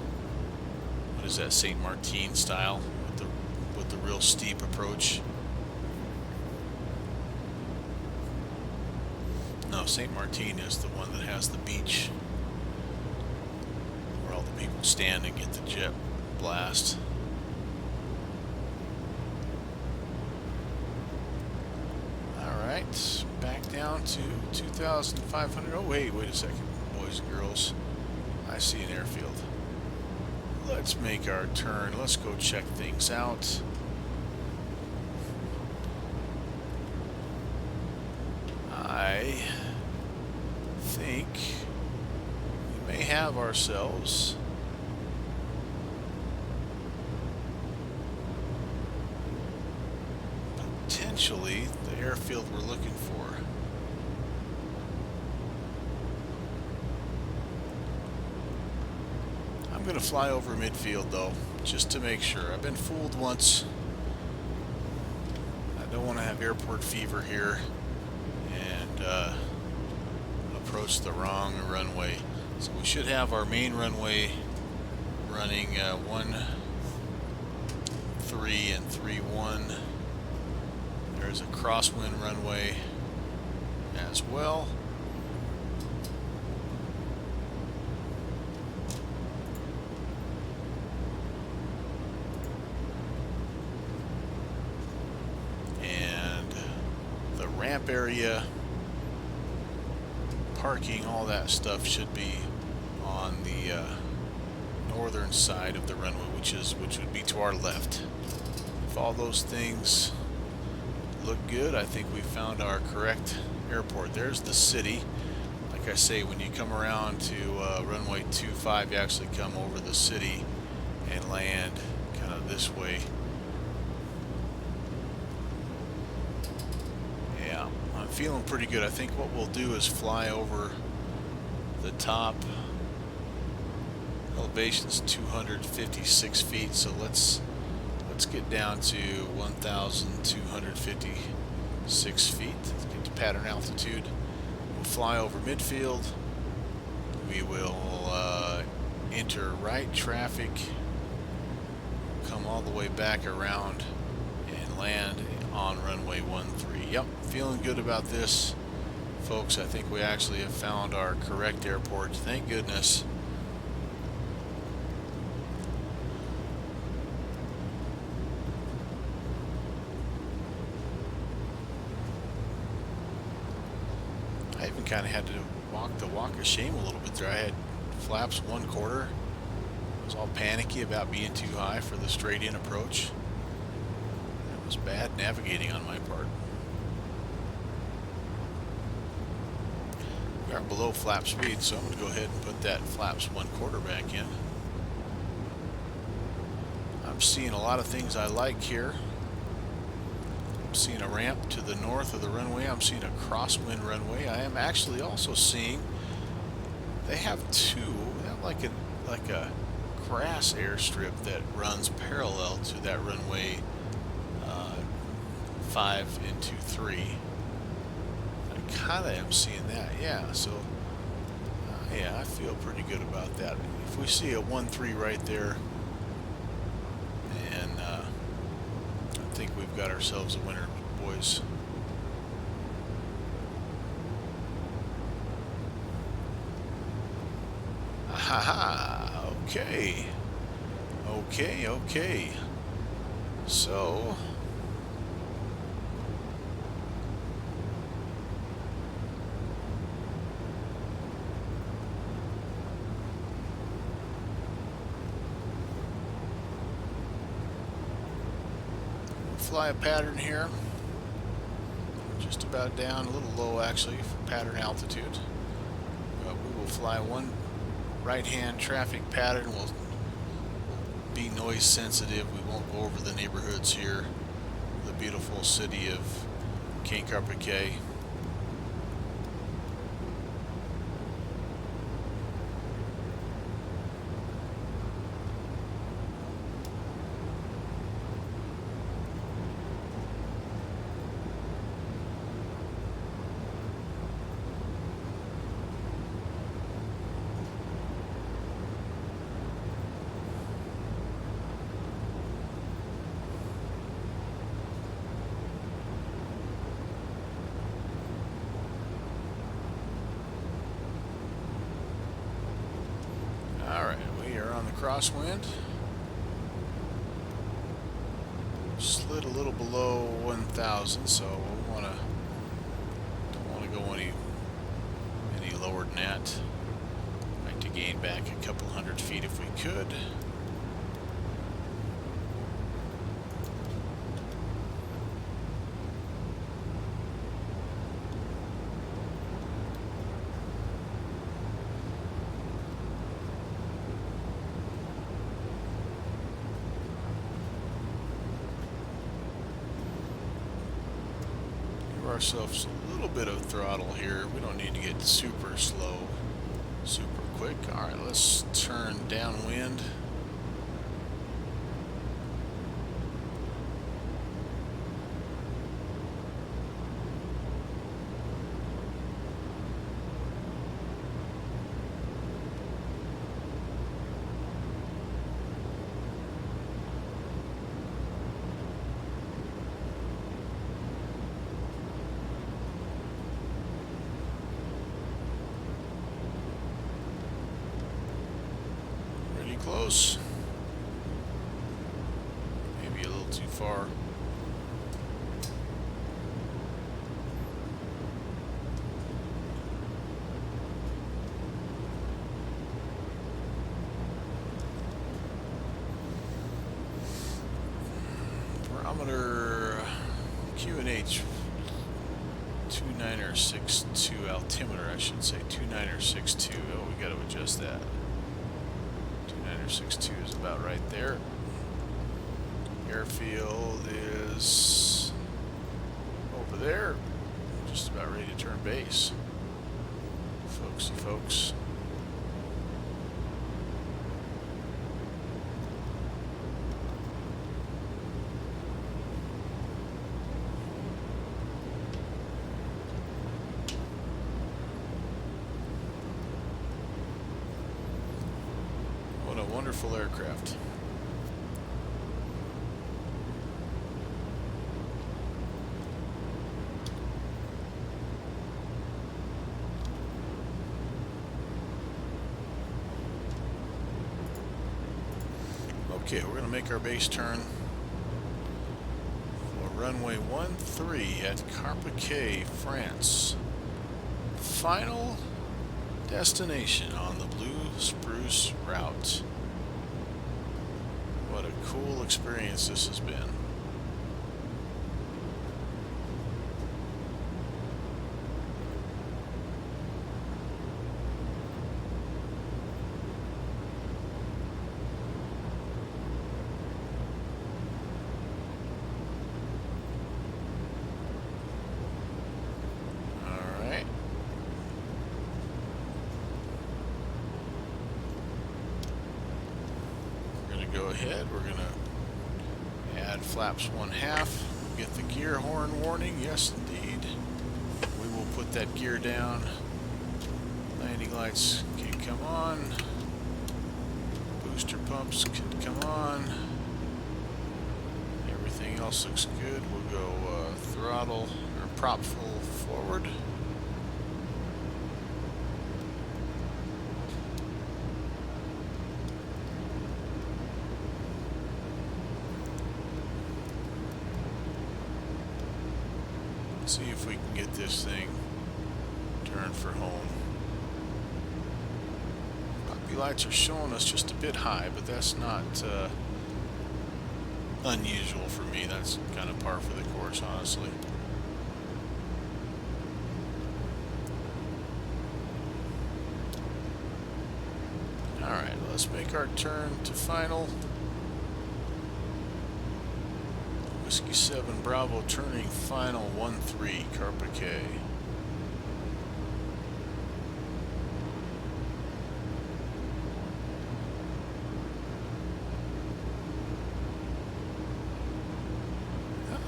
What is that, St. Martin style with the real steep approach? No, St. Martin is the one that has the beach where all the people stand and get the jet blast. Alright, back down to 2,500. Oh wait a second, boys and girls. I see an airfield. Let's make our turn. Let's go check things out. I think we may have ourselves potentially the airfield we're looking for. I'm going to fly over midfield though, just to make sure. I've been fooled once. I don't want to have airport fever here and approach the wrong runway. So we should have our main runway running 1-3 and 3-1. There's a crosswind runway as well. And the ramp area, parking, all that stuff should be on the northern side of the runway, which would be to our left. If all those things look good, I think we found our correct airport. There's the city. Like I say, when you come around to runway 25, you actually come over the city and land kind of this way. Yeah, I'm feeling pretty good. I think what we'll do is fly over the top. Elevation's 256 feet, so let's get down to 1,256 feet. Let's get to pattern altitude. We'll fly over midfield. We will enter right traffic, come all the way back around, and land on runway 13. Yep, feeling good about this, folks. I think we actually have found our correct airport. Thank goodness. I even kind of had to walk the walk of shame a little bit there. I had flaps 1/4. I was all panicky about being too high for the straight in approach. That was bad navigating on my part. We are below flap speed, so I'm going to go ahead and put that flaps 1/4 back in. I'm seeing a lot of things I like here. I'm seeing a ramp to the north of the runway. I'm seeing a crosswind runway. I am actually also seeing they have like a grass airstrip that runs parallel to that runway 5 and 2-3. I kind of am seeing that, yeah. So yeah, I feel pretty good about that. If we see a 1-3 right there, got ourselves a winner, boys. Haha, okay. Okay. So, fly a pattern here. Just about down, a little low actually for pattern altitude. But we will fly one right-hand traffic pattern. We'll be noise sensitive. We won't go over the neighborhoods here. The beautiful city of Caen, Carpiquet. Crosswind. Slid a little below 1,000, so we don't want to go any lower than that. Like to gain back a couple hundred feet if we could. Ourselves a little bit of throttle here. We don't need to get super slow, super quick. All right, let's turn downwind. Close. Maybe a little too far. Barometer QNH 2962, altimeter I should say 2962. Oh, we got to adjust that. 62 is about right there. Airfield is over there. Just about ready to turn base. Folks. Wonderful aircraft. Okay, we're going to make our base turn for runway 13 at Carpiquet, France. Final destination on the blue Spruce route. What a cool experience this has been. Go ahead, we're going to add flaps 1/2, get the gear horn warning. Yes indeed, we will put that gear down. Landing lights can come on, booster pumps can come on, everything everything else looks good. We'll go throttle or prop full forward. See if we can get this thing turned for home. Puppy lights are showing us just a bit high, but that's not unusual for me. That's kind of par for the course, honestly. Alright, let's make our turn to final. Whiskey 7 Bravo turning final 1-3 Carpiquet.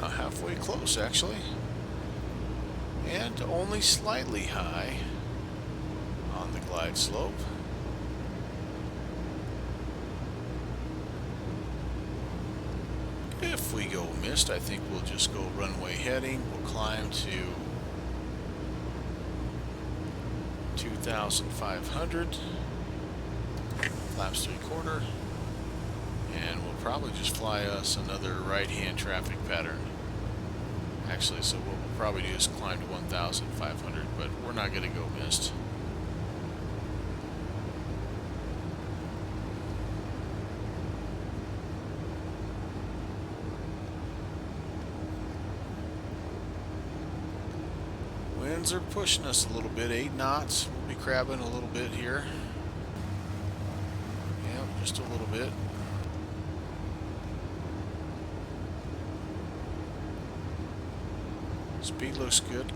Halfway close actually, and only slightly high on the glide slope. If we go missed, I think we'll just go runway heading. We'll climb to 2,500, flaps 3/4, and we'll probably just fly us another right-hand traffic pattern. Actually, so what we'll probably do is climb to 1,500, but we're not going to go missed. Winds are pushing us a little bit, 8 knots. We'll be crabbing a little bit here. Yeah, just a little bit. Speed looks good.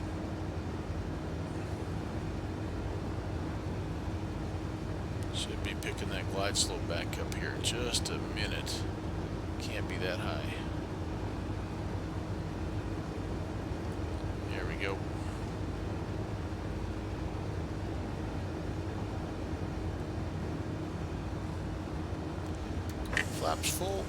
Should be picking that glide slope back up here in just a minute. Can't be that high. There we go. Flaps full.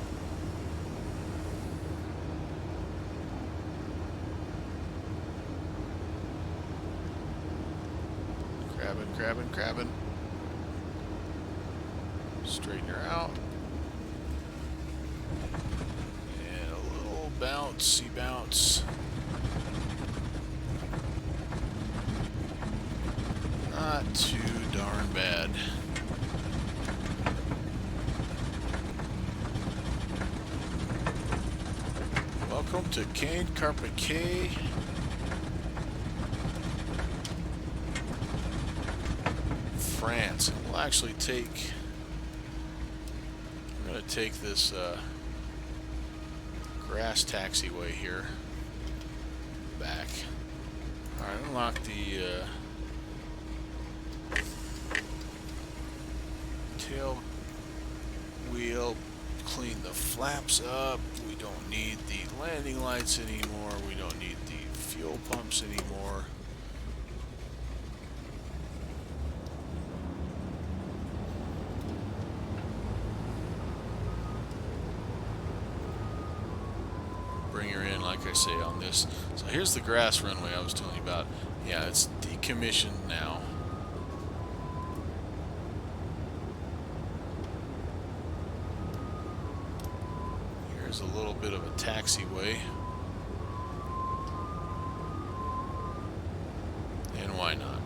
Grabbing. Straighten her out. And a little bouncy bounce. Not too darn bad. Welcome to Caen, Carpiquet. France. And we'll actually take, I'm going to take this grass taxiway here back. Alright, unlock the tail wheel, clean the flaps up. We don't need the landing lights anymore. We don't need the fuel pumps anymore. Bring her in, like I say, on this. So here's the grass runway I was telling you about. Yeah, it's decommissioned now. Here's a little bit of a taxiway. And why not?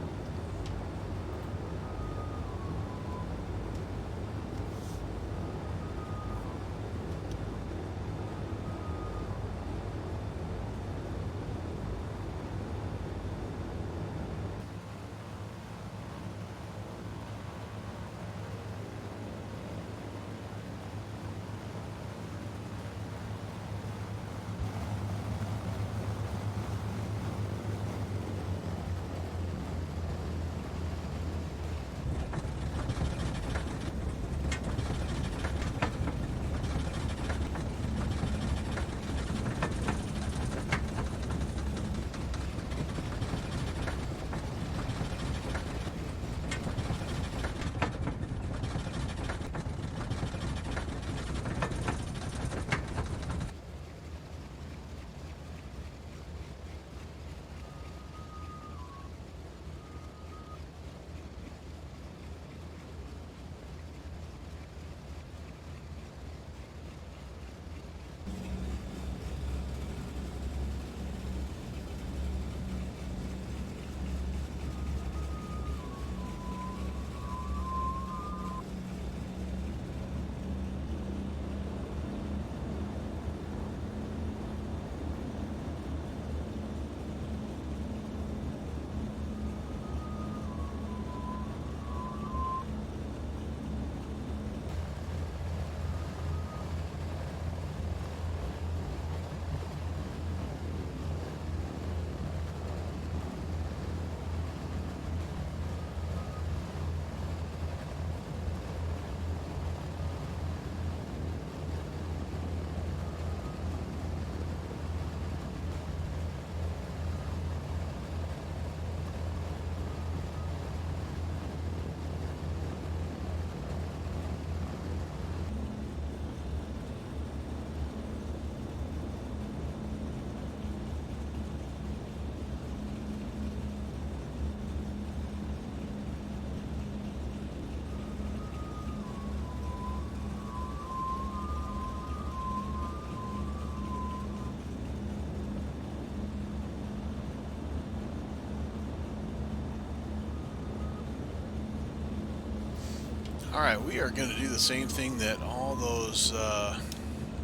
Alright, we are going to do the same thing that all those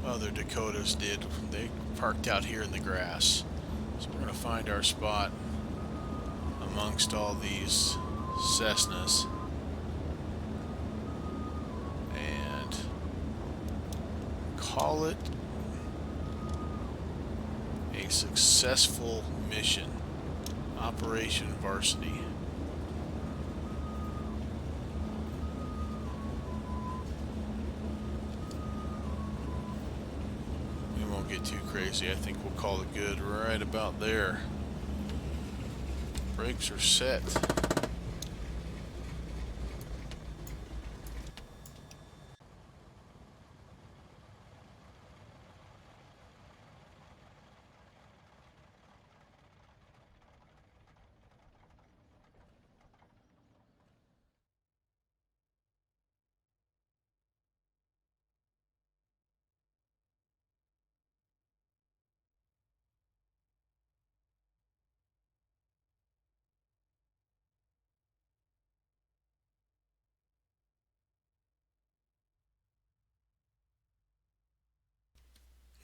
other Dakotas did. They parked out here in the grass. So we're going to find our spot amongst all these Cessnas and call it a successful mission. Operation Varsity. We won't get too crazy. I think we'll call it good right about there. Brakes are set.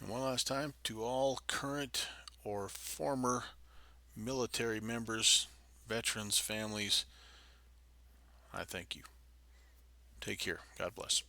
And one last time, to all current or former military members, veterans, families, I thank you. Take care. God bless.